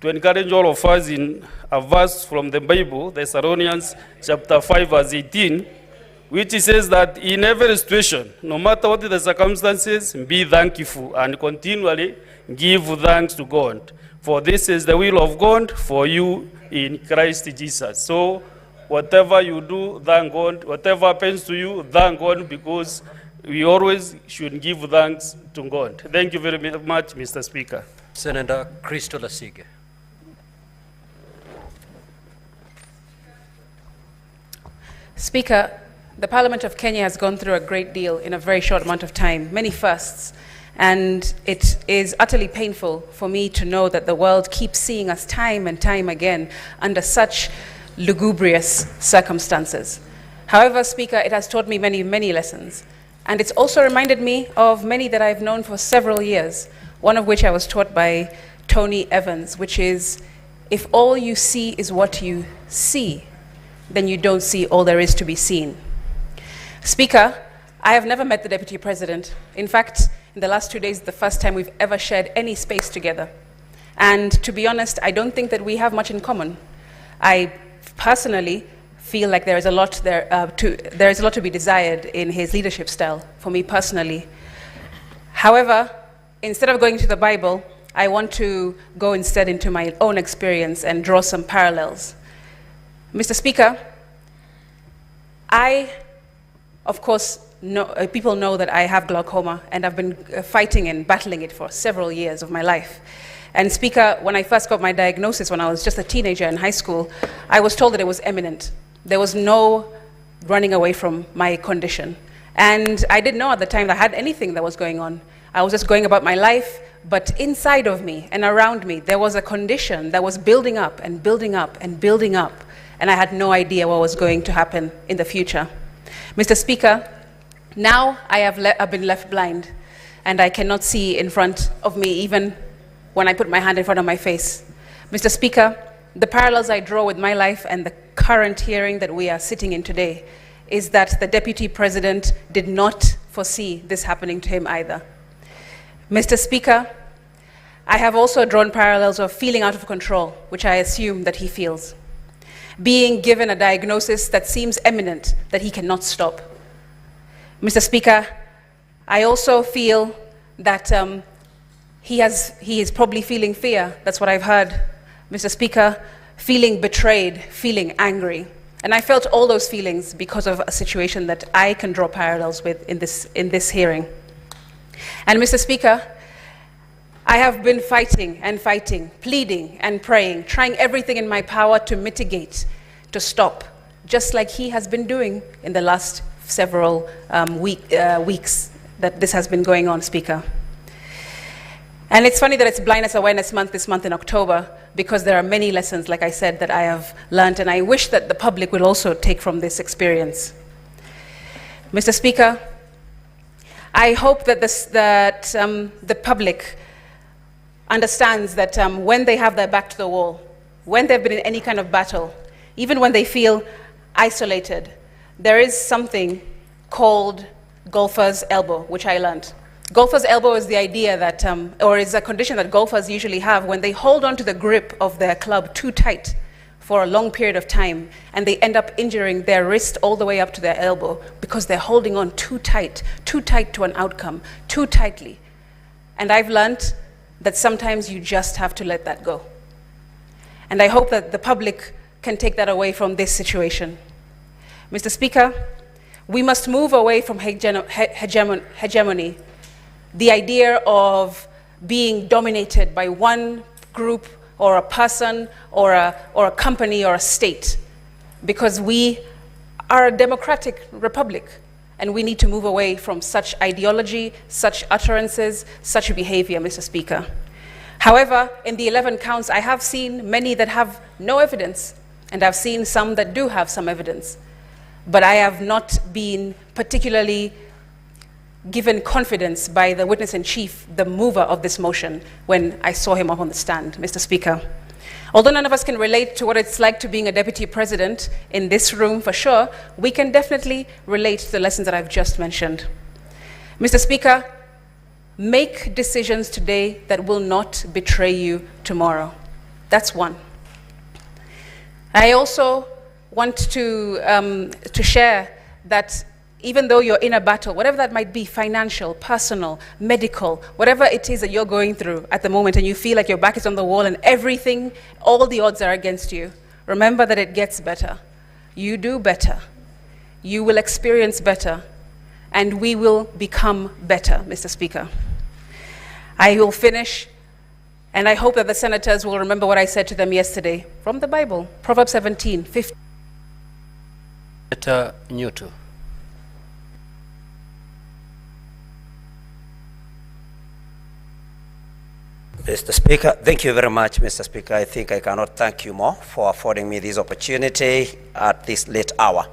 to encourage all of us in a verse from the Bible, Thessalonians chapter 5, verse 18, which says that in every situation, no matter what the circumstances, be thankful and continually give thanks to God. For this is the will of God for you in Christ Jesus. So whatever you do, thank God. Whatever happens to you, thank God, because we always should give thanks to God. Thank you very much, Mr. Speaker. Senator Christo Lasige. Speaker, the Parliament of Kenya has gone through a great deal in a very short amount of time, many firsts, and it is utterly painful for me to know that the world keeps seeing us time and time again under such lugubrious circumstances. However, Speaker, it has taught me many, many lessons, and it's also reminded me of many that I've known for several years, one of which I was taught by Tony Evans, which is, if all you see is what you see, then you don't see all there is to be seen. Speaker, I have never met the Deputy President. In fact, in the last 2 days, the first time we've ever shared any space together. And to be honest, I don't think that we have much in common. I personally feel like there is a lot to be desired in his leadership style, for me personally. However, instead of going to the Bible, I want to go instead into my own experience and draw some parallels. Mr. Speaker, of course, people know that I have glaucoma, and I've been fighting and battling it for several years of my life. And Speaker, when I first got my diagnosis when I was just a teenager in high school, I was told that it was imminent. There was no running away from my condition. And I didn't know at the time that I had anything that was going on. I was just going about my life, but inside of me and around me, there was a condition that was building up and building up and building up, and I had no idea what was going to happen in the future. Mr. Speaker, Now I've been left blind, and I cannot see in front of me even when I put my hand in front of my face. Mr. Speaker, the parallels I draw with my life and the current hearing that we are sitting in today is that the Deputy President did not foresee this happening to him either. Mr. Speaker, I have also drawn parallels of feeling out of control, which I assume that he feels. Being given a diagnosis that seems imminent, that he cannot stop. Mr. Speaker, I also feel that he is probably feeling fear. That's what I've heard. Mr. Speaker, feeling betrayed, feeling angry. And I felt all those feelings because of a situation that I can draw parallels with in this hearing. And Mr. Speaker, I have been fighting and fighting, pleading and praying, trying everything in my power to mitigate, to stop, just like he has been doing in the last several weeks that this has been going on, Speaker. And it's funny that it's Blindness Awareness Month this month in October, because there are many lessons, like I said, that I have learned, and I wish that the public will also take from this experience. Mr. Speaker, I hope that the public understands that when they have their back to the wall, when they've been in any kind of battle, even when they feel isolated, there is something called golfer's elbow, which I learned. Golfer's elbow is the idea that, or is a condition that golfers usually have when they hold on to the grip of their club too tight for a long period of time, and they end up injuring their wrist all the way up to their elbow because they're holding on too tight to an outcome, too tightly. And I've learned that sometimes you just have to let that go. And I hope that the public can take that away from this situation. Mr. Speaker, we must move away from hegemony, the idea of being dominated by one group or a person or a company or a state, because we are a democratic republic, and we need to move away from such ideology, such utterances, such behavior, Mr. Speaker. However, in the 11 counts, I have seen many that have no evidence, and I've seen some that do have some evidence. But I have not been particularly given confidence by the witness-in-chief, the mover of this motion, when I saw him up on the stand, Mr. Speaker. Although none of us can relate to what it's like to being a deputy president in this room for sure, we can definitely relate to the lessons that I've just mentioned. Mr. Speaker, make decisions today that will not betray you tomorrow. That's one. I also want to share that even though you're in a battle, whatever that might be, financial, personal, medical, whatever it is that you're going through at the moment, and you feel like your back is on the wall and everything, all the odds are against you, remember that it gets better. You do better. You will experience better, and we will become better, Mr. Speaker. I will finish, and I hope that the senators will remember what I said to them yesterday from the Bible, Proverbs 17:15. Senator Newton. Mr. Speaker, thank you very much, Mr. Speaker. I think I cannot thank you more for affording me this opportunity at this late hour.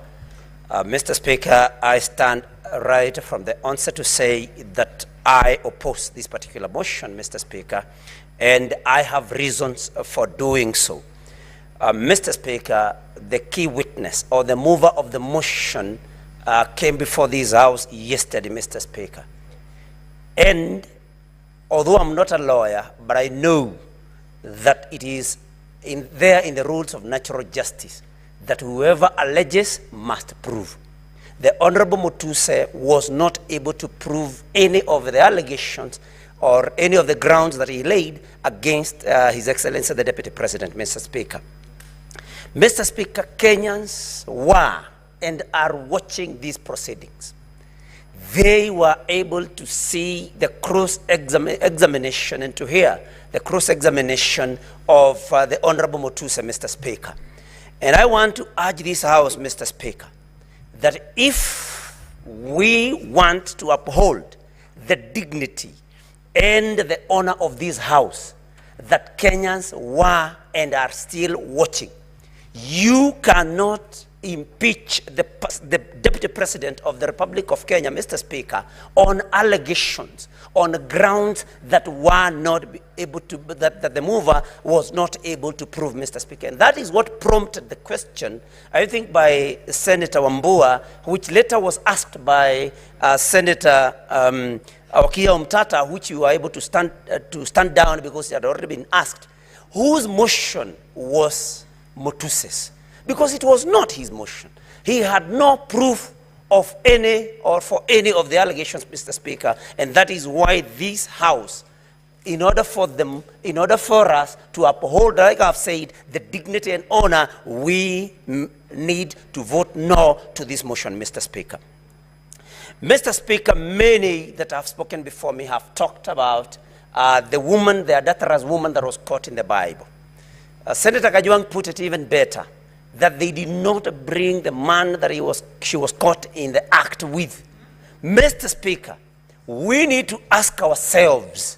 Mr. Speaker, I stand right from the onset to say that I oppose this particular motion, Mr. Speaker, and I have reasons for doing so. Mr. Speaker, the key witness or the mover of the motion came before this House yesterday, Mr. Speaker. And although I'm not a lawyer, but I know that it is there in the rules of natural justice that whoever alleges must prove. The Honorable Mutuse was not able to prove any of the allegations or any of the grounds that he laid against His Excellency the Deputy President, Mr. Speaker. Mr. Speaker, Kenyans were and are watching these proceedings. They were able to see the cross-examination and to hear the cross-examination of the Honorable Mutuse, Mr. Speaker. And I want to urge this House, Mr. Speaker, that if we want to uphold the dignity and the honor of this House, that Kenyans were and are still watching, you cannot impeach the Deputy President of the Republic of Kenya, Mr. Speaker, on allegations, on grounds that were not able to, that the mover was not able to prove, Mr. Speaker. And that is what prompted the question, I think, by Senator Wambua, which later was asked by Senator Awakia Umtata, which you were able to stand down because it had already been asked, whose motion was Motuse's? Because it was not his motion. He had no proof of any or for any of the allegations, Mr. Speaker, and that is why this House, in order for us to uphold, like I've said, the dignity and honor, we need to vote no to this motion, Mr. Speaker. Mr. Speaker, many that have spoken before me have talked about the woman, the adulterous woman that was caught in the Bible. Senator Kajwang put it even better, that they did not bring the man that she was caught in the act with. Mr. Speaker, we need to ask ourselves,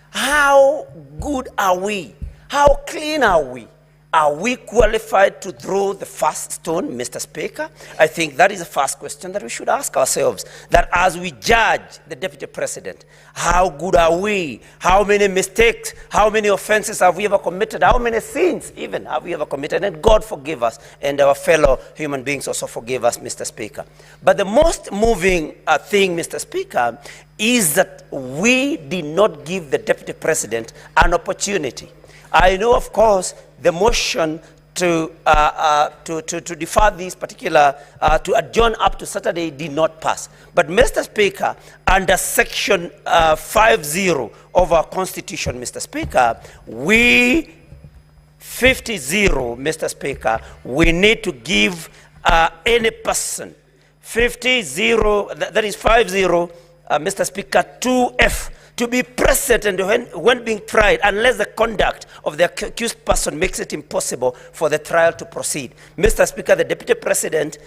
how good are we? How clean are we? Are we qualified to throw the first stone, Mr. Speaker? I think that is the first question that we should ask ourselves. That as we judge the Deputy President, how good are we? How many mistakes, how many offenses have we ever committed? How many sins even have we ever committed? And God forgive us, and our fellow human beings also forgive us, Mr. Speaker. But the most moving thing, Mr. Speaker, is that we did not give the Deputy President an opportunity. I know, of course, the motion to defer this particular, to adjourn up to Saturday did not pass. But Mr. Speaker, under section 50 of our Constitution, Mr. Speaker, we 50-0, Mr. Speaker, we need to give any person 50-0, that is 50, Mr. Speaker, 2F, to be present and when being tried, unless the conduct of the accused person makes it impossible for the trial to proceed. Mr. Speaker, the Deputy President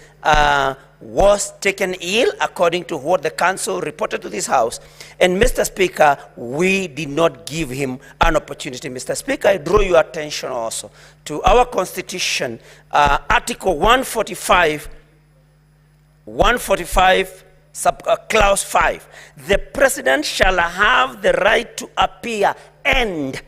was taken ill, according to what the council reported to this House. And Mr. Speaker, we did not give him an opportunity. Mr. Speaker, I draw your attention also to our Constitution, Article 145, Clause 5, the President shall have the right to appear and,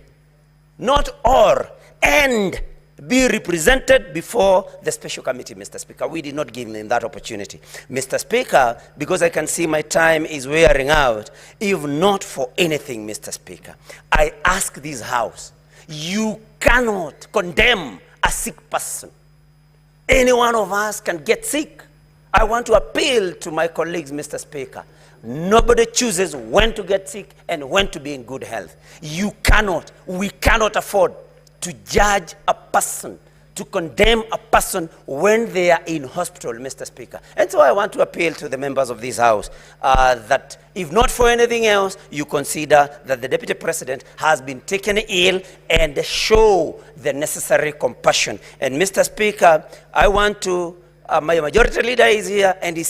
not or, and be represented before the special committee, Mr. Speaker. We did not give him that opportunity. Mr. Speaker, because I can see my time is wearing out, if not for anything, Mr. Speaker, I ask this House, you cannot condemn a sick person. Any one of us can get sick. I want to appeal to my colleagues, Mr. Speaker. Nobody chooses when to get sick and when to be in good health. You cannot, we cannot afford to judge a person, to condemn a person when they are in hospital, Mr. Speaker. And so I want to appeal to the members of this House that if not for anything else, you consider that the Deputy President has been taken ill and show the necessary compassion. And Mr. Speaker, I want to my majority leader is here, and he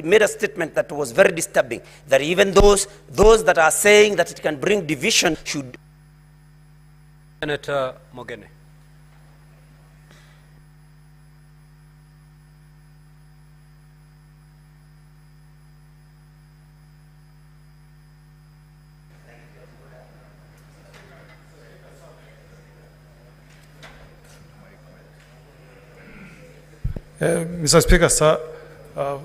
made a statement that was very disturbing, that even those that are saying that it can bring division should... Senator Mogeni. Mr. Speaker, sir,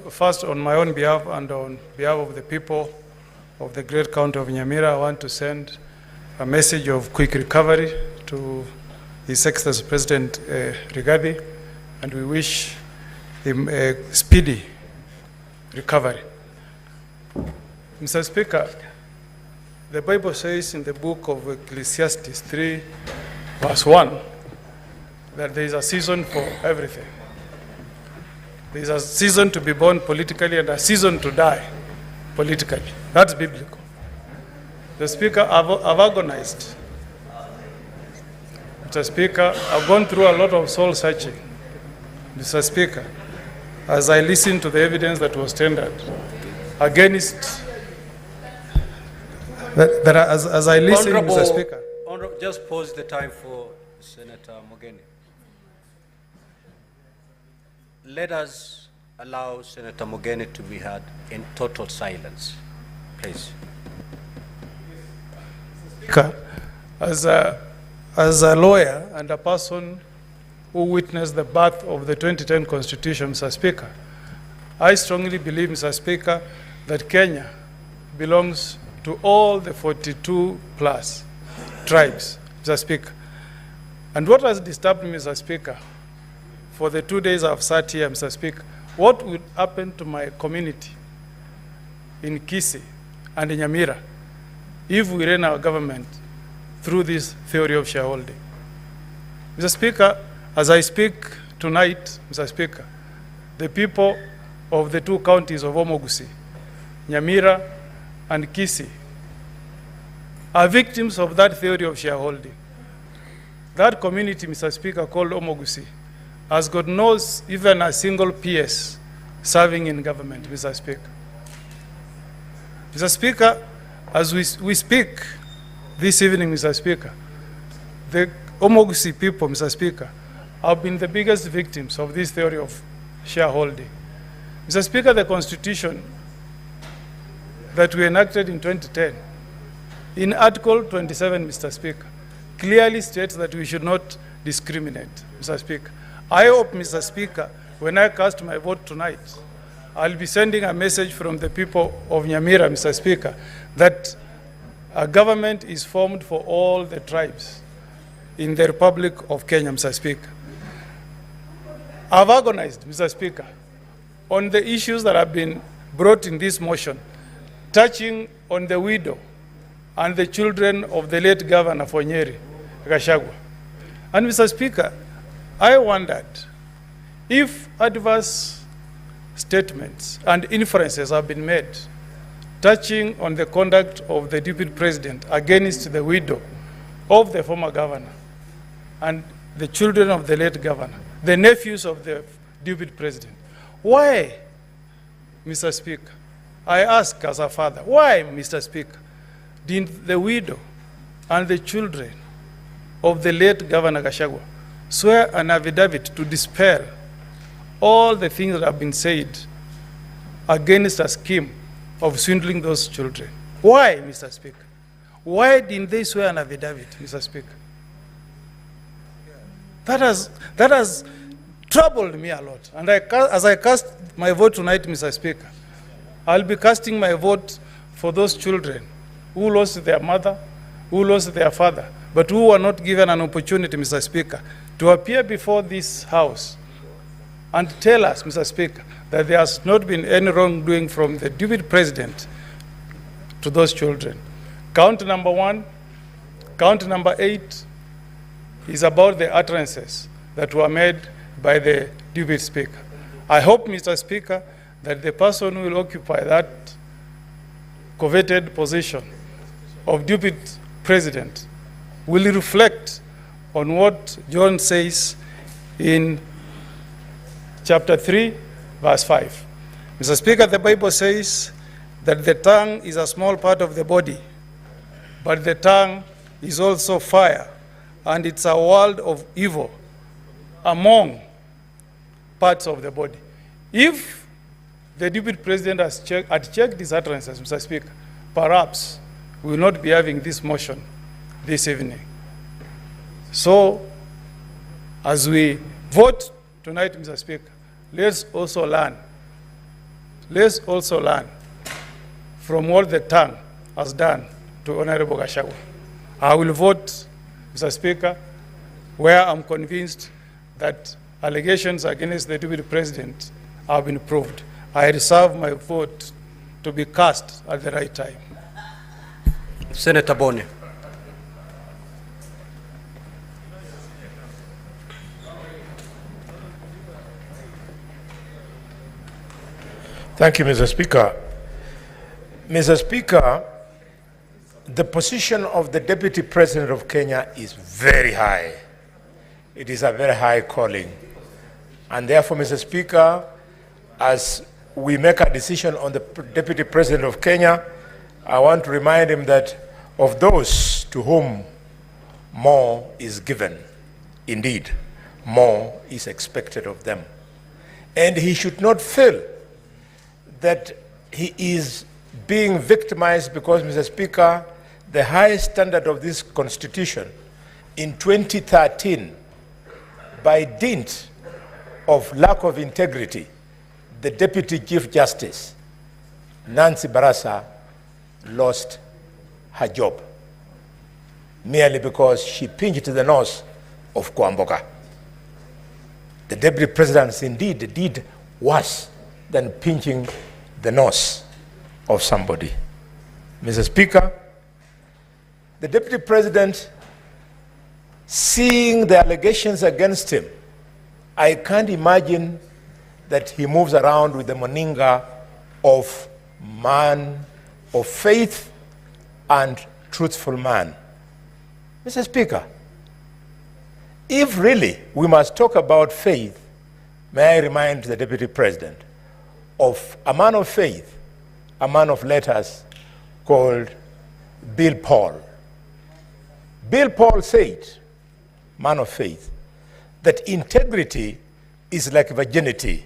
first on my own behalf and on behalf of the people of the great county of Nyamira, I want to send a message of quick recovery to His Excellency President Rigathi, and we wish him a speedy recovery. Mr. Speaker, the Bible says in the book of Ecclesiastes 3, verse 1, that there is a season for everything. There is a season to be born politically and a season to die politically. That's biblical. The Speaker, I've agonized. Mr. Speaker, I've gone through a lot of soul searching. Mr. Speaker, as I listened to the evidence that was tendered against, as I listened, Mr. Speaker. Just pause the time for Senator Mogeni. let us allow Senator Mogeni to be heard in total silence, please. As a lawyer and a person who witnessed the birth of the 2010 Constitution, Mr. Speaker, I strongly believe, Mr. Speaker, that Kenya belongs to all the 42 plus tribes, Mr. Speaker. And what has disturbed me, Mr. Speaker, for the 2 days I've sat here, Mr. Speaker, what would happen to my community in Kisii and in Nyamira if we ran our government through this theory of shareholding? Mr. Speaker, as I speak tonight, Mr. Speaker, the people of the two counties of Omogusi, Nyamira and Kisii, are victims of that theory of shareholding. That community, Mr. Speaker, called Omogusi, has got no even a single PS serving in government, Mr. Speaker. Mr. Speaker, as we speak this evening, Mr. Speaker, the Omogusi people, Mr. Speaker, have been the biggest victims of this theory of shareholding. Mr. Speaker, the Constitution that we enacted in 2010, in Article 27, Mr. Speaker, clearly states that we should not discriminate, Mr. Speaker. I hope, Mr. Speaker, when I cast my vote tonight, I'll be sending a message from the people of Nyamira, Mr. Speaker, that a government is formed for all the tribes in the Republic of Kenya, Mr. Speaker. I've agonized, Mr. Speaker, on the issues that have been brought in this motion, touching on the widow and the children of the late Governor for Nyeri, Gachagua. And Mr. Speaker, I wondered if adverse statements and inferences have been made touching on the conduct of the Deputy President against the widow of the former governor and the children of the late governor, the nephews of the Deputy President. Why, Mr. Speaker, I ask as a father, why, Mr. Speaker, did the widow and the children of the late Governor Gachagua swear an affidavit to dispel all the things that have been said against a scheme of swindling those children? Why, Mr. Speaker? Why didn't they swear an affidavit, Mr. Speaker? That has troubled me a lot. And as I cast my vote tonight, Mr. Speaker, I'll be casting my vote for those children who lost their mother, who lost their father, but who were not given an opportunity, Mr. Speaker, to appear before this House and tell us, Mr. Speaker, that there has not been any wrongdoing from the Deputy President to those children. Count number 1, count number 8 is about the utterances that were made by the Deputy Speaker. I hope, Mr. Speaker, that the person who will occupy that coveted position of Deputy President will reflect on what John says in chapter 3, verse 5. Mr. Speaker, the Bible says that the tongue is a small part of the body, but the tongue is also fire, and it's a world of evil among parts of the body. If the Deputy President had checked these utterances, Mr. Speaker, perhaps we will not be having this motion this evening. So, as we vote tonight, Mr. Speaker, let's also learn. Let's also learn from what the tongue has done to Honorable Gachagua. I will vote, Mr. Speaker, where I'm convinced that allegations against the Deputy President have been proved. I reserve my vote to be cast at the right time. Senator Boni. Thank you, Mr. Speaker. Mr. Speaker, the position of the Deputy President of Kenya is very high. It is a very high calling. And therefore, Mr. Speaker, as we make a decision on the Deputy President of Kenya, I want to remind him that of those to whom more is given, indeed, more is expected of them. And he should not feel that he is being victimized because, Mr. Speaker, the highest standard of this Constitution in 2013, by dint of lack of integrity, the Deputy Chief Justice, Nancy Barasa, lost her job merely because she pinched the nose of Kwamboka. The Deputy President indeed did worse than pinching the nose of somebody. Mr. Speaker, the Deputy President, seeing the allegations against him, I can't imagine that he moves around with the moninga of man of faith and truthful man. Mr. Speaker, if really we must talk about faith, may I remind the Deputy President of a man of faith, a man of letters called Bill Paul. Bill Paul said, man of faith, that integrity is like virginity.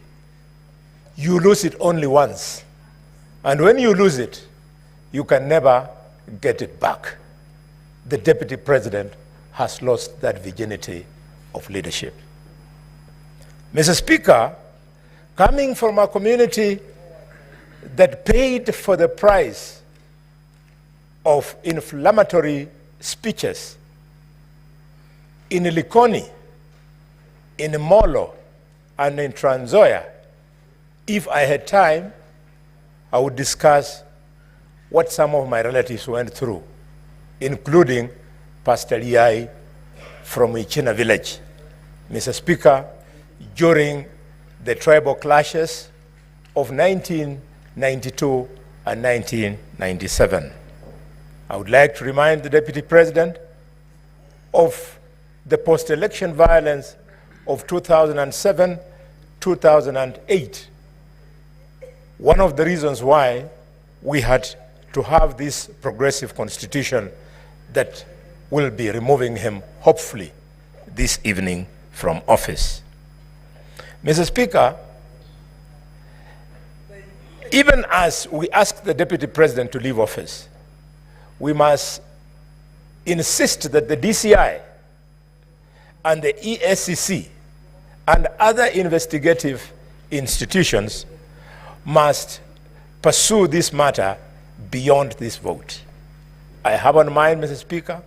You lose it only once. And when you lose it, you can never get it back. The Deputy President has lost that virginity of leadership. Mr. Speaker, coming from a community that paid for the price of inflammatory speeches in Likoni, in Molo, and in Trans Nzoia, if I had time, I would discuss what some of my relatives went through, including Pastor Liai from Ichina village. Mr. Speaker, during the tribal clashes of 1992 and 1997. I would like to remind the Deputy President of the post-election violence of 2007, 2008. One of the reasons why we had to have this progressive constitution that will be removing him, hopefully, this evening from office. Mr. Speaker, even as we ask the Deputy President to leave office, we must insist that the DCI and the ESCC and other investigative institutions must pursue this matter beyond this vote. I have on mind, Mr. Speaker,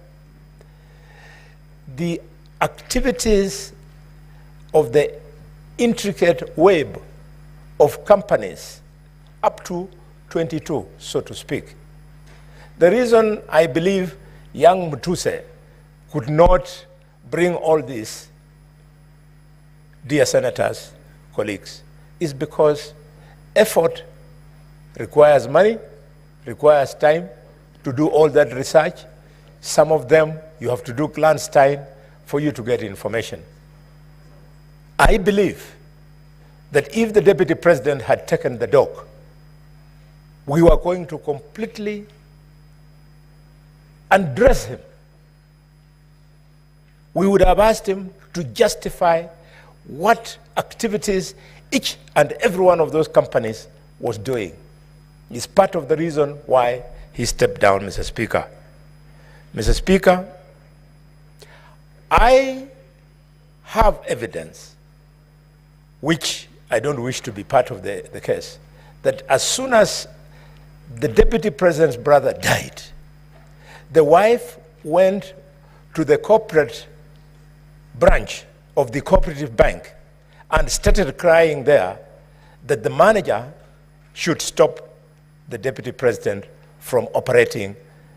the activities of the intricate web of companies, up to 22, so to speak. The reason I believe young Mutuse could not bring all this, dear senators, colleagues, is because effort requires money, requires time to do all that research. Some of them you have to do clandestine for you to get information. I believe that if the Deputy President had taken the dog, we were going to completely undress him. We would have asked him to justify what activities each and every one of those companies was doing. It's part of the reason why he stepped down, Mr. Speaker. Mr. Speaker, I have evidence, which I don't wish to be part of the case, that as soon as the Deputy President's brother died, the wife went to the corporate branch of the cooperative bank and started crying there that the manager should stop the Deputy President from operating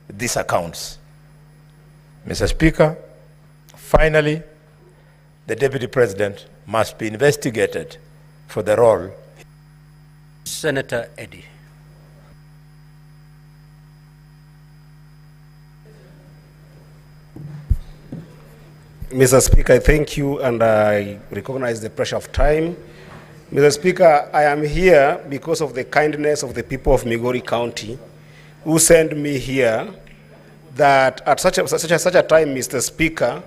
these accounts. Mr. Speaker, finally, the Deputy President must be investigated for the role. Senator Eddy. Mr. Speaker, I thank you, and I recognize the pressure of time. Mr. Speaker, I am here because of the kindness of the people of Migori County who sent me here that at such a time, Mr. Speaker,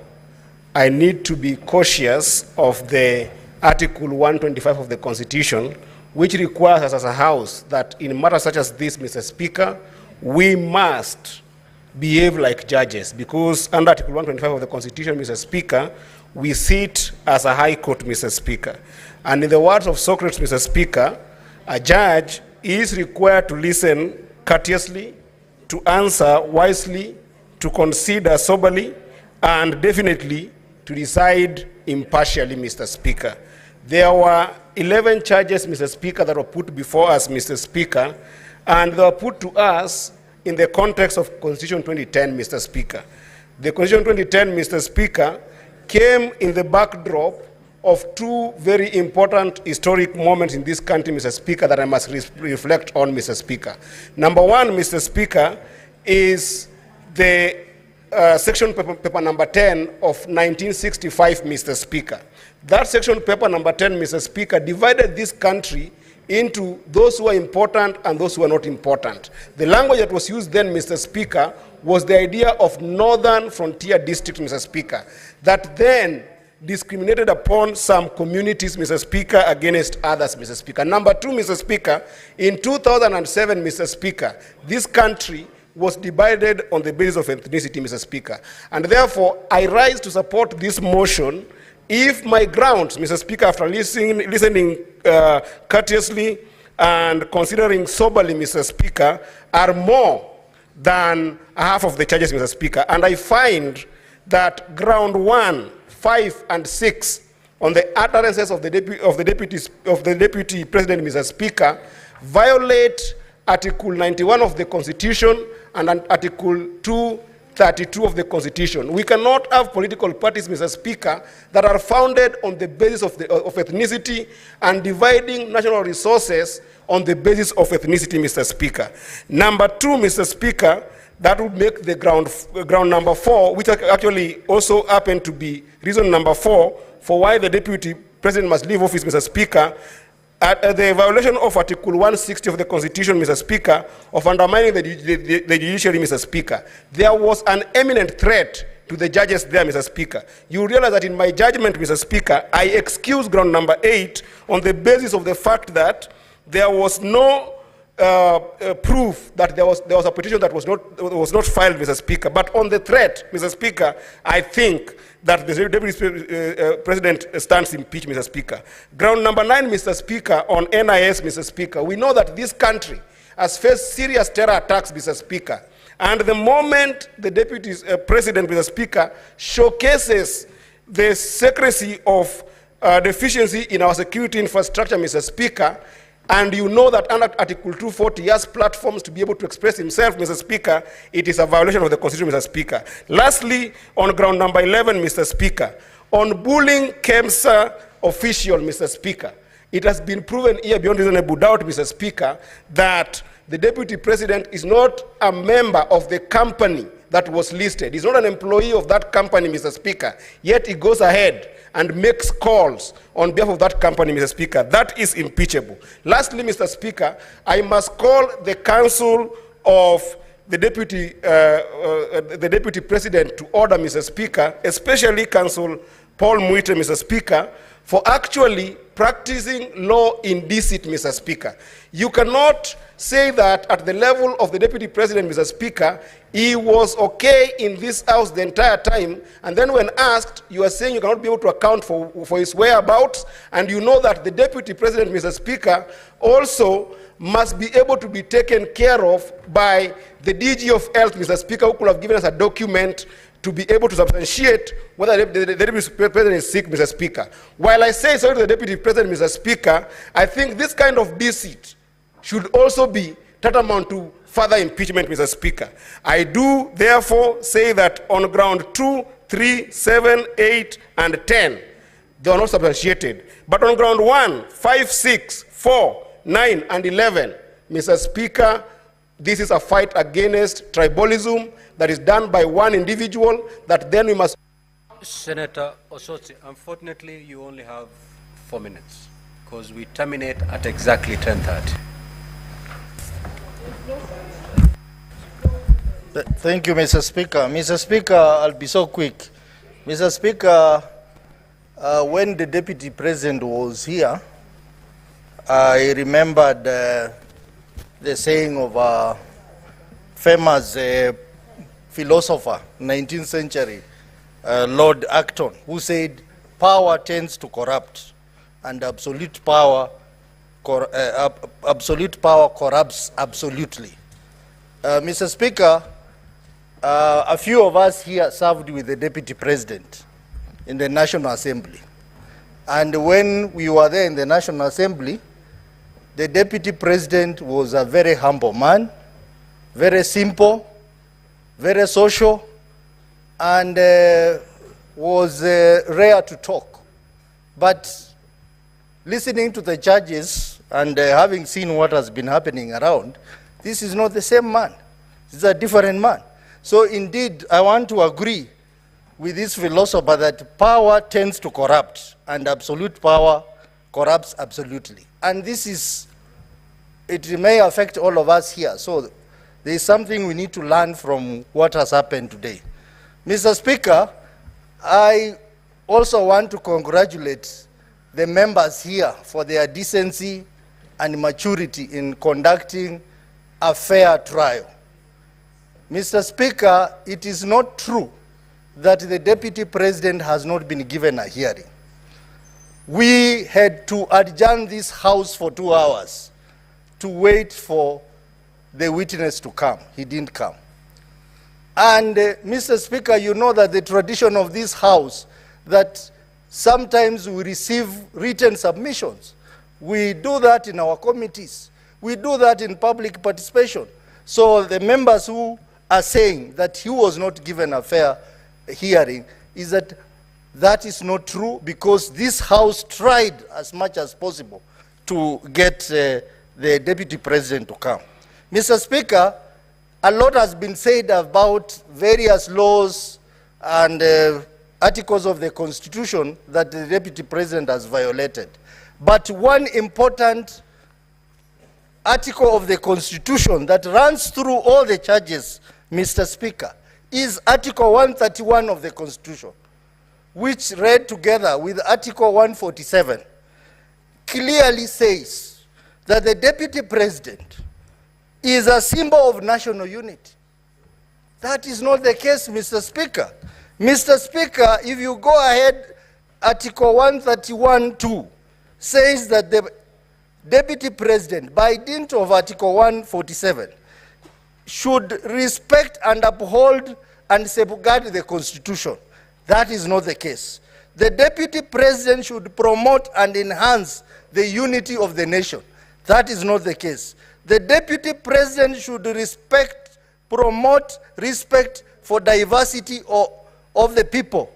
I need to be cautious of the Article 125 of the Constitution, which requires us as a House that in matters such as this, Mr. Speaker, we must behave like judges, because under Article 125 of the Constitution, Mr. Speaker, we sit as a High Court, Mr. Speaker. And in the words of Socrates, Mr. Speaker, a judge is required to listen courteously, to answer wisely, to consider soberly, and definitely to decide impartially, Mr. Speaker. There were 11 charges, Mr. Speaker, that were put before us, Mr. Speaker, and they were put to us in the context of Constitution 2010, Mr. Speaker. The Constitution 2010, Mr. Speaker, came in the backdrop of two very important historic moments in this country, Mr. Speaker, that I must reflect on, Mr. Speaker. Number one, Mr. Speaker, is the section paper number 10 of 1965, Mr. Speaker. That section paper number 10, Mr. Speaker, divided this country into those who are important and those who are not important. The language that was used then, Mr. Speaker, was the idea of northern frontier districts, Mr. Speaker, that then discriminated upon some communities, Mr. Speaker, against others, Mr. Speaker. Number two, Mr. Speaker, in 2007, Mr. Speaker, this country was divided on the basis of ethnicity, Mr. Speaker. And therefore, I rise to support this motion if my grounds, Mr. Speaker, after listening courteously and considering soberly, Mr. Speaker, are more than half of the charges, Mr. Speaker. And I find that ground 1, 5, and 6 on the utterances of the Deputy President, Mr. Speaker, violate Article 91 of the Constitution and Article 232 of the Constitution. We cannot have political parties, Mr. Speaker, that are founded on the basis of ethnicity and dividing national resources on the basis of ethnicity, Mr. Speaker. Number two, Mr. Speaker, that would make the ground number 4, which actually also happened to be reason number 4 for why the Deputy President must leave office, Mr. Speaker, the violation of Article 160 of the Constitution, Mr. Speaker, of undermining the judiciary, Mr. Speaker. There was an imminent threat to the judges there, Mr. Speaker. You realize that in my judgment, Mr. Speaker, I excuse ground number 8 on the basis of the fact that there was no proof that there was a petition that was not filed, Mr. Speaker. But on the threat, Mr. Speaker, I think that the Deputy President stands impeached, Mr. Speaker. Ground number 9, Mr. Speaker, on NIS, Mr. Speaker. We know that this country has faced serious terror attacks, Mr. Speaker. And the moment the Deputy President, Mr. Speaker, showcases the secrecy of deficiency in our security infrastructure, Mr. Speaker, and you know that under Article 240, he has platforms to be able to express himself, Mr. Speaker, it is a violation of the Constitution, Mr. Speaker. Lastly, on ground number 11, Mr. Speaker, on bullying KEMSA official, Mr. Speaker, it has been proven here beyond reasonable doubt, Mr. Speaker, that the Deputy President is not a member of the company that was listed. He's not an employee of that company, Mr. Speaker, yet he goes ahead and makes calls on behalf of that company, Mr. Speaker. That is impeachable. Lastly, Mr. Speaker, I must call the Council of the Deputy President to order, Mr. Speaker, especially Council Paul Muite, Mr. Speaker, for actually practicing law in deceit, Mr. Speaker. You cannot say that at the level of the Deputy President, Mr. Speaker, he was okay in this house the entire time, and then when asked, you are saying you cannot be able to account for his whereabouts, and you know that the Deputy President, Mr. Speaker, also must be able to be taken care of by the DG of Health, Mr. Speaker, who could have given us a document to be able to substantiate whether the Deputy President is sick, Mr. Speaker. While I say sorry to the Deputy President, Mr. Speaker, I think this kind of deceit should also be tantamount to further impeachment, Mr. Speaker. I do therefore say that on ground 2, 3, 7, 8, and 10, they are not substantiated. But on ground 1, 5, 6, 4, 9, and 11, Mr. Speaker, this is a fight against tribalism that is done by one individual that then we must... Senator Osotsi, unfortunately, you only have 4 minutes because we terminate at exactly 10:30. Thank you, Mr. Speaker. Mr. Speaker, I'll be so quick. Mr. Speaker, When the Deputy President was here, I remembered the saying of a famous philosopher, 19th century, Lord Acton, who said, power tends to corrupt, and absolute power corrupts absolutely. Mr. Speaker, a few of us here served with the Deputy President in the National Assembly. And when we were there in the National Assembly, the Deputy President was a very humble man, very simple, very social, and was rare to talk. But listening to the judges and having seen what has been happening around, this is not the same man. This is a different man. So indeed, I want to agree with this philosopher that power tends to corrupt, and absolute power corrupts absolutely. And this is, it may affect all of us here. So there is something we need to learn from what has happened today. Mr. Speaker, I also want to congratulate the members here for their decency and maturity in conducting a fair trial. Mr. Speaker, it is not true that the Deputy President has not been given a hearing. We had to adjourn this House for 2 hours to wait for the witness to come. He didn't come. And Mr. Speaker, you know that the tradition of this House, that sometimes we receive written submissions. We do that in our committees. We do that in public participation. So the members who are saying that he was not given a fair hearing, is that that is not true, because this House tried as much as possible to get the Deputy President to come. Mr. Speaker, a lot has been said about various laws and articles of the Constitution that the Deputy President has violated. But one important article of the Constitution that runs through all the charges, Mr. Speaker, is Article 131 of the Constitution, which read together with Article 147, clearly says that the Deputy President is a symbol of national unity. That is not the case, Mr. Speaker. Mr. Speaker, if you go ahead, Article 131(2) says that the Deputy President, by dint of Article 147, should respect and uphold and safeguard the Constitution. That is not the case. The Deputy President should promote and enhance the unity of the nation. That is not the case. The Deputy President should promote respect for diversity of the people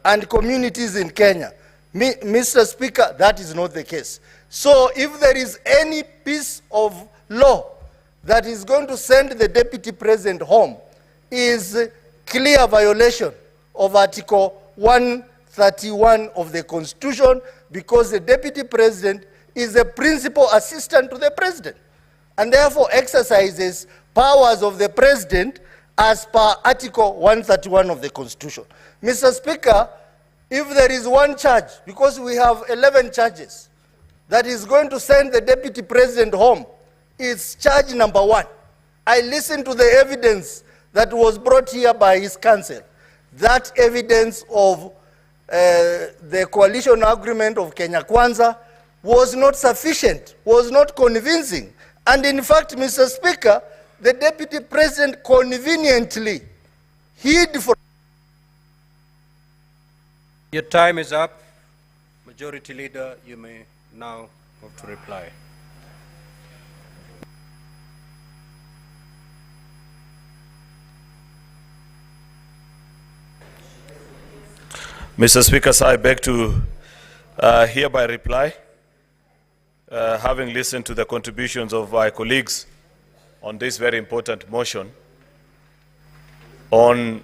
and communities in Kenya. Mr. Speaker, that is not the case. So if there is any piece of law that is going to send the Deputy President home, is clear violation of Article 131 of the Constitution, because the Deputy President is the principal assistant to the President, and therefore exercises powers of the President as per Article 131 of the Constitution. Mr. Speaker, if there is one charge, because we have 11 charges, that is going to send the Deputy President home, it's charge number 1. I listened to the evidence that was brought here by his counsel. That evidence of the coalition agreement of Kenya Kwanza was not sufficient, was not convincing. And in fact, Mr. Speaker, the Deputy President conveniently hid from... Your time is up. Majority Leader, you may now move to reply. Mr. Speaker, sir, I beg to hereby reply, having listened to the contributions of my colleagues on this very important motion on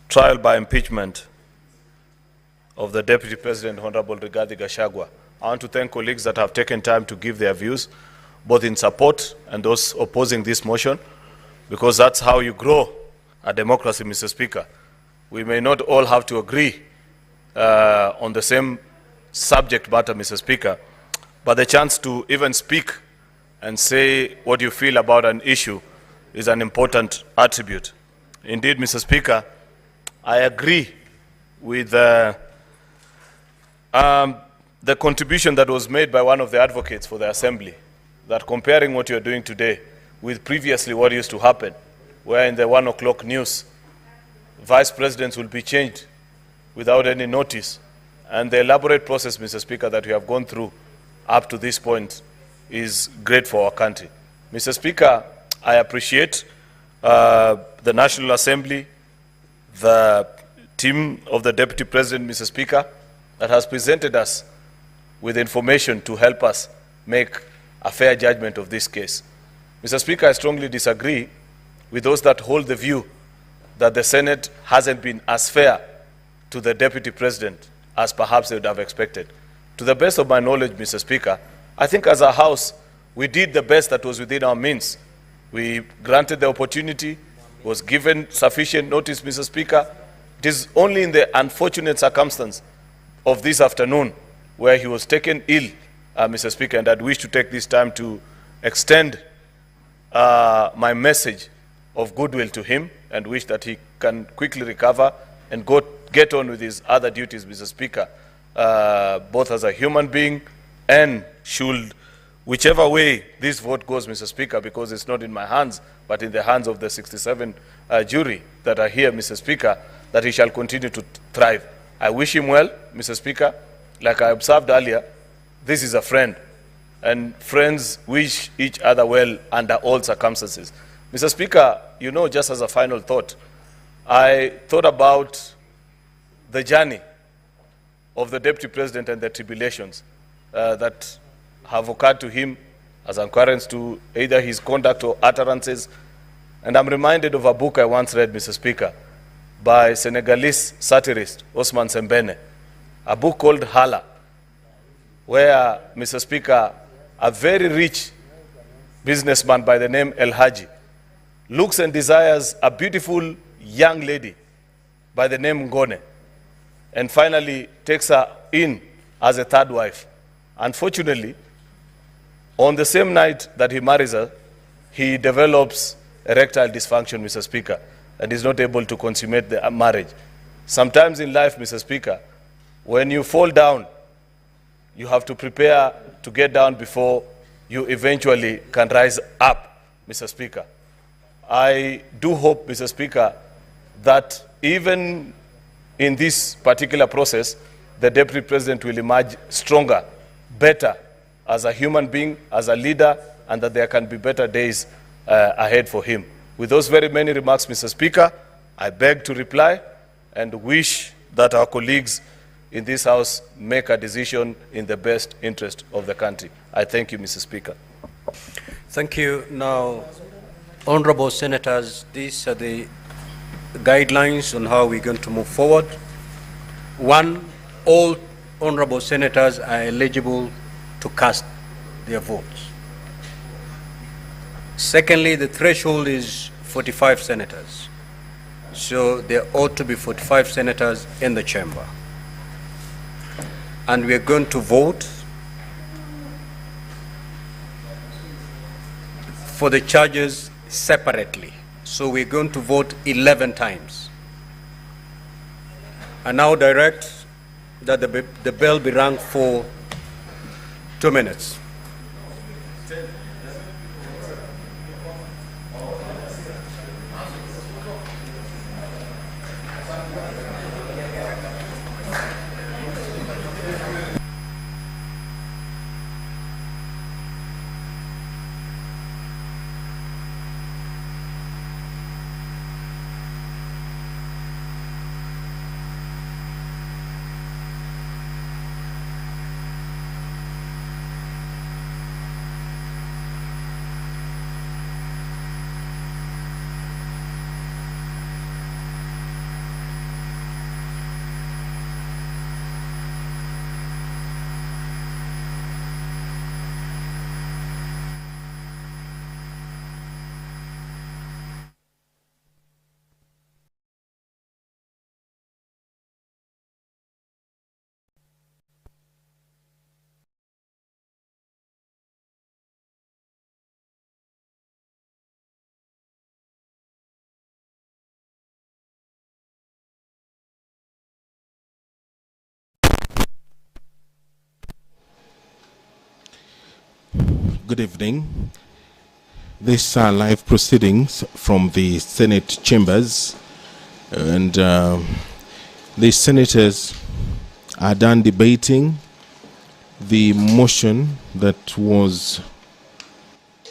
trial by impeachment of the Deputy President, Honorable Rigathi Gachagua. I want to thank colleagues that have taken time to give their views, both in support and those opposing this motion, because that's how you grow a democracy, Mr. Speaker. We may not all have to agree on the same subject matter, Mr. Speaker, but the chance to even speak and say what you feel about an issue is an important attribute. Indeed, Mr. Speaker, I agree with the contribution that was made by one of the advocates for the Assembly, that comparing what you're doing today with previously what used to happen, where in the 1 o'clock news, vice presidents will be changed without any notice. And the elaborate process, Mr. Speaker, that we have gone through up to this point is great for our country. Mr. Speaker, I appreciate the National Assembly, the team of the Deputy President, Mr. Speaker, that has presented us with information to help us make a fair judgment of this case. Mr. Speaker, I strongly disagree with those that hold the view that the Senate hasn't been as fair to the Deputy President as perhaps they would have expected. To the best of my knowledge, Mr. Speaker, I think as a House, we did the best that was within our means. We granted the opportunity, was given sufficient notice, Mr. Speaker. It is only in the unfortunate circumstance of this afternoon where he was taken ill, Mr. Speaker, and I'd wish to take this time to extend my message of goodwill to him and wish that he can quickly recover and get on with his other duties, Mr. Speaker, both as a human being and should, whichever way this vote goes, Mr. Speaker, because it's not in my hands, but in the hands of the 67 jury that are here, Mr. Speaker, that he shall continue to thrive. I wish him well, Mr. Speaker. Like I observed earlier, this is a friend, and friends wish each other well under all circumstances. Mr. Speaker, you know, just as a final thought, I thought about the journey of the Deputy President and the tribulations that have occurred to him as occurrence to either his conduct or utterances. And I'm reminded of a book I once read, Mr. Speaker, by Senegalese satirist Osman Sembene, a book called Hala, where, Mr. Speaker, a very rich businessman by the name El Haji looks and desires a beautiful young lady by the name Ngone, and finally takes her in as a third wife. Unfortunately, on the same night that he marries her, he develops erectile dysfunction, Mr. Speaker, and is not able to consummate the marriage. Sometimes in life, Mr. Speaker, when you fall down, you have to prepare to get down before you eventually can rise up, Mr. Speaker. I do hope, Mr. Speaker, that even in this particular process, the Deputy President will emerge stronger, better, as a human being, as a leader, and that there can be better days ahead for him. With those very many remarks, Mr. Speaker, I beg to reply and wish that our colleagues in this House make a decision in the best interest of the country. I thank you, Mr. Speaker. Thank you. Now, honorable senators, these are the guidelines on how we're going to move forward. One, all honorable senators are eligible to cast their votes. Secondly, the threshold is 45 senators. So there ought to be 45 senators in the chamber. And we're going to vote for the charges separately. So we're going to vote 11 times. I now direct that the bell be rung for 2 minutes. Good evening. These are live proceedings from the Senate chambers, and the senators are done debating the motion that was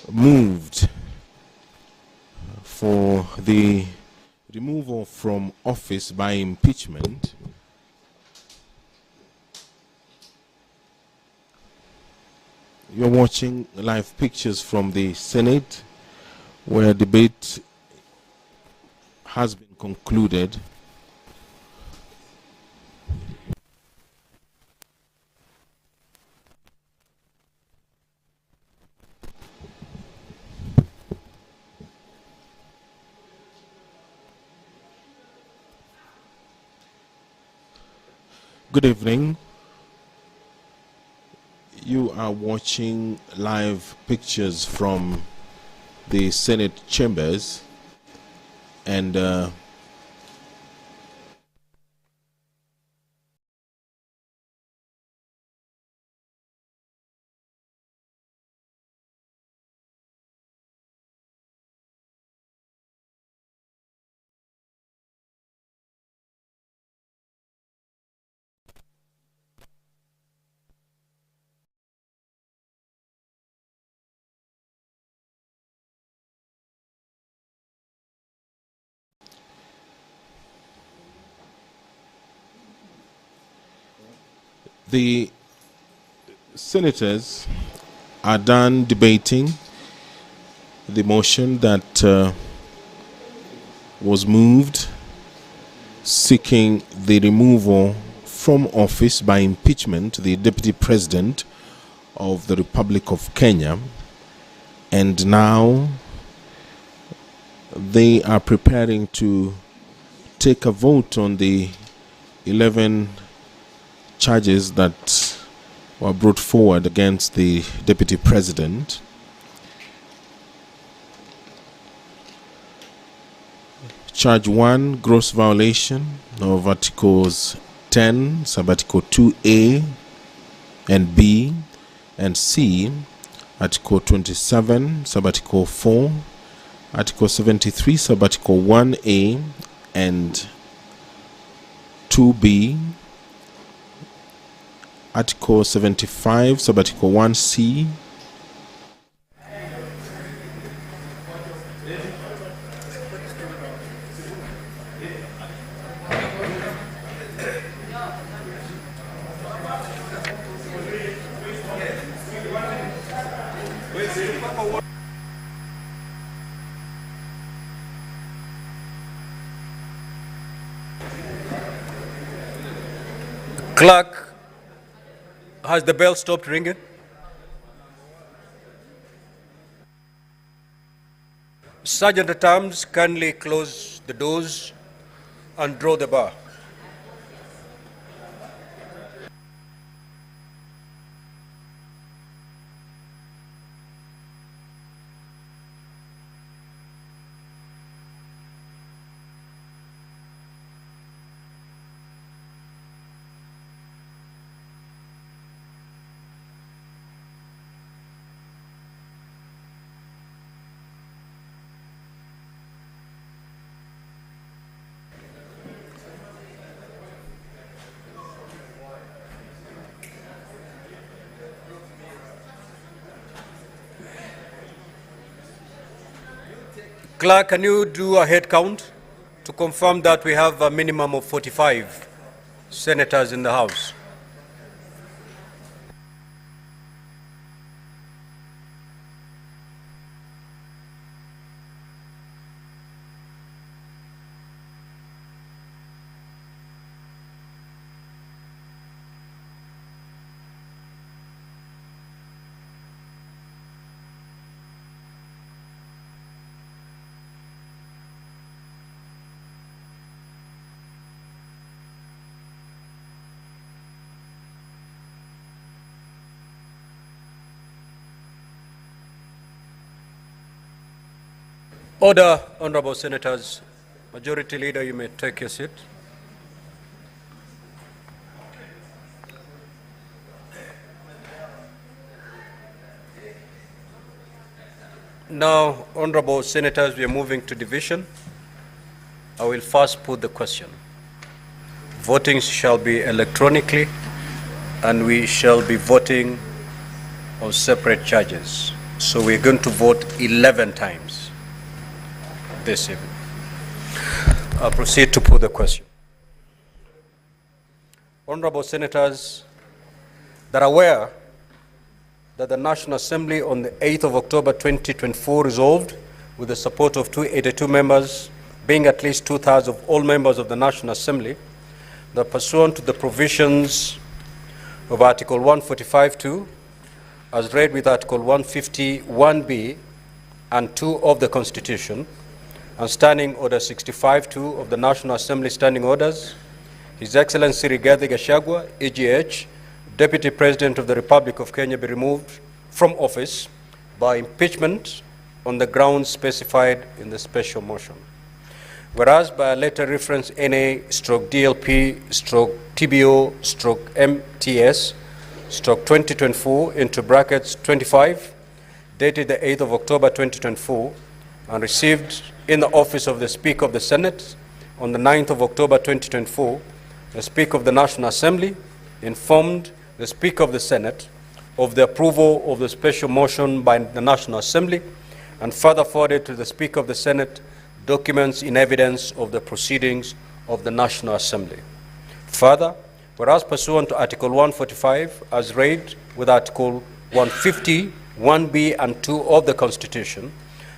moved for the removal from office by impeachment. You're watching live pictures from the Senate, where debate has been concluded. Good evening. You are watching live pictures from the Senate chambers, and the senators are done debating the motion that was moved seeking the removal from office by impeachment the Deputy President of the Republic of Kenya, and now they are preparing to take a vote on the 11 charges that were brought forward against the Deputy President. Charge 1, gross violation of Articles 10, Sub-Article 2A and B and C, Article 27, Sub-Article 4, Article 73, Sub-Article 1A and 2B, Article 75, Sub-Article 1C, Clerk, has the bell stopped ringing? Sergeant at Arms, kindly close the doors and draw the bar. Clerk, can you do a head count to confirm that we have a minimum of 45 senators in the House? Order, honorable senators. Majority Leader, you may take your seat. Now, honorable senators, we are moving to division. I will first put the question. Voting shall be electronically, and we shall be voting on separate charges. So we're going to vote 11 times this evening. I'll proceed to put the question. Honorable senators, that are aware that the National Assembly on the 8th of October 2024 resolved, with the support of 282 members, being at least 2/3 of all members of the National Assembly, that pursuant to the provisions of Article 145(2), as read with Article 151(b) and 2 of the Constitution, and Standing Order 65(2) of the National Assembly Standing Orders, His Excellency Rigathi Gachagua, EGH, Deputy President of the Republic of Kenya, be removed from office by impeachment on the grounds specified in the special motion. Whereas by a letter reference NA/DLP/TBO/MTS/2024 into brackets 25, dated the 8th of October 2024, and received in the office of the Speaker of the Senate on the 9th of October 2024, the Speaker of the National Assembly informed the Speaker of the Senate of the approval of the special motion by the National Assembly, and further forwarded to the Speaker of the Senate documents in evidence of the proceedings of the National Assembly. Further, whereas pursuant to Article 145, as read with Article 150, 1B and 2 of the Constitution,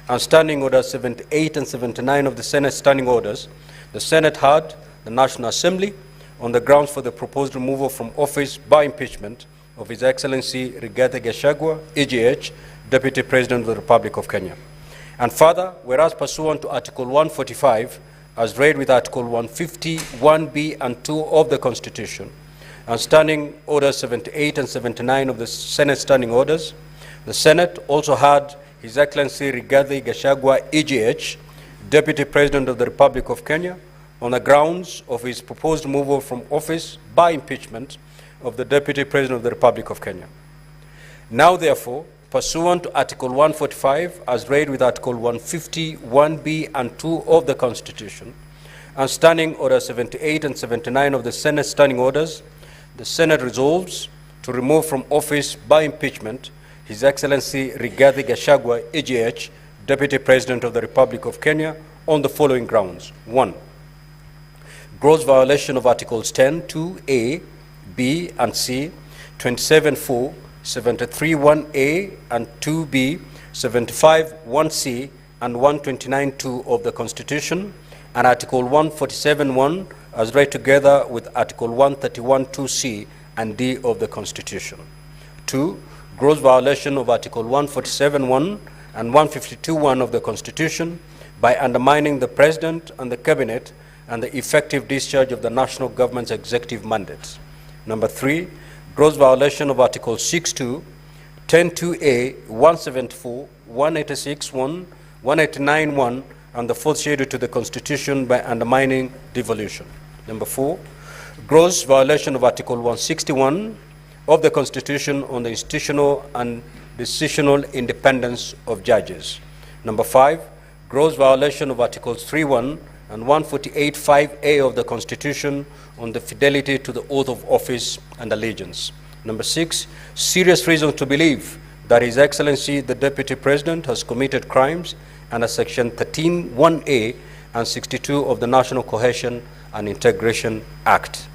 and Standing Orders 78 and 79 of the Senate Standing Orders, the Senate heard the National Assembly on the grounds for the proposed removal from office by impeachment of His Excellency Rigathi Gachagua, EGH, Deputy President of the Republic of Kenya. And further, whereas pursuant to Article 145, as read with Article 150, 1B and 2 of the Constitution, and Standing Orders 78 and 79 of the Senate Standing Orders, the Senate also had His Excellency Rigathi Gachagua, EGH, Deputy President of the Republic of Kenya, on the grounds of his proposed removal from office by impeachment of the Deputy President of the Republic of Kenya. Now, therefore, pursuant to Article 145, as read with Article 150, 1B and 2 of the Constitution, and Standing Order 78 and 79 of the Senate Standing Orders, the Senate resolves to remove from office by impeachment His Excellency Rigathi Gachagua, EGH, Deputy President of the Republic of Kenya, on the following grounds. 1. Gross violation of Articles 10, 2A, B and C, 27(4), 73(1)A and 2B, 75(1)C and 129(2) of the Constitution, and Article 147(1) as read together with Article 131(2)C and D of the Constitution. 2. Gross violation of Article 147(1) and 152(1) of the Constitution by undermining the President and the Cabinet and the effective discharge of the national government's executive mandates. Number 3, gross violation of Article 6(2), 10(2)A, 174, 186(1), 189(1), and the fourth schedule to the Constitution by undermining devolution. Number 4, gross violation of Article 161 of the Constitution on the institutional and decisional independence of judges. Number 5, gross violation of Articles 3(1) and 148(5)A of the Constitution on the fidelity to the oath of office and allegiance. Number 6, serious reason to believe that His Excellency the Deputy President has committed crimes under Section 13(1)A and 62 of the National Cohesion and Integration Act.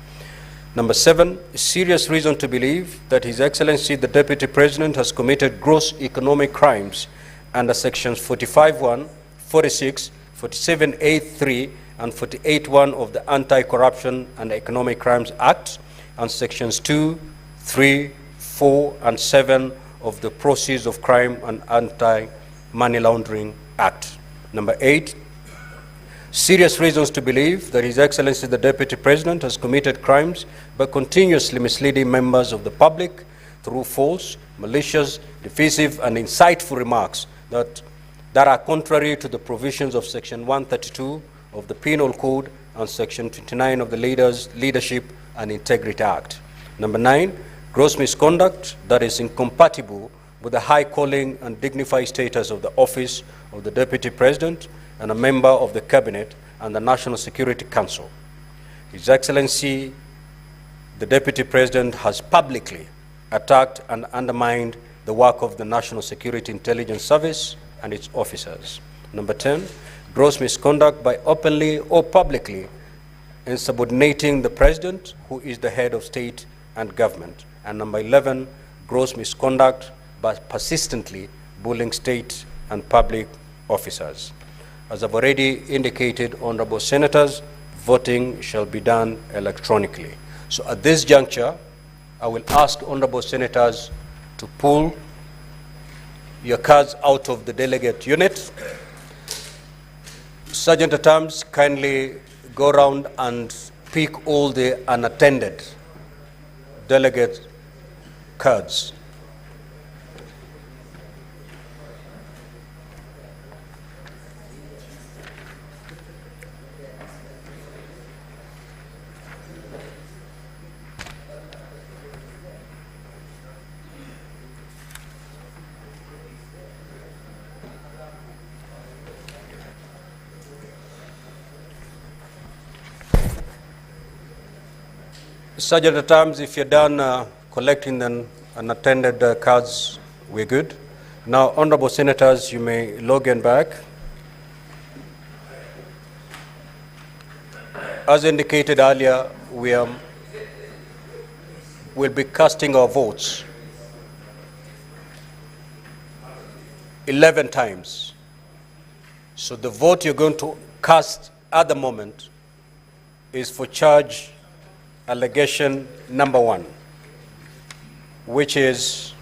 Number 7, serious reason to believe that His Excellency the Deputy President has committed gross economic crimes under Sections 45(1), 46, 47(a)(3) and 48(1) of the Anti-Corruption and Economic Crimes Act, and Sections 2, 3, 4, and 7 of the Proceeds of Crime and Anti-Money Laundering Act. Number 8, serious reasons to believe that His Excellency the Deputy President has committed crimes by continuously misleading members of the public through false, malicious, divisive, and insightful remarks that are contrary to the provisions of Section 132 of the Penal Code and Section 29 of the Leadership and Integrity Act. Number 9, gross misconduct that is incompatible with the high calling and dignified status of the office of the Deputy President and a member of the Cabinet and the National Security Council. His Excellency, the Deputy President has publicly attacked and undermined the work of the National Security Intelligence Service and its officers. Number 10, gross misconduct by openly or publicly insubordinating the President, who is the head of state and government. And number 11, gross misconduct by persistently bullying state and public officers. As I've already indicated, honorable senators, voting shall be done electronically. So at this juncture, I will ask honorable senators to pull your cards out of the delegate unit. Sergeant at Arms, kindly go around and pick all the unattended delegate cards. Sergeant at Arms, if you're done collecting the unattended cards, we're good. Now, honorable senators, you may log in back. As indicated earlier, we'll be casting our votes 11 times. So the vote you're going to cast at the moment is for charge allegation number 1, which is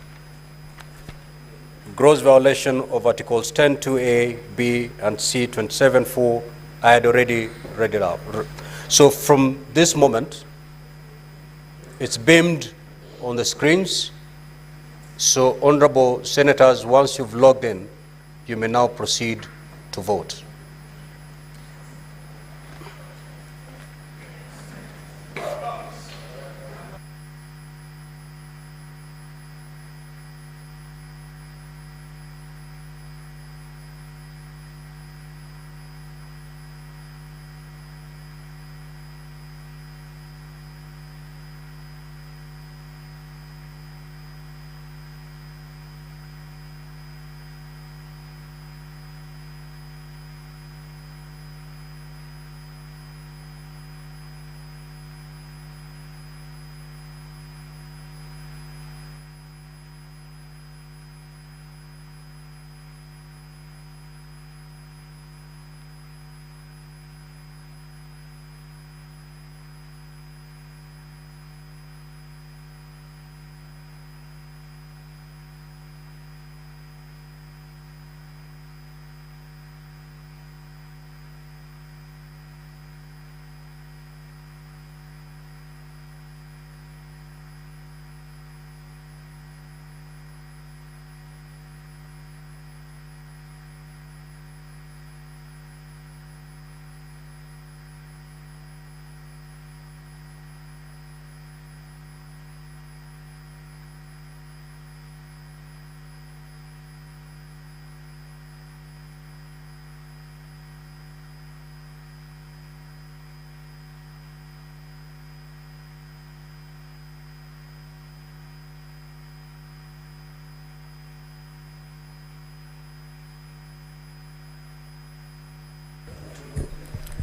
gross violation of Articles 10(2)(a), B, and C, 27(4). I had already read it out. So from this moment, it's beamed on the screens. So honorable senators, once you've logged in, you may now proceed to vote.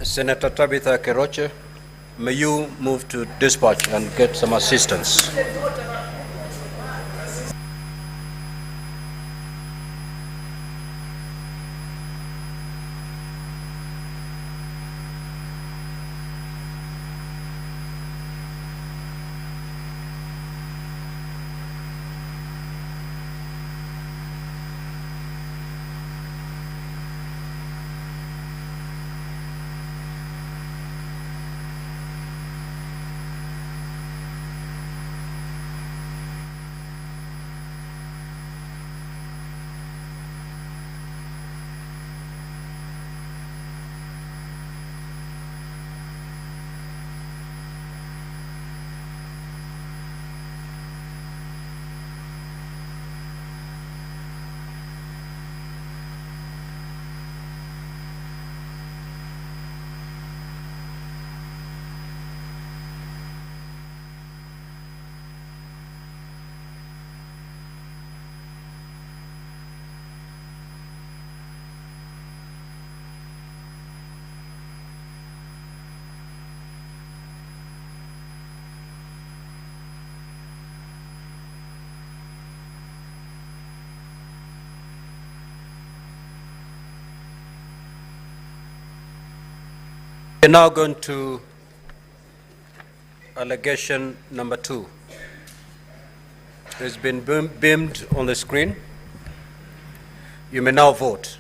Senator Tabitha Keroche, may you move to dispatch and get some assistance. We're now going to allegation number 2. It's been beamed on the screen. You may now vote.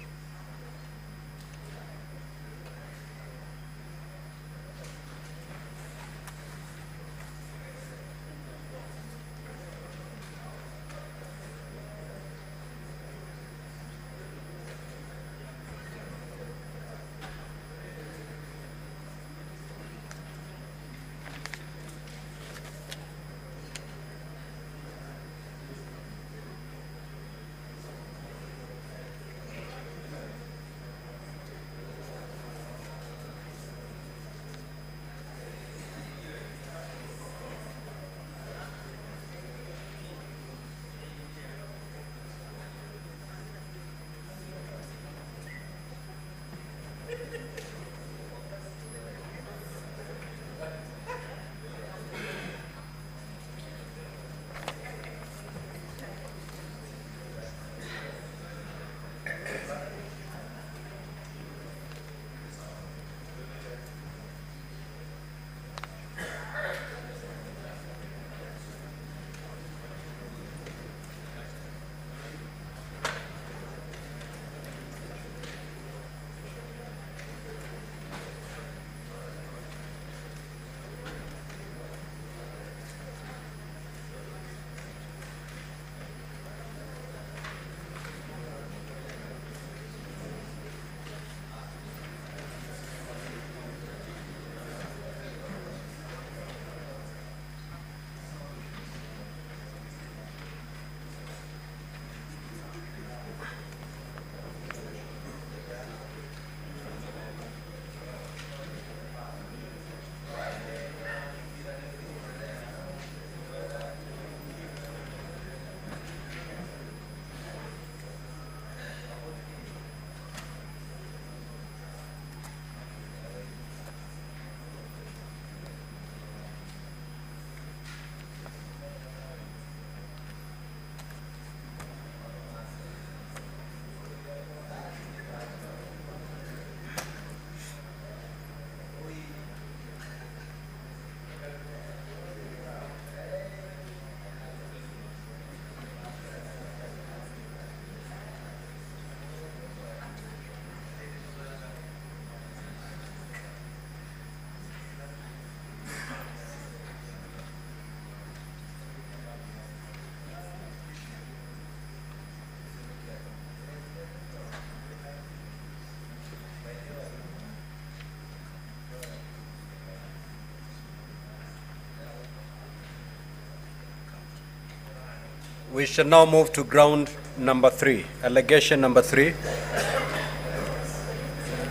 We shall now move to ground number 3, allegation number 3.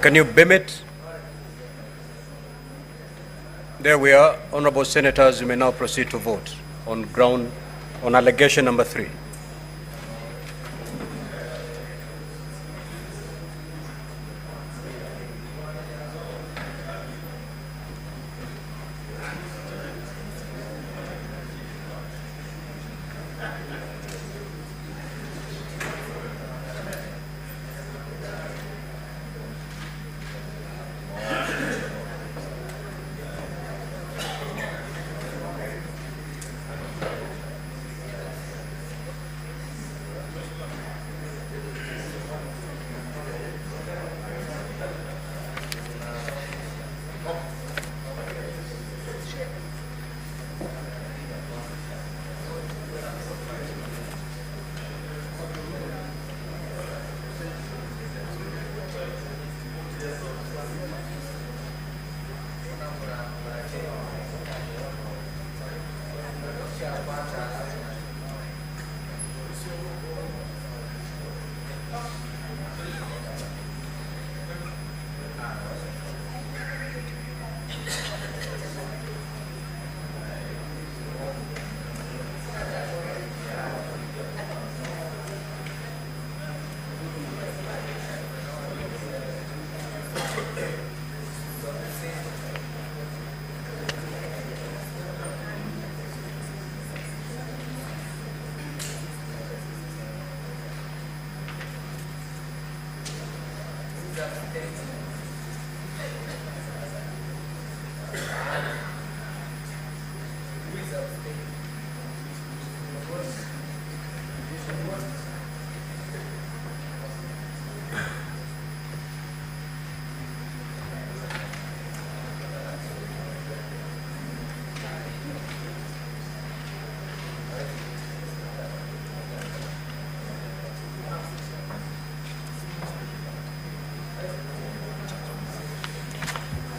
Can you beam it? There we are. Honorable Senators, you may now proceed to vote on allegation number 3.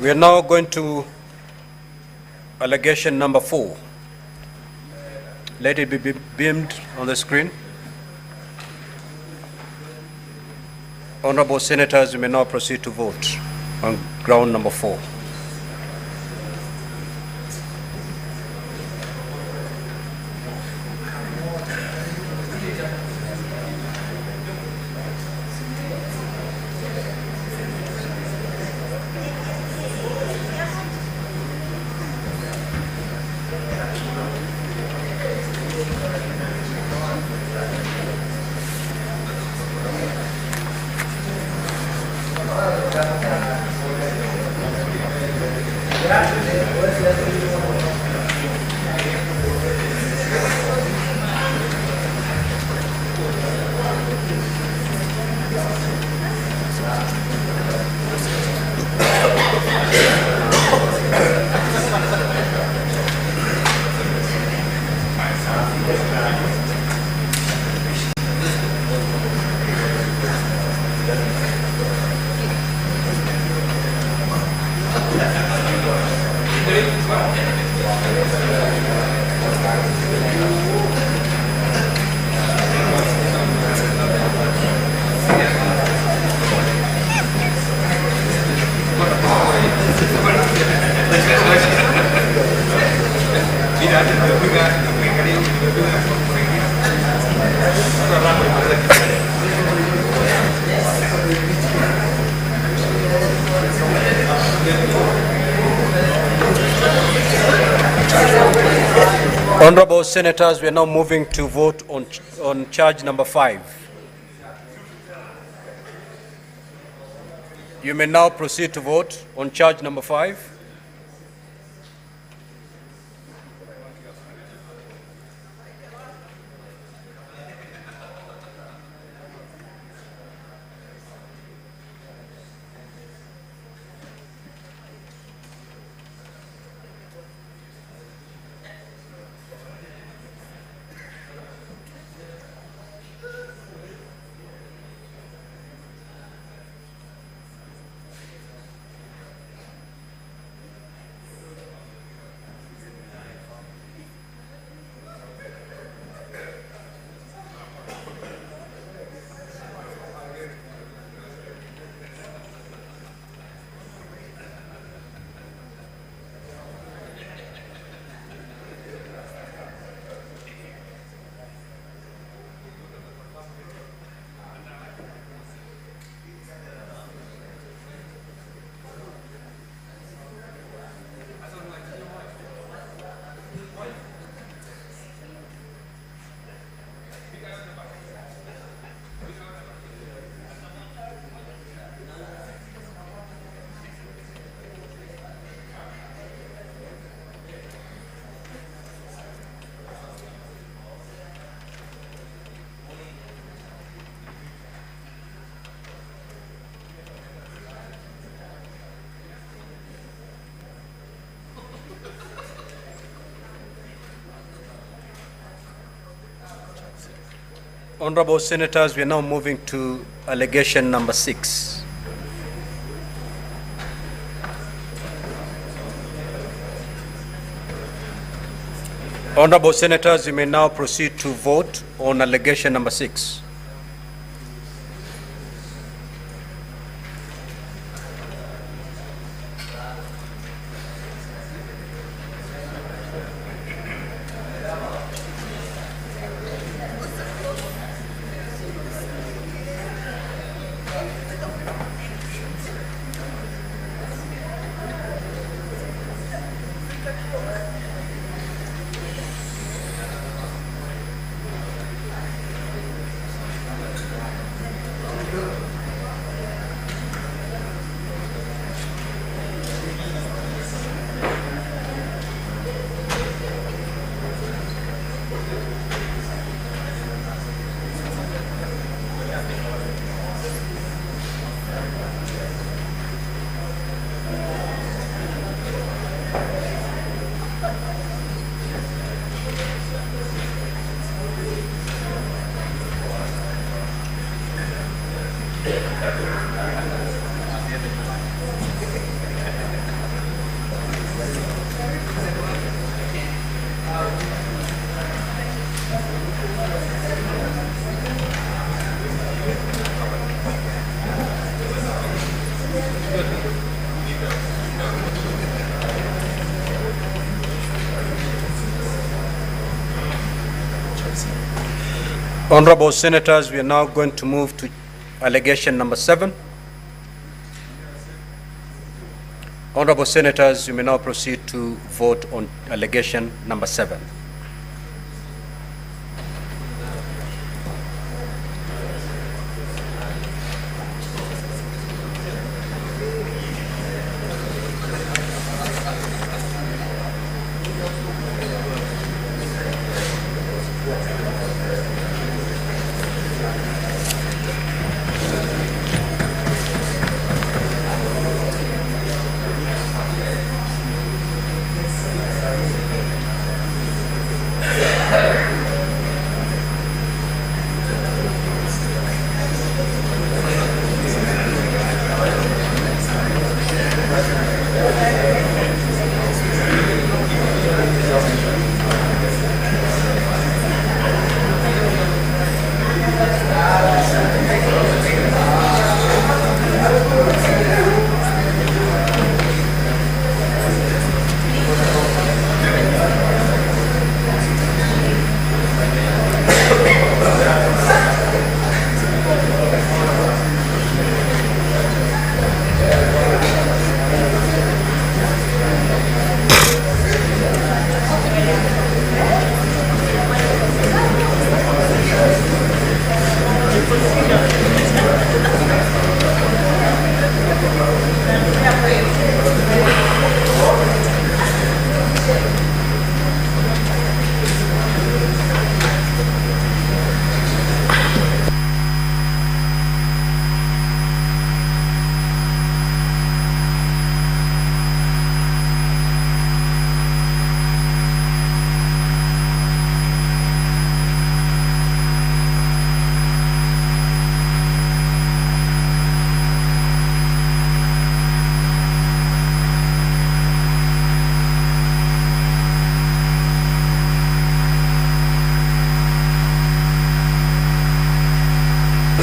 We are now going to allegation number 4. Let it be beamed on the screen. Honorable Senators, you may now proceed to vote on ground number 4. Honorable Senators, we are now moving to vote on charge number 5. You may now proceed to vote on charge number 5. Honorable Senators, we are now moving to allegation number 6. Honorable Senators, you may now proceed to vote on allegation number 6. Honorable Senators, we are now going to move to allegation number 7. Honorable Senators, you may now proceed to vote on allegation number 7.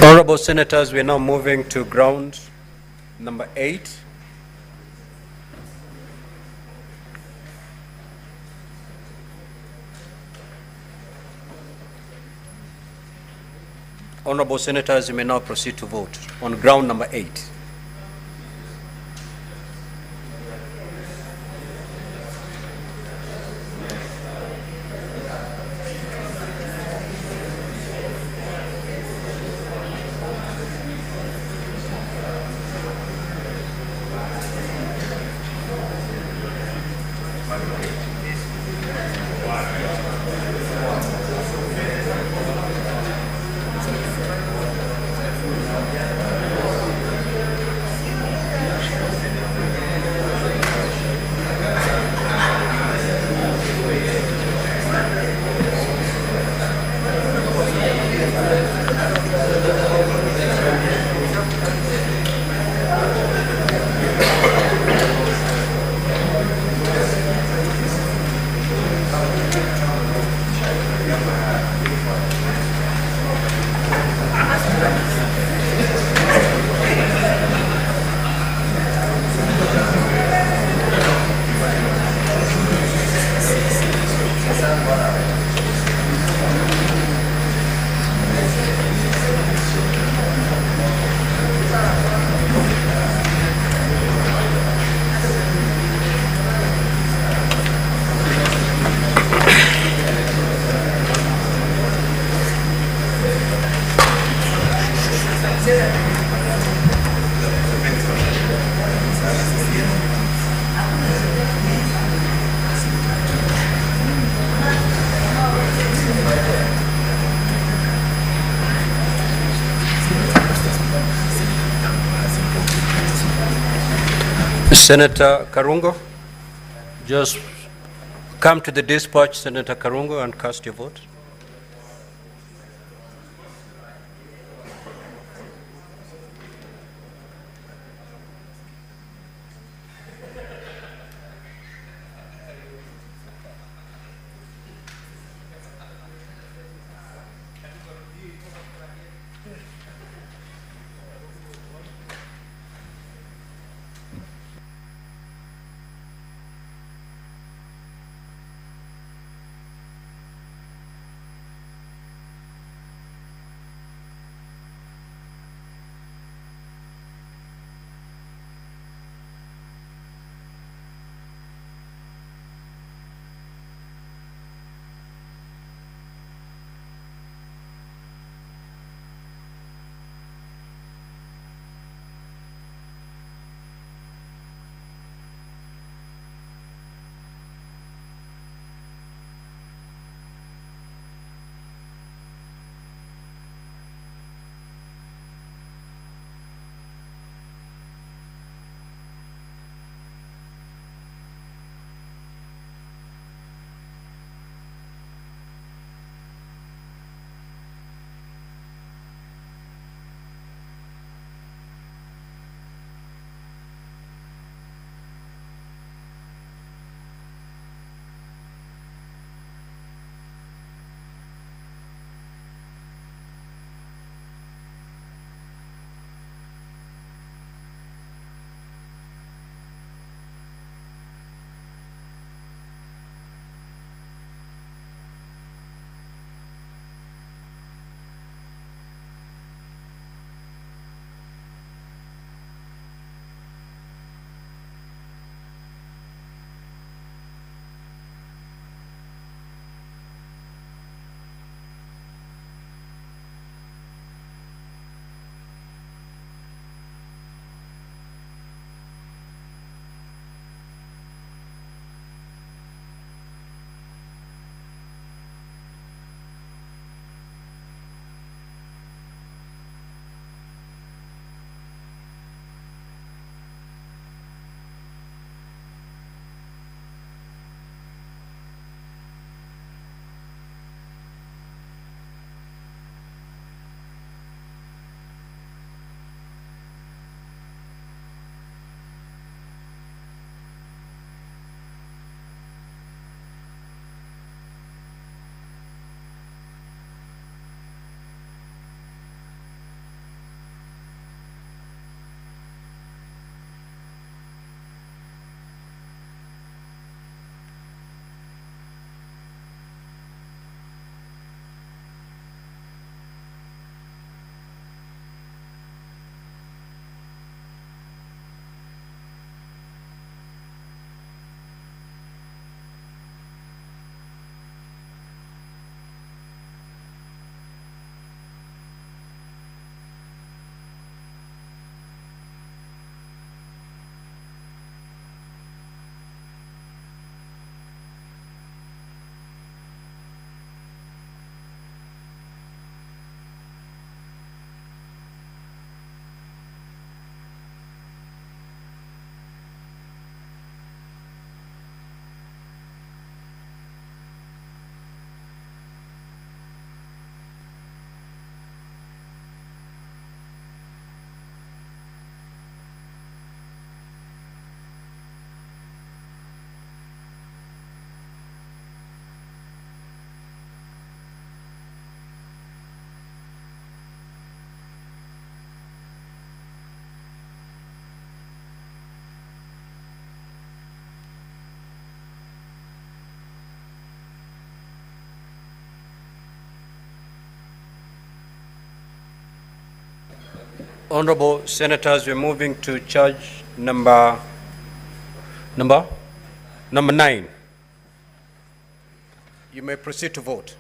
Honorable Senators, we are now moving to ground number 8. Honorable Senators, you may now proceed to vote on ground number 8. Senator Karungo, just come to the dispatch, Senator Karungo, and cast your vote. Honorable Senators, we're moving to charge number 9. You may proceed to vote.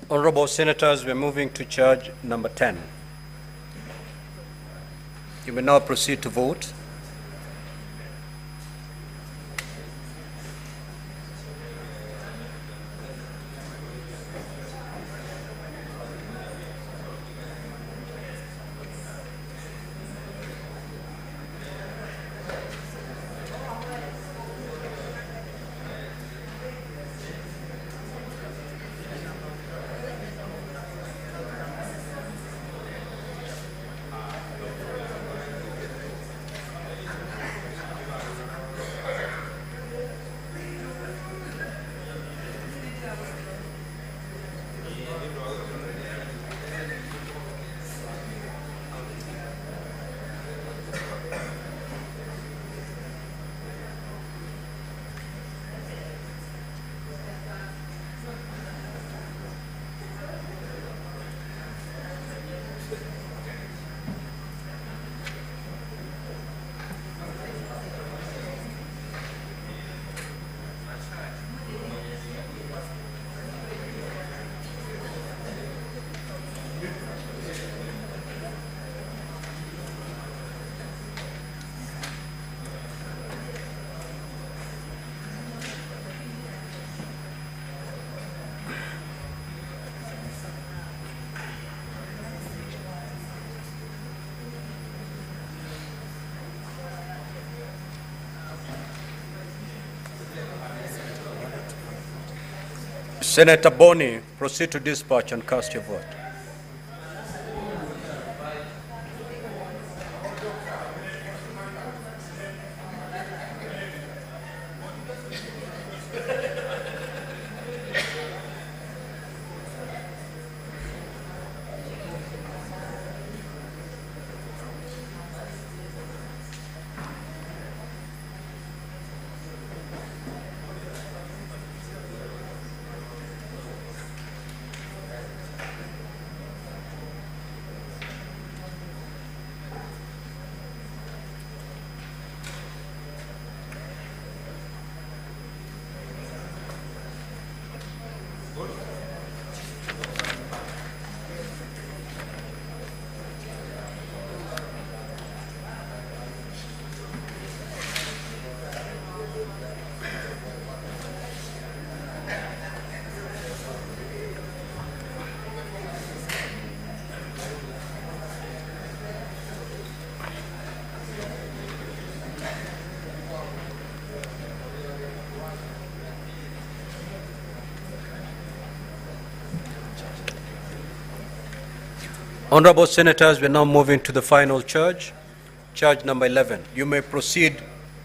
Honorable Senators, we're moving to charge number 10. You may now proceed to vote. Senator Boni, proceed to dispatch and cast your vote. Honorable Senators, we're now moving to the final charge, charge number 11. You may proceed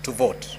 to vote.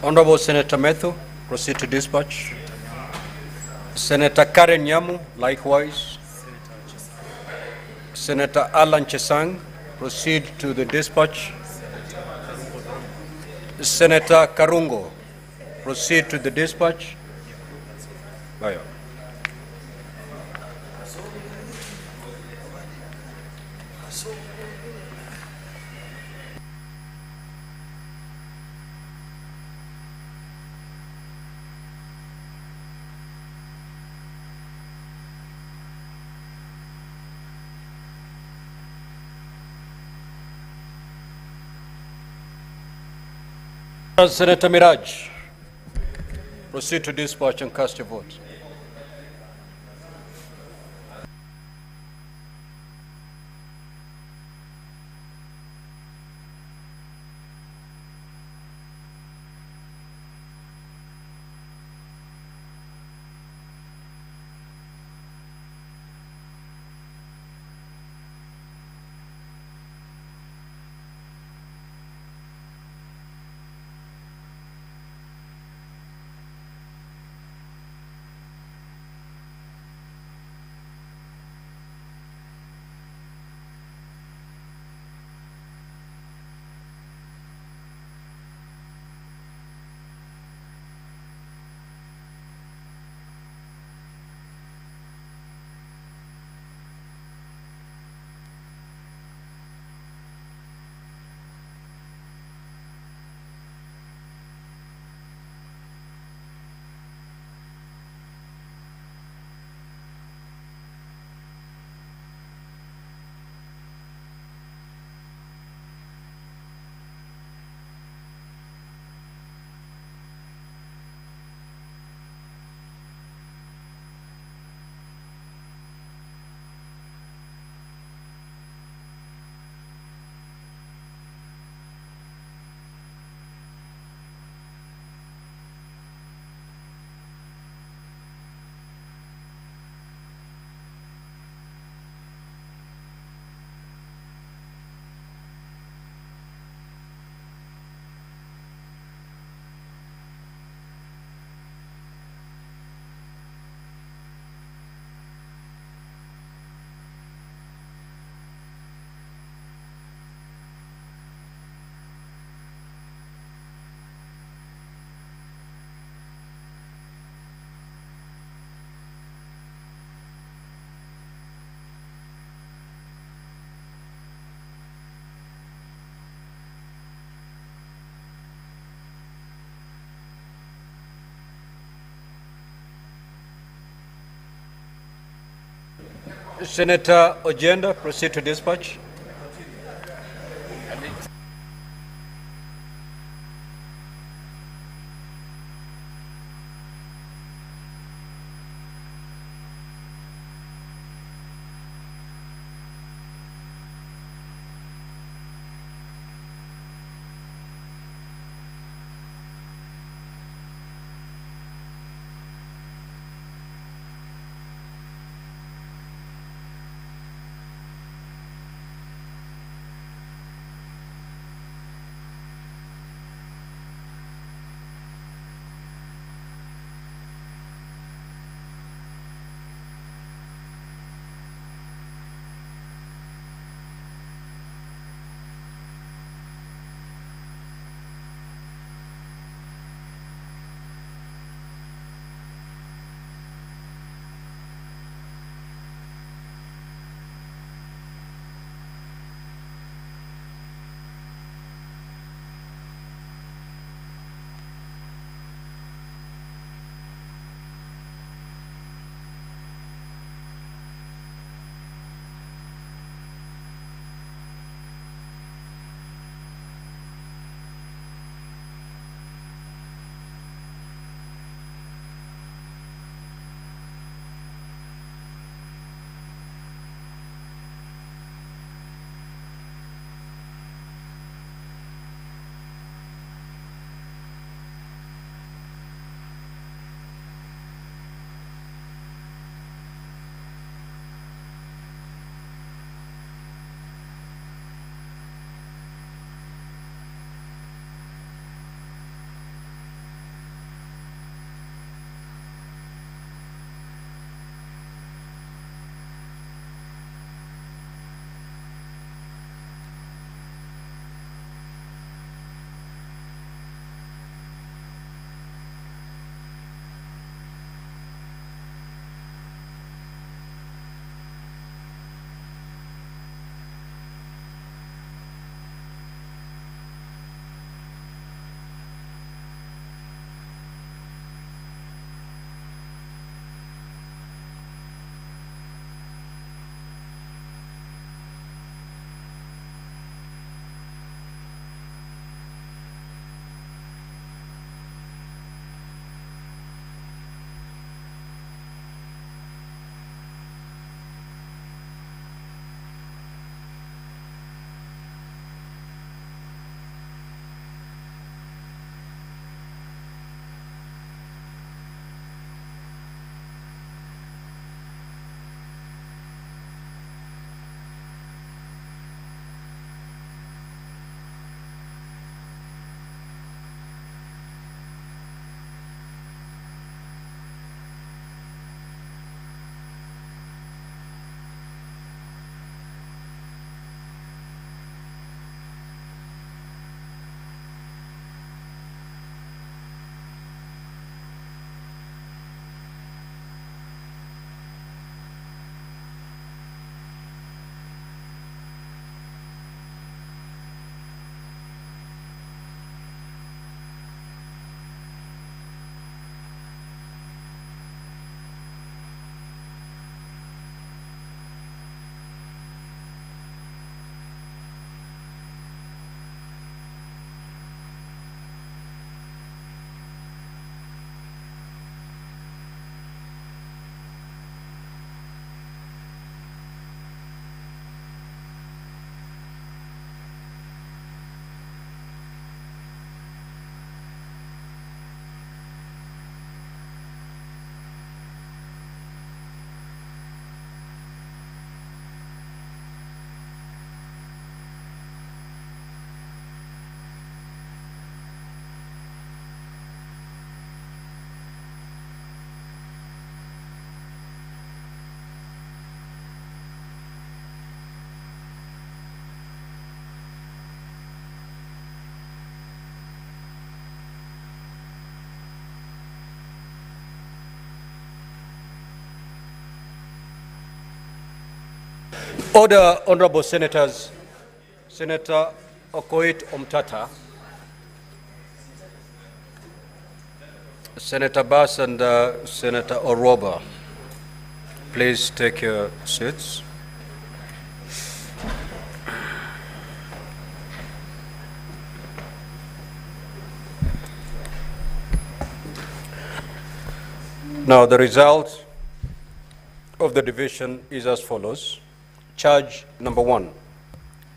Honorable Senator Methu, proceed to dispatch. Senator Karen Nyamu, likewise. Senator Alan Chesang, proceed to the dispatch. Senator Karungo, proceed to the dispatch. Bayo. Senator Miraj, proceed to dispatch and cast your vote. Senator Ojenda, proceed to dispatch. Order, honorable senators. Senator Okoit Omtata, Senator Bass and Senator Oroba. please take your seats. Now, the result of the division is as follows. Charge number 1,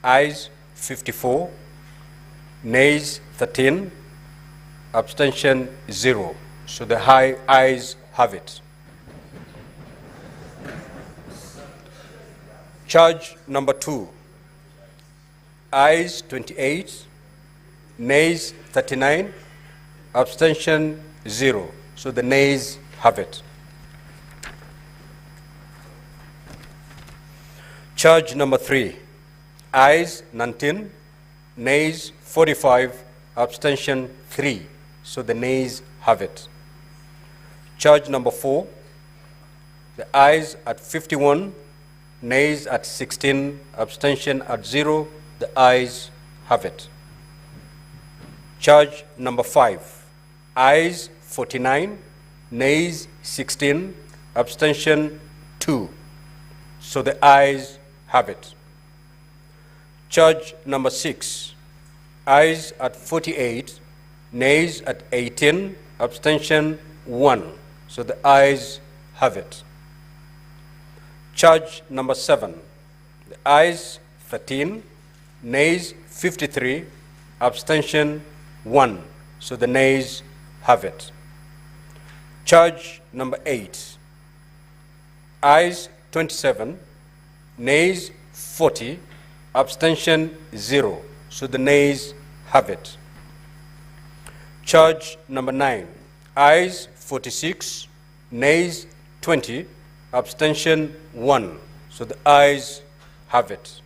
ayes 54, nays 13, abstention 0. So the ayes have it. Charge number 2, ayes 28, nays 39, abstention 0. So the nays have it. Charge number 3, ayes 19, nays 45, abstention 3. So the nays have it. Charge number 4, the ayes at 51, nays at 16, abstention at 0. The ayes have it. Charge number 5, ayes 49, nays 16, abstention 2. So the ayes have it. Charge number 6, ayes at 48, nays at 18, abstention 1. So the ayes have it. Charge number 7, the ayes 13, nays 53, abstention 1. So the nays have it. Charge number 8, ayes 27, nays 40, abstention 0. So the nays have it. Charge number 9, ayes 46, nays 20, abstention 1. So the ayes have it.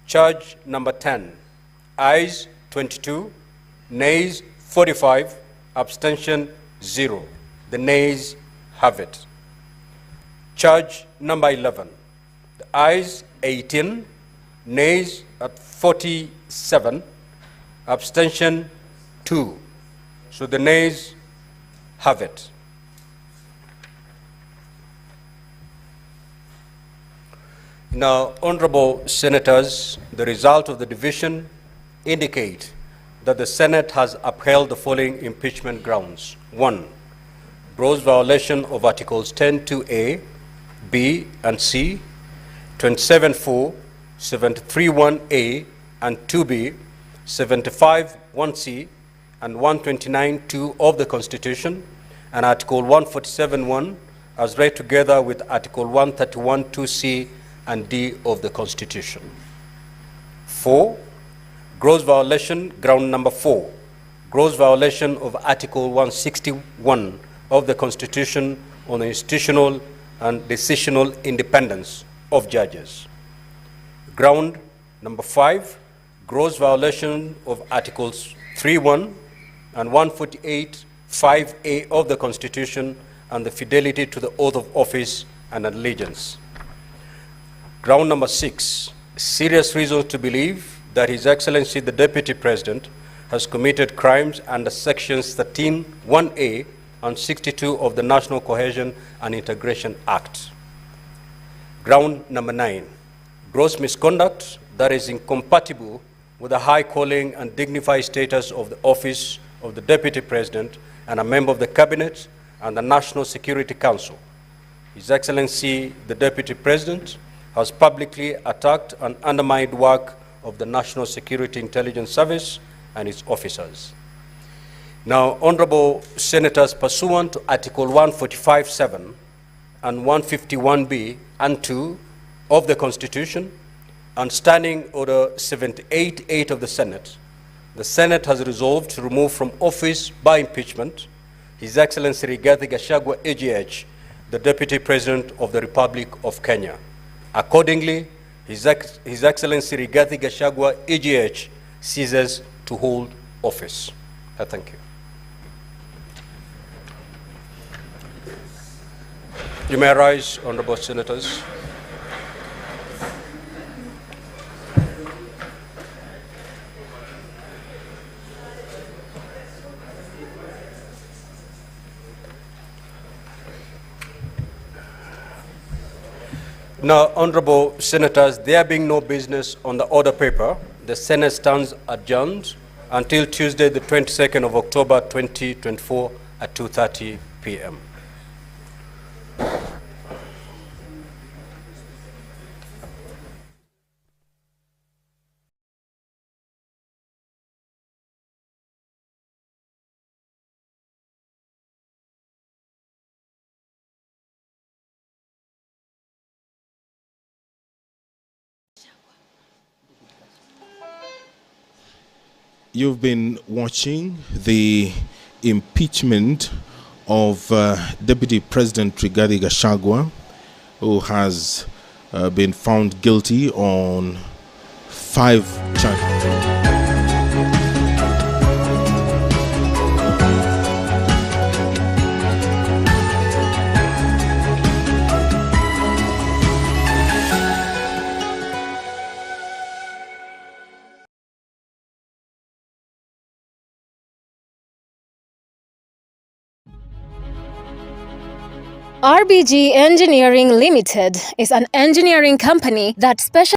Charge number 10, ayes 22, nays 45, abstention 0. The nays have it. Charge number 11, the ayes 18, nays at 47, abstention 2. So the nays have it. Now, honorable senators, the result of the division indicate that the Senate has upheld the following impeachment grounds. 1, gross violation of Articles 10(2)(a), B, and C, 27(4), 73(1)(a), and 2B, 75(1)(c), and 129(2) of the Constitution, and Article 147(1) as read together with Article 131(2)(c) and D of the Constitution. 4, gross violation, ground number 4, gross violation of Article 161 of the Constitution on the institutional and decisional independence of judges. Ground number 5, gross violation of Articles 3(1) and 148(5)(a) of the Constitution and the fidelity to the oath of office and allegiance. Ground number 6, serious reasons to believe that His Excellency the Deputy President has committed crimes under Sections 13(1)(a) and 62 of the National Cohesion and Integration Act. Ground number 9, gross misconduct that is incompatible with the high calling and dignified status of the office of the Deputy President and a member of the Cabinet and the National Security Council. His Excellency the Deputy President has publicly attacked and undermined work of the National Security Intelligence Service and its officers. Now, honorable senators, pursuant to Article 145(7) and 151(b) and 2 of the Constitution and Standing Order 78(8) of the Senate has resolved to remove from office by impeachment His Excellency Rigathi Gachagua, AGH, the Deputy President of the Republic of Kenya. Accordingly, His Excellency Rigathi Gachagua, AGH, ceases to hold office. I thank you. You may rise, honorable senators. Now, honorable senators, there being no business on the order paper, the Senate stands adjourned until Tuesday, the 22nd of October, 2024 at 2:30 p.m. You've been watching the impeachment of Deputy President Rigathi Gachagua, who has been found guilty on 5 charges. RBG Engineering Limited is an engineering company that specializes